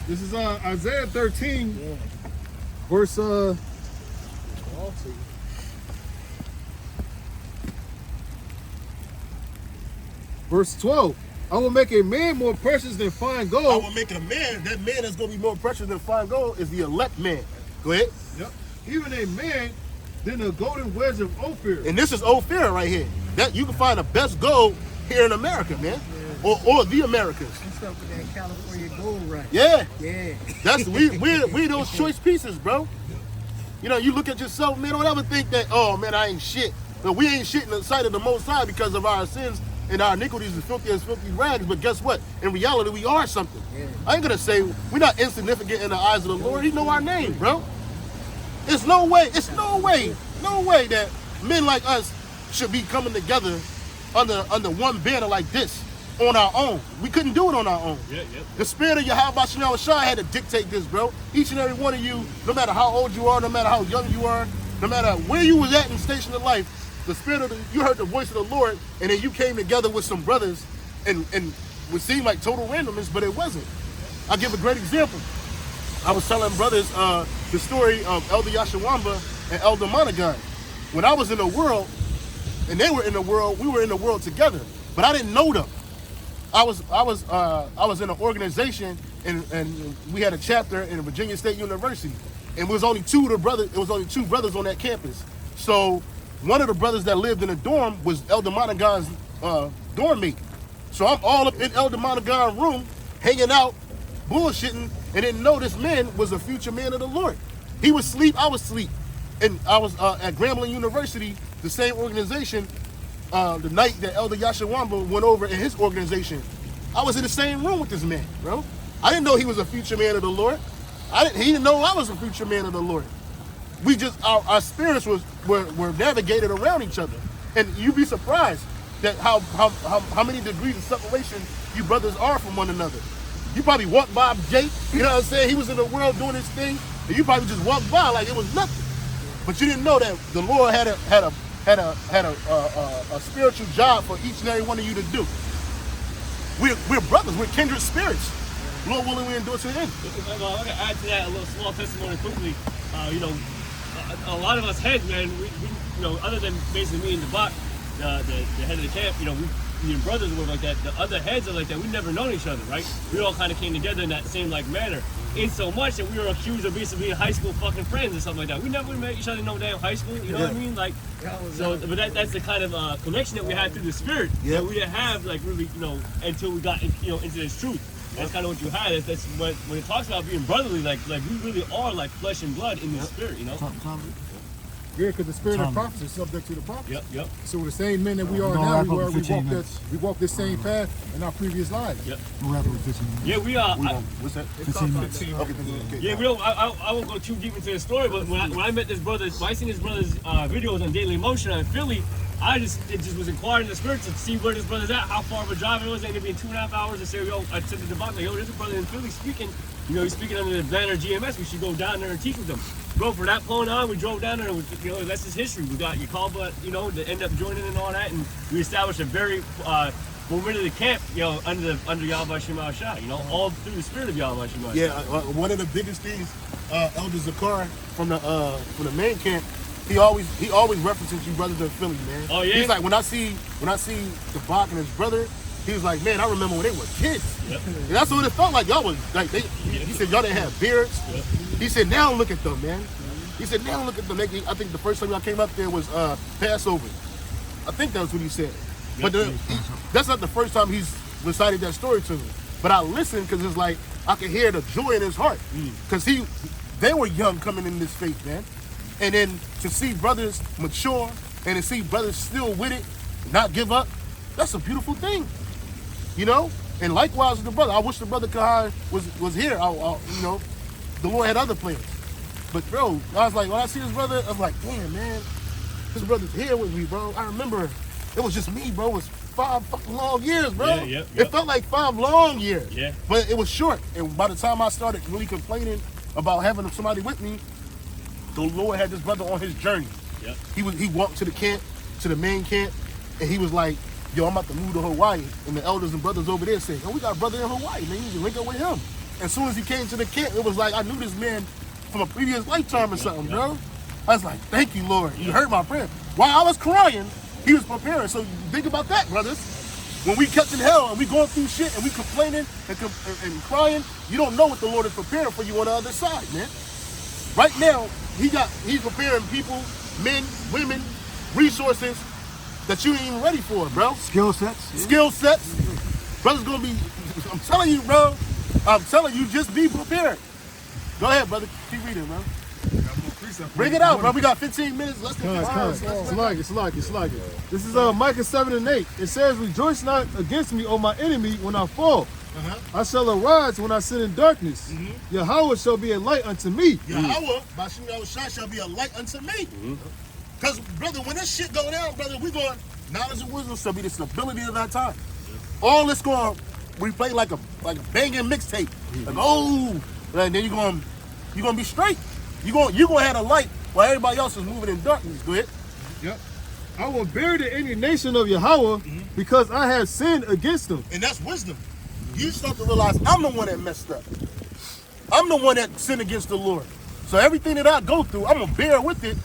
This is Isaiah 13, verse verse 12. I will make a man more precious than fine gold. I will make a man. That man that's going to be more precious than fine gold is the elect man. Go ahead. Yep. Even a man than a golden wedge of Ophir. And this is Ophir right here. That you can find the best gold here in America, man. Or the Americas. What's up with that California gold rush? Yeah. Yeah. That's we those choice pieces, bro. You know, you look at yourself, man, don't ever think that, oh man, I ain't shit. But we ain't shit in the sight of the Most High because of our sins and our iniquities is filthy as filthy rags. But guess what? In reality, we are something. Yeah. I ain't gonna say we're not insignificant in the eyes of the Lord. He know our name, bro. It's no way that men like us should be coming together under one banner like this on our own. We couldn't do it on our own. Yeah. The spirit of Yahweh Shai had to dictate this, bro. Each and every one of you, no matter how old you are, no matter how young you are, no matter where you was at in station of life, the spirit of you heard the voice of the Lord, and then you came together with some brothers, and it seemed like total randomness, but it wasn't. I'll give a great example. I was telling brothers the story of Elder Yashawamba and Elder Monagon. When I was in the world, and they were in the world, we were in the world together, but I didn't know them. I was in an organization, and we had a chapter in Virginia State University, and it was only two brothers on that campus. So one of the brothers that lived in the dorm was Elder Monagon's dorm mate. So I'm all up in Elder Monagon's room, hanging out, bullshitting, and didn't know this man was a future man of the Lord. He was asleep, I was asleep. And I was at Grambling University, the same organization, the night that Elder Yashawamba went over in his organization. I was in the same room with this man, bro. I didn't know he was a future man of the Lord. He didn't know I was a future man of the Lord. We just, our spirits were navigated around each other. And you'd be surprised that how many degrees of separation you brothers are from one another. You probably walked by Jake, you know what I'm saying? He was in the world doing his thing, and you probably just walked by like it was nothing. But you didn't know that the Lord had a spiritual job for each and every one of you to do. We're brothers. We're kindred spirits. Lord willing, we endure to the end. Well, I'm gonna add to that a little small testimony quickly. You know, a lot of us heads, man. We you know, other than basically me and the bot, the head of the camp, you know, we brothers were like that. The other heads are like that. We've never known each other, right? We all kind of came together in that same like manner. In so much that we were accused of basically being high school fucking friends or something like that. We never met each other in no damn high school. You know what I mean? Like, so, but that's the kind of connection that we had through the spirit that we didn't have, like, really, you know, until we got, you know, into this truth. That's kind of what you had. That's what when it talks about being brotherly, like we really are like flesh and blood in the spirit, you know. Yeah, because the spirit of prophecy is subject to the prophet. Yep. So the same men that we are now, we walk this same path in our previous lives. Yep. We'll wrap up with 15 minutes. Yeah, we are. What's that? 15 minutes. Okay. Yeah, I won't go too deep into the story, but when I met this brother, when I seen his brother's videos on Daily Motion in Philly, it just was inquiring in the spirit to see where this brother's at, how far of a drive it was. It ended up being 2.5 hours to say, yo, I said to the box, like, yo, there's a brother in Philly speaking. You know, he's speaking under the banner GMS. We should go down there and teach with him. Bro, for that point on, we drove down there, and you know, that's his history. We got Yakalba, you know, to end up joining and all that, and we established a very momentum camp, you know, under Yahweh Shema Shah, you know, all through the spirit of Yahweh Shema Shah. Yeah, one of the biggest things, Elder Zakar from the main camp, he always references you brothers in Philly, man. Oh yeah. He's like, when I see the Bach and his brother, he was like, man, I remember when they were kids. Yep. And that's what it felt like. Y'all was like, he said y'all didn't have beards. Yep. He said, now look at them, man. He said, now look at them. I think the first time I came up there was Passover. I think that was what he said. Yep. But that's not the first time he's recited that story to me. But I listened because it's like I could hear the joy in his heart. Because they were young coming in this faith, man. And then to see brothers mature and to see brothers still with it, not give up, that's a beautiful thing. You know? And likewise with the brother. I wish the brother Kahai was here. You know, the Lord had other plans. But bro, I was like, when I see this brother, I was like, damn, man, this brother's here with me, bro. I remember it was just me, bro. It was 5 fucking long years, bro. Yeah. It felt like 5 long years. Yeah. But it was short. And by the time I started really complaining about having somebody with me, the Lord had this brother on his journey. Yep. He walked to the camp, to the main camp, and he was like, yo, I'm about to move to Hawaii. And the elders and brothers over there said, yo, we got a brother in Hawaii, man. You can link up with him. As soon as he came to the camp, it was like I knew this man from a previous lifetime or something, bro. I was like, thank you, Lord. You heard my prayer. While I was crying, he was preparing. So think about that, brothers. When we catching hell and we going through shit and we complaining and crying, you don't know what the Lord is preparing for you on the other side, man. Right now, he's preparing people, men, women, resources that you ain't even ready for, bro. Skill sets. Yeah. Skill sets. Brother's gonna be, I'm telling you, bro. I'm telling you, just be prepared. Go ahead, brother. Keep reading, bro. Bring it out, bro. We got 15 minutes. Let's go. It's like it. This is Micah 7:8. It says, rejoice not against me, O my enemy, when I fall. I shall arise when I sit in darkness. Yahweh shall be a light unto me. Yahweh, Bashim Yahushua, shall be a light unto me. Because, brother, when this shit go down, brother, we going, knowledge and wisdom shall be the stability of our time. All this going, we play like a banging mixtape. Like, oh, and then you're gonna be straight. You gonna have a light while everybody else is moving in darkness. Go ahead. Yep. I will bear the indignation of Yahweh because I have sinned against him. And that's wisdom. You start to realize I'm the one that messed up. I'm the one that sinned against the Lord. So everything that I go through, I'm gonna bear with it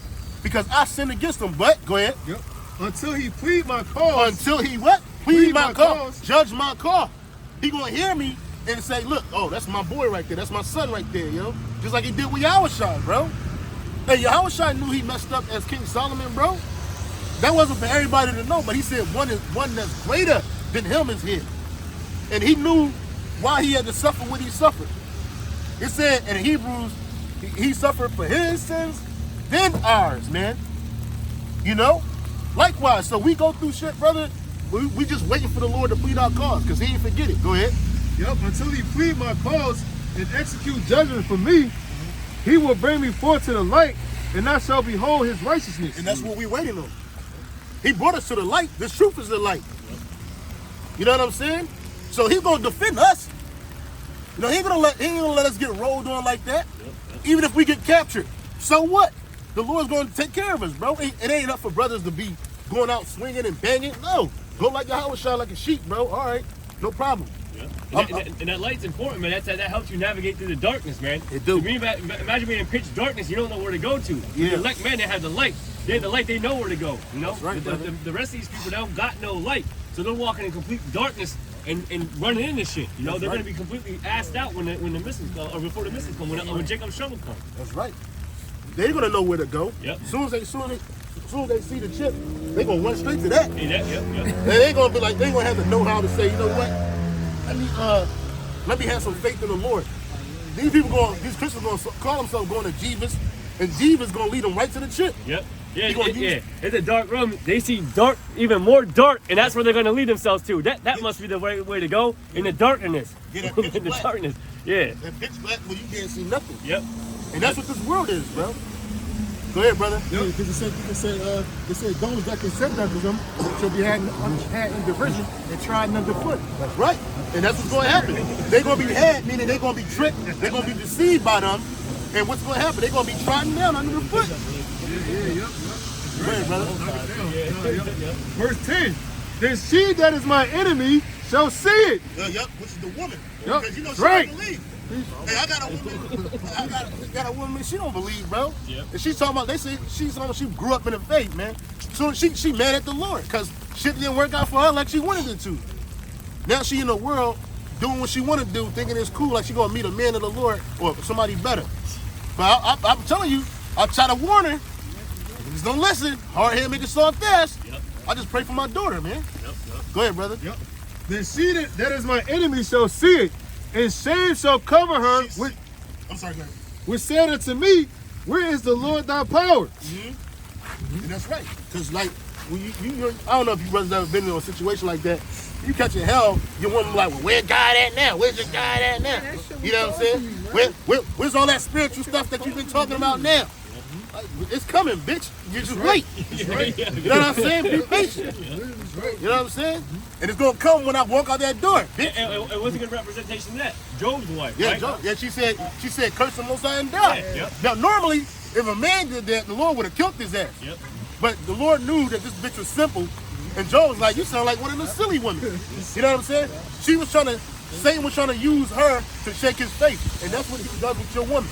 because I sinned against him. But go ahead. Yep. Until he plead my cause. Until he what? Plead my cause. Judge my cause. He gonna hear me and say, look, oh, that's my boy right there. That's my son right there, yo. Just like he did with Yahushua, bro. Hey, Yahushua knew he messed up as King Solomon, bro. That wasn't for everybody to know, but he said one that's greater than him is here. And he knew why he had to suffer what he suffered. It said in Hebrews, he suffered for his sins, then ours, man. You know? Likewise, so we go through shit, brother. We just waiting for the Lord to plead our cause, because he ain't forget it. Go ahead. Yep, until he plead my cause and execute judgment for me, he will bring me forth to the light, and I shall behold his righteousness. And that's what we're waiting on. He brought us to the light. The truth is the light. You know what I'm saying? So he's gonna defend us. You know, he ain't gonna let us get rolled on like that. Even if we get captured. So what? the Lord's going to take care of us, bro. It ain't enough for brothers to be going out swinging and banging. No, go like Yahweh shine like a sheep, bro. All right, no problem. Yeah. And that light's important, man. That helps you navigate through the darkness, man. It do. Imagine being in pitch darkness, you don't know where to go to. Yeah. The elect, man, they have the light. They have the light, they know where to go. You know? That's right, the rest of these people, they don't got no light. So they're walking in complete darkness and running into shit. You know, they're going to be completely assed out when the missiles come, or before the missiles come, when Jacob's trouble comes. That's right. They're going to know where to go. Yep. As soon as they see the chip, they're going to run straight to that. Yep. They ain't going to be like, they ain't going to have to know how to say, you know what? Let me have some faith in the Lord. These Christians going to call themselves going to Jesus, and Jesus going to lead them right to the chip. Yep. Yeah. It's a dark room. They see dark, even more dark, and that's where they're going to lead themselves to. That must be the right way to go, in the darkness. Yeah, that pitch in the black. darkness. Yeah. That pitch black where you can't see nothing. Yep. And that's what this world is, bro. Go ahead, brother. Yeah, because it said those that consent unto them shall be had in derision and trodden underfoot. That's right. And that's what's going to happen. They're going to be had, meaning they're going to be tricked. They're going to be deceived by them. And what's going to happen? They're going to be trodden down under the foot. Go ahead, brother. Verse 10. Then she that is my enemy shall see it. Yep, which is the woman. Yep. Because you know she Right. don't believe. Hey, I got a woman. I got a woman. She don't believe, bro. Yep. And she's talking about. They say she's talking about she grew up in the faith, man. So she mad at the Lord because shit didn't work out for her like she wanted it to. Now she in the world doing what she wanted to do, thinking it's cool, like she gonna meet a man of the Lord or somebody better. But I'm telling you, I try to warn her. Just don't listen. Hard head make it soft fast. Yep. I just pray for my daughter, man. Yep. Go ahead, brother. Yep. Then she that is my enemy shall see it, and shame shall cover her, I'm sorry, go ahead. which said unto me, where is the Lord thy power? And that's right. Because, like, when you I don't know if you brothers ever been in a situation like that. You catching hell, your woman like, well, where's God at now? Where's your God at now? You know what I'm saying? Where's all that spiritual stuff that you've been talking about now? Like, it's coming, bitch. You're just wait. You know what I'm saying? Be patient. You know what I'm saying? And it's gonna come when I walk out that door, bitch. And what's a good representation of that? Job's wife, Yeah, right? Job. Yeah, she said, curse the Most High and die. Yeah, yep. Now, normally, if a man did that, the Lord would have killed his ass. Yep. But the Lord knew that this bitch was simple, and Job was like, you sound like one of the silly women. You know what I'm saying? Satan was trying to use her to shake his faith, and that's what he does with your woman.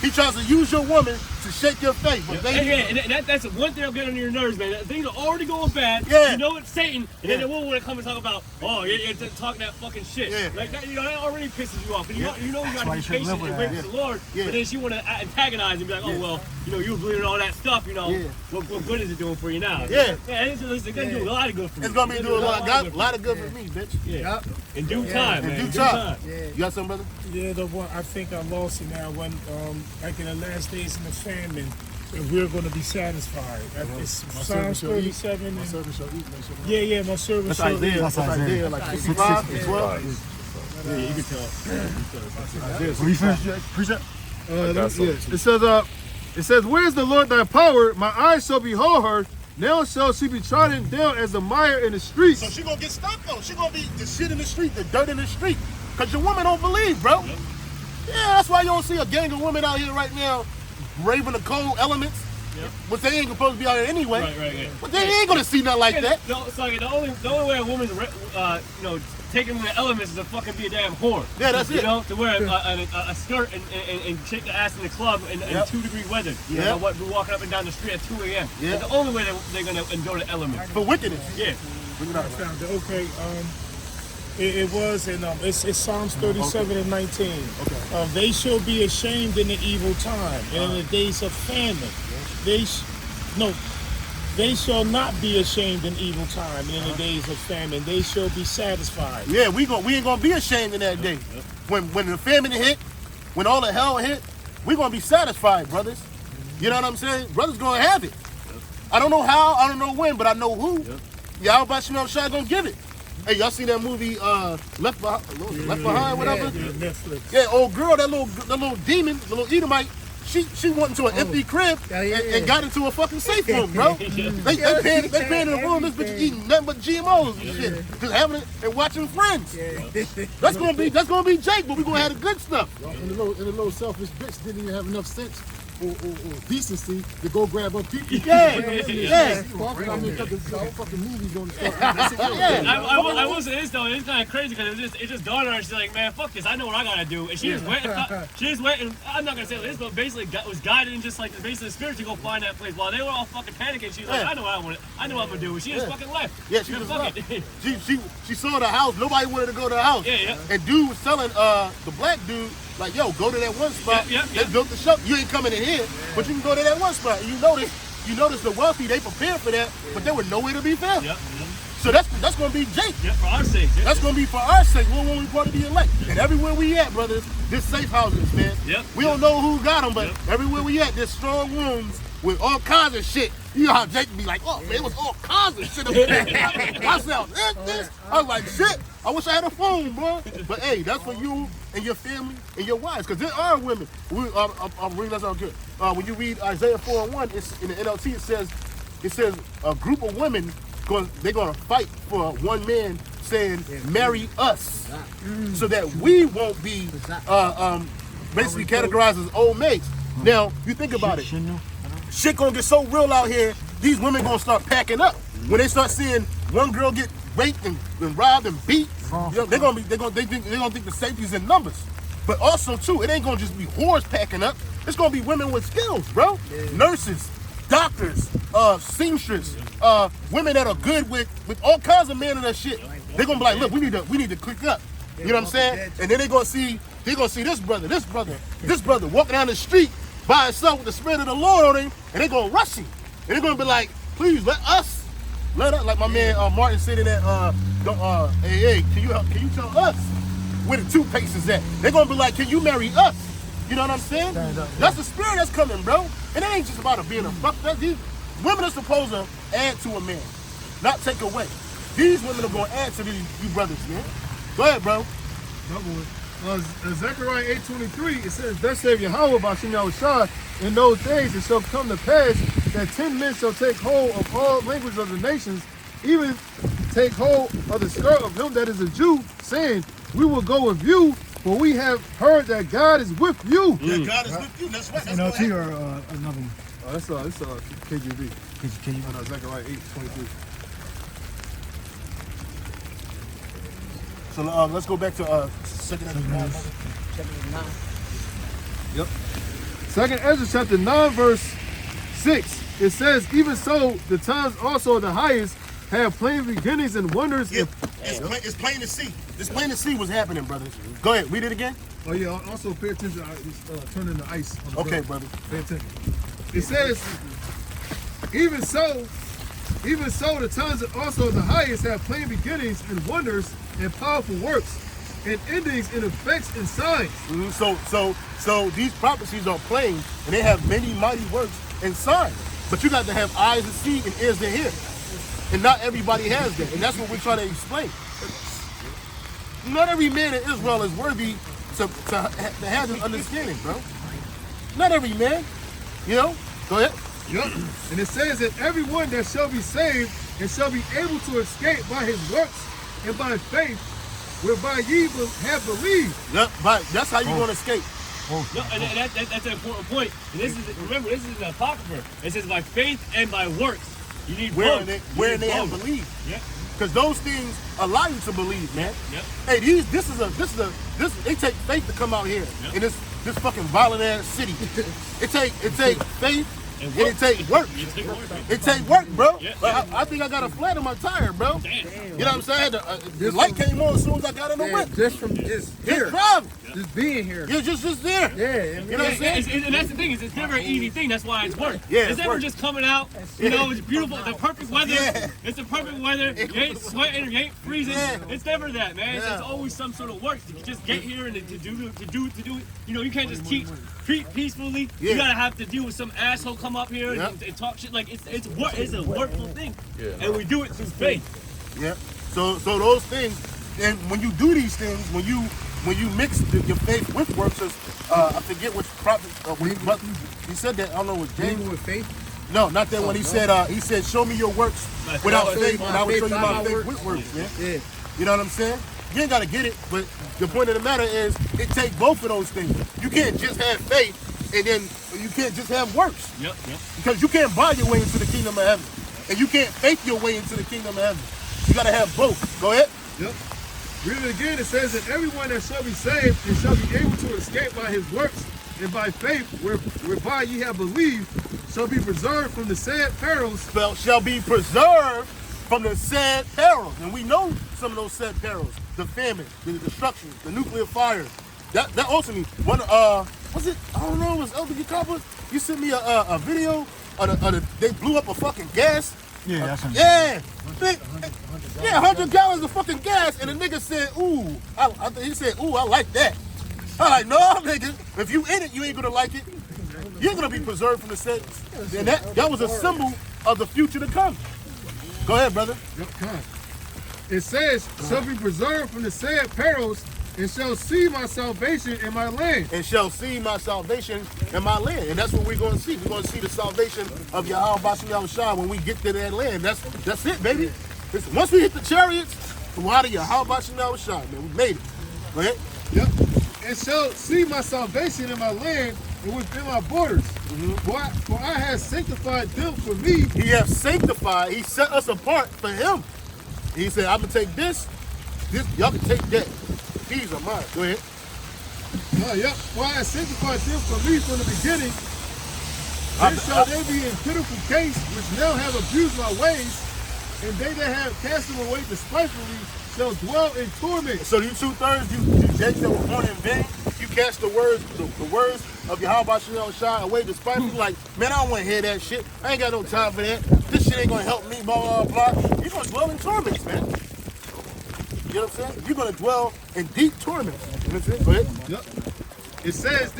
He tries to use your woman to shake your faith. But That's one thing that'll get on your nerves, man. Things are already going bad. Yeah. You know it's Satan, and then the woman want to come and talk about, oh, you're talking that fucking shit. Yeah. Like that, that already pisses you off. You know you got to be patient and wait for the Lord. Yeah. But then she want to antagonize and be like, oh well, you were believing all that stuff. What good is it doing for you now? Yeah. It's gonna do a lot of good for you. it's gonna be doing a lot of good for me, bitch. Yeah. In due time, man. In due time. You got something, brother? Yeah, the one I think I lost it now. When like in the last days in the famine, and we're going to be satisfied. It's Psalms 37. And, My servant shall eat, my servant. yeah, my servant That's shall Isaiah. eat. That's Isaiah, like 65 and 12. Yeah, you can tell. Will you finish that precept? It says, where is the Lord thy power? My eyes shall behold her. Now shall she be trodden down as the mire in the streets. So she gonna get stuck though. She gonna be the shit in the street, the dirt in the street. Cause your woman don't believe, bro. Yep. Yeah, that's why you don't see a gang of women out here right now braving the cold elements. Yep. But they ain't supposed to be out here anyway. Right. But they ain't gonna see nothing like that. No, it's like the only way a woman's taking the elements is to fucking be a damn whore. Yeah, that's You it. know, to wear a skirt and shake the ass in the club in 2-degree weather. You Yeah. know, walking up and down the street at 2 a.m. Yeah. It's the only way they're gonna enjoy the elements. For wickedness. Yeah. I found it. Okay, it was in it's Psalms 37 and 19. Okay. They shall be ashamed in the evil time and in the days of famine. They shall not be ashamed in evil time and in the days of famine. They shall be satisfied. Yeah, we ain't gonna be ashamed in that day. When the famine hit, when all the hell hit, we gonna be satisfied, brothers. You know what I'm saying? Brothers gonna have it. I don't know how, I don't know when, but I know who. Y'all about to know Shai gonna give it. Hey, y'all seen that movie Left Behind, whatever? Yeah, Netflix. Yeah, old girl, that little demon, the little Edomite, she went into an empty crib and got into a fucking safe room, bro. They paying in the room, this bitch eating nothing but GMOs and shit. Just having it and watching Friends. That's gonna be Jake, but we gonna have the good stuff. And the little selfish bitch didn't even have enough sense decency to go grab up people. Yeah. I mean, because the whole fucking movie's going to start. I will say this though, it's kind of crazy because it just dawned on her. She's like, man, fuck this, I know what I gotta do. And she just went. And I'm not gonna say this, but basically was guided in just like basically the spirit to go find that place. While they were all fucking panicking, she's like, I know what I want. I know what I'm gonna do. And she just fucking left. Yeah, she just left. She saw the house. Nobody wanted to go to the house. Yeah. And dude was telling the black dude, like, yo, go to that one spot. They built the shop. You ain't coming in here, but you can go to that one spot. And you notice the wealthy, they prepared for that, but they were nowhere to be found. So that's gonna be Jake. Yeah, for our sake. Yeah. That's gonna be for our sake. When we part of the elect. And everywhere we at, brothers, there's safe houses, man. We don't know who got them, but everywhere we at, there's strong rooms with all kinds of shit. You know how Jake be like, oh man, it was all kinds of shit up there. I said, this. I was like, shit. I wish I had a phone, bro. But hey, that's for you and your family and your wives, because there are women. I'm reading that out good. When you read Isaiah 4:1, it's in the NLT. It says a group of women they're gonna fight for one man, saying, "Marry us," so that we won't be basically categorized as old maids. Now, you think about it. Shit gonna get so real out here. These women gonna start packing up when they start seeing one girl get raped and robbed and beat. You know, they're gonna think the safety's in numbers. But also too, it ain't gonna just be whores packing up. It's gonna be women with skills, bro. Nurses, doctors, seamstress, women that are good with all kinds of men and that shit. They're gonna be like, look, we need to click up. You know what I'm saying? And then they're gonna see this brother walking down the street by himself with the spirit of the Lord on him, and they're gonna rush him. And they're gonna be like, please let us, like my man Martin said in that, hey, can you tell us where the toothpaste is at? They're gonna be like, can you marry us? You know what I'm saying? That's the spirit that's coming, bro. And it ain't just about it being a fuck. These women are supposed to add to a man, not take away. These women are gonna add to you brothers, man. Go ahead, bro. Zechariah 8:23, it says, thus saith Yahweh B'Shem Yahushua, in those days it shall come to pass that 10 men shall take hold of all languages of the nations, even take hold of the skirt of him that is a Jew, saying, we will go with you, for we have heard that God is with you. Yeah, God is with you. That's right. That's NLT or another one? It's KJV. Zechariah 8:23. So let's go back to Second Ezra 9. Yep. Second Ezra chapter 9, verse 6. It says, even so, the times also of the highest have plain beginnings and wonders. Yeah, it's plain to see. It's plain to see what's happening, brothers. Go ahead, read it again. Oh yeah, also pay attention to turning the ice. On the okay, brother. brother. Pay attention. It says, even so, the times also of the highest have plain beginnings and wonders and powerful works and endings and effects and signs. So these prophecies are plain, and they have many mighty works and signs. But you got to have eyes to see and ears to hear. And not everybody has that. And that's what we're trying to explain. Not every man in Israel is worthy to have this understanding, bro. Not every man. You know? Go ahead. Yep. And it says that everyone that shall be saved and shall be able to escape by his works and by faith, whereby ye have believed. Yep, but that's how you're going to escape. No, and that's an important point. And this is an apocrypha. It says by faith and by works. You need where both. Where they have believed. Yeah. Because those things allow you to believe, man. Yep. Hey, they take faith to come out here in this fucking violent ass city. It take faith. And it take work. It take work, bro. Yeah. I think I got a flat on my tire, bro. Damn. You know what I'm saying? The light came on as soon as I got in the whip. Just from just here. Driving. Just being here. You're just there. Yeah. You know what I'm saying? And that's the thing, is it's never an easy thing. That's why it's work. Yeah, it's never work. just coming out, you know, it's beautiful, the perfect weather. Yeah. It's the perfect weather. You ain't sweating, you ain't freezing. Yeah. It's never that, man. Yeah. It's always some sort of work to just get here and to do it. You know, you can't just treat peacefully. Yeah. You gotta have to deal with some asshole come up here and talk shit. Like it's a workful thing. Yeah. And we do it through faith. Yeah. So those things, and when you do these things, when you mix your faith with works, I forget which prophet, but he said that, I don't know what James with faith. No, not that one. He said, show me your works without faith, and I will show you my faith with works, man. Yeah. You know what I'm saying? You ain't got to get it, but the point of the matter is, it takes both of those things. You can't just have faith And then you can't just have works. Yep. Because you can't buy your way into the kingdom of heaven. And you can't fake your way into the kingdom of heaven. You gotta have both. Go ahead. Yep. Read it again. It says that everyone that shall be saved and shall be able to escape by his works and by faith whereby ye have believed shall be preserved from the sad perils. Shall be preserved from the sad perils. And we know some of those sad perils. The famine, the destruction, the nuclear fire. That also means one was it? I don't know, it was Elder Copper. You sent me a video of they blew up a fucking gas. Yeah, that's him. Yeah. 100 gallons of fucking gas, and the nigga said, ooh, he said, ooh, I like that. I'm like, no, nigga, if you in it, you ain't gonna like it. You're gonna be preserved from the sentence. And that was a symbol of the future to come. Go ahead, brother. Yep, come. It says, shall be preserved from the sad perils and shall see my salvation in my land. And shall see my salvation in my land. And that's what we're going to see. We're going to see the salvation of Yahweh Bashim Yahushua when we get to that land. That's it, baby. Once we hit the chariots, from out of Yahweh Bashim Yahushua, man, we made it. Go ahead. Yep. And shall see my salvation in my land and within my borders. For I have sanctified them for me. He has sanctified. He set us apart for him. He said, I'm going to take this, y'all can take that. These are mine. Go ahead. Yep. For I have sanctified them for me from the beginning. Then shall they be in pitiful case, which now have abused my ways, and they that have cast them away despitefully shall dwell in torment. So you 2/3, you jakes that were born in vain, you cast the words of Yahweh Shai away despitefully, like, man, I don't want to hear that shit. I ain't got no time for that. This shit ain't gonna help me, blah, blah, blah. You're gonna dwell in torments, man. You know what I'm saying? You're gonna dwell in deep torments. You know what I'm saying? Go ahead. Yep. It says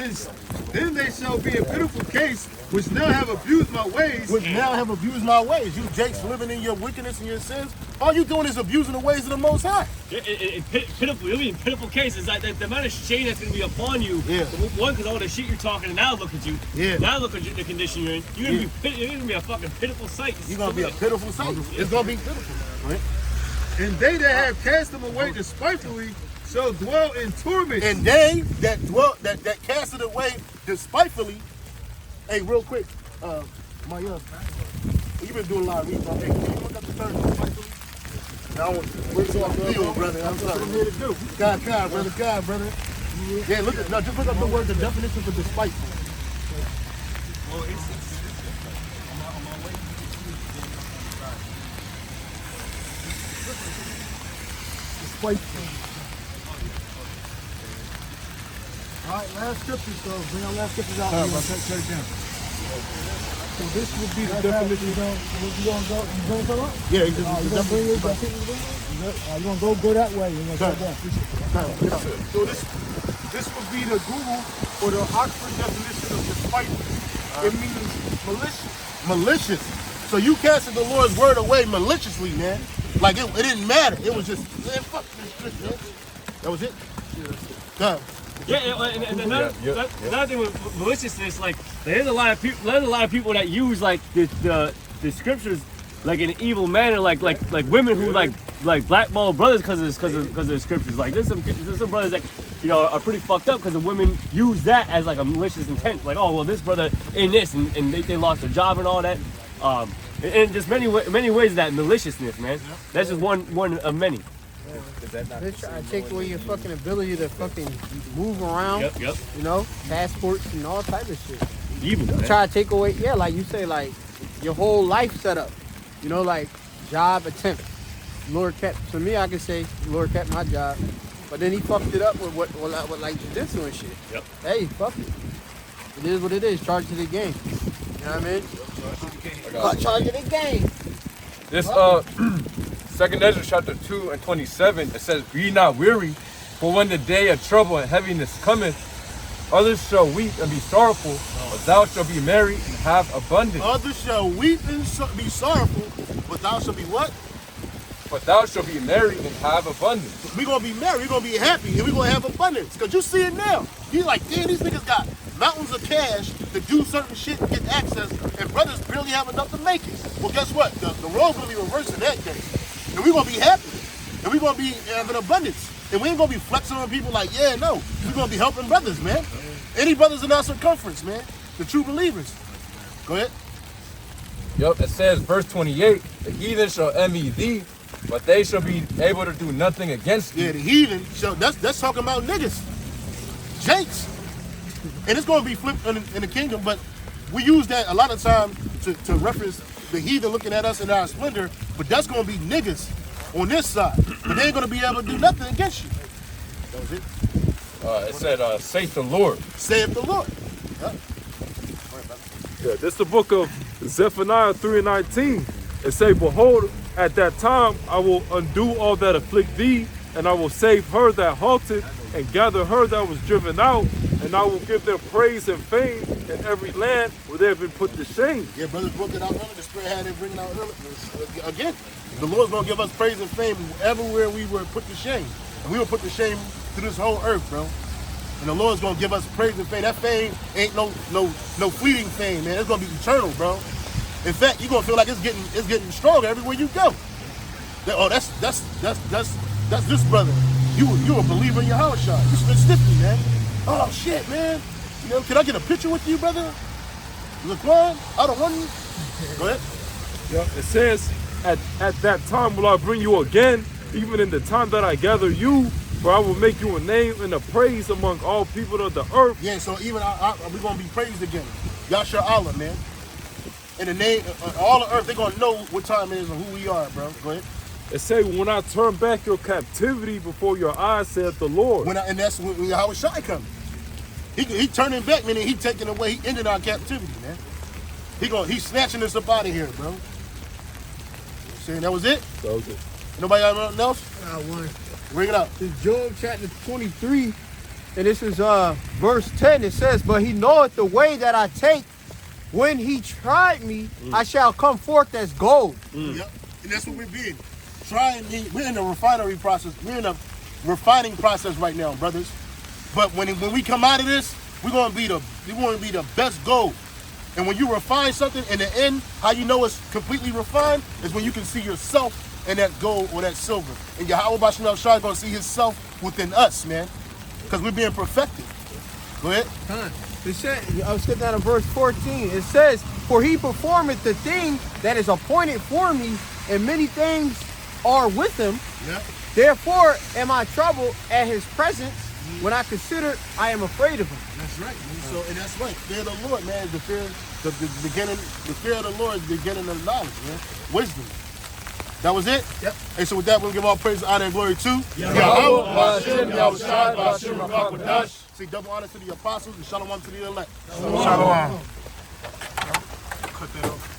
then they shall be in pitiful case, which now have abused my ways. Which now have abused my ways. You jakes living in your wickedness and your sins. All you doing is abusing the ways of the Most High. Pitiful case is like the amount of shame that's going to be upon you. Yeah. One, because all the shit you're talking, and now look at you. Yeah. Now look at the condition you're in. You're going to be a fucking pitiful sight. You're going to be a pitiful sight. It's going to be pitiful. Right? And they that have cast them away despitefully shall dwell in torment. And they that cast it away despitefully. Hey, real quick, my you've been doing a lot of reading. Hey, can you look up the term despitefully? Now, where's off the field, brother? I'm sorry. I'm here to do. God, brother. Yeah, just look up the word, the definition for despiteful. Well, Despiteful. All right, last scriptures, so bring our last scriptures out. Check it down. So this would be the definition. You gonna go up? Yeah, you gonna bring it? You gonna go that way? You gonna go down? So this would be the Google or the Oxford definition of despiteful. It means malicious. So you casted the Lord's word away maliciously, man. Like it didn't matter. It was just, man, fuck this shit, man. That was it? Go. Yeah, and another thing with maliciousness, like there's a lot of people that use like the scriptures like in an evil manner, like women who like blackball brothers because of the scriptures. Like there's some brothers that are pretty fucked up because the women use that as like a malicious intent. Like, oh well, this brother in this and they lost their job and all that. And just many ways of that maliciousness, man. That's just one of many. They try to take away your fucking ability to fucking move around. Yep. Passports and all type of shit. Evil, man. Try to take away, like you say, like your whole life setup. Like job attempt. Lord kept. To me, I can say Lord kept my job, but then he fucked it up with what like jujitsu and shit. Yep. Hey, fuck it. It is what it is. Charge to the game. You know what I mean? Charge to the game. This 2nd Ezra chapter 2 and 27, it says, be not weary, for when the day of trouble and heaviness cometh, others shall weep and be sorrowful, but thou shalt be merry and have abundance. Others shall weep and be sorrowful, but thou shalt be what? But thou shalt be merry and have abundance. We're going to be merry, we're going to be happy, and we're going to have abundance. Because you see it now. You like, damn, these niggas got mountains of cash to do certain shit and get access, and brothers barely have enough to make it. Well, guess what? The role's going to be reversed in that case. And we're going to be happy. And we're going to be having abundance. And we ain't going to be flexing on people like, yeah, no. We're going to be helping brothers, man. any brothers in our circumference, man. The true believers. Go ahead. Yup, it says, verse 28, the heathen shall envy thee, but they shall be able to do nothing against thee. Yeah, the heathen, so that's talking about niggas. Jakes. And it's going to be flipped in the kingdom, but we use that a lot of time to reference the heathen looking at us in our splendor, but that's going to be niggas on this side. But they ain't going to be able to do nothing against you. That was it. It said, saith the Lord. Saith the Lord. Yep. Yeah, this is the book of Zephaniah 3:19. It say, behold, at that time I will undo all that afflict thee, and I will save her that halted, and gather her that was driven out, and I will give them praise and fame in every land where they have been put to shame. Yeah, brothers broke it out earlier. The Spirit had it bringing out earlier. Again, the Lord's going to give us praise and fame everywhere we were put to shame. And we were put to shame through this whole earth, bro. And the Lord's going to give us praise and fame. That fame ain't no fleeting fame, man. It's going to be eternal, bro. In fact, you're going to feel like it's getting stronger everywhere you go. That's this brother. You a believer in your house shot. You spit stiffly, man. Oh shit, man. You know, can I get a picture with you, brother? Laquan, I don't want you. Go ahead. Yeah, it says, at that time will I bring you again, even in the time that I gather you, for I will make you a name and a praise among all people of the earth. Yeah, so even we're going to be praised again. Yasha Allah, man. In the name of all the earth, they're going to know what time it is and who we are, bro. Go ahead. It say, when I turn back your captivity before your eyes, saith the Lord. And that's when Yahweh Shai comes. He turning back, meaning he taking away, he ended our captivity, man. He's snatching us up out of here, bro. Saying that was it? That was it. Nobody got nothing else? I got one. Bring it out. This is Job chapter 23, and this is verse 10. It says, but he knoweth the way that I take. When he tried me, I shall come forth as gold. Yep. And that's what we're being. We're in the refinery process. We're in a refining process right now, brothers. But when we come out of this, we're gonna be the best gold. And when you refine something in the end, how you know it's completely refined is when you can see yourself in that gold or that silver. And Yahweh Bashem Shai is gonna see himself within us, man. Because we're being perfected. Go ahead. It said, I was skipping down to verse 14. It says, for he performeth the thing that is appointed for me, and many things are with him. Yep. Therefore am I troubled at his presence. When I consider, I am afraid of him. That's right, man. So, and that's right. Fear of the Lord, man, is the fear of the Lord is the beginning of knowledge, man. Wisdom. That was it? Yep. Hey, so with that, we'll give all praise, honor, and glory to Yahweh, Bashem, Yahweh Shai, Bashem, Rakakadash. Say double honor to the apostles and shalom to the elect. Shalom. Cut that off.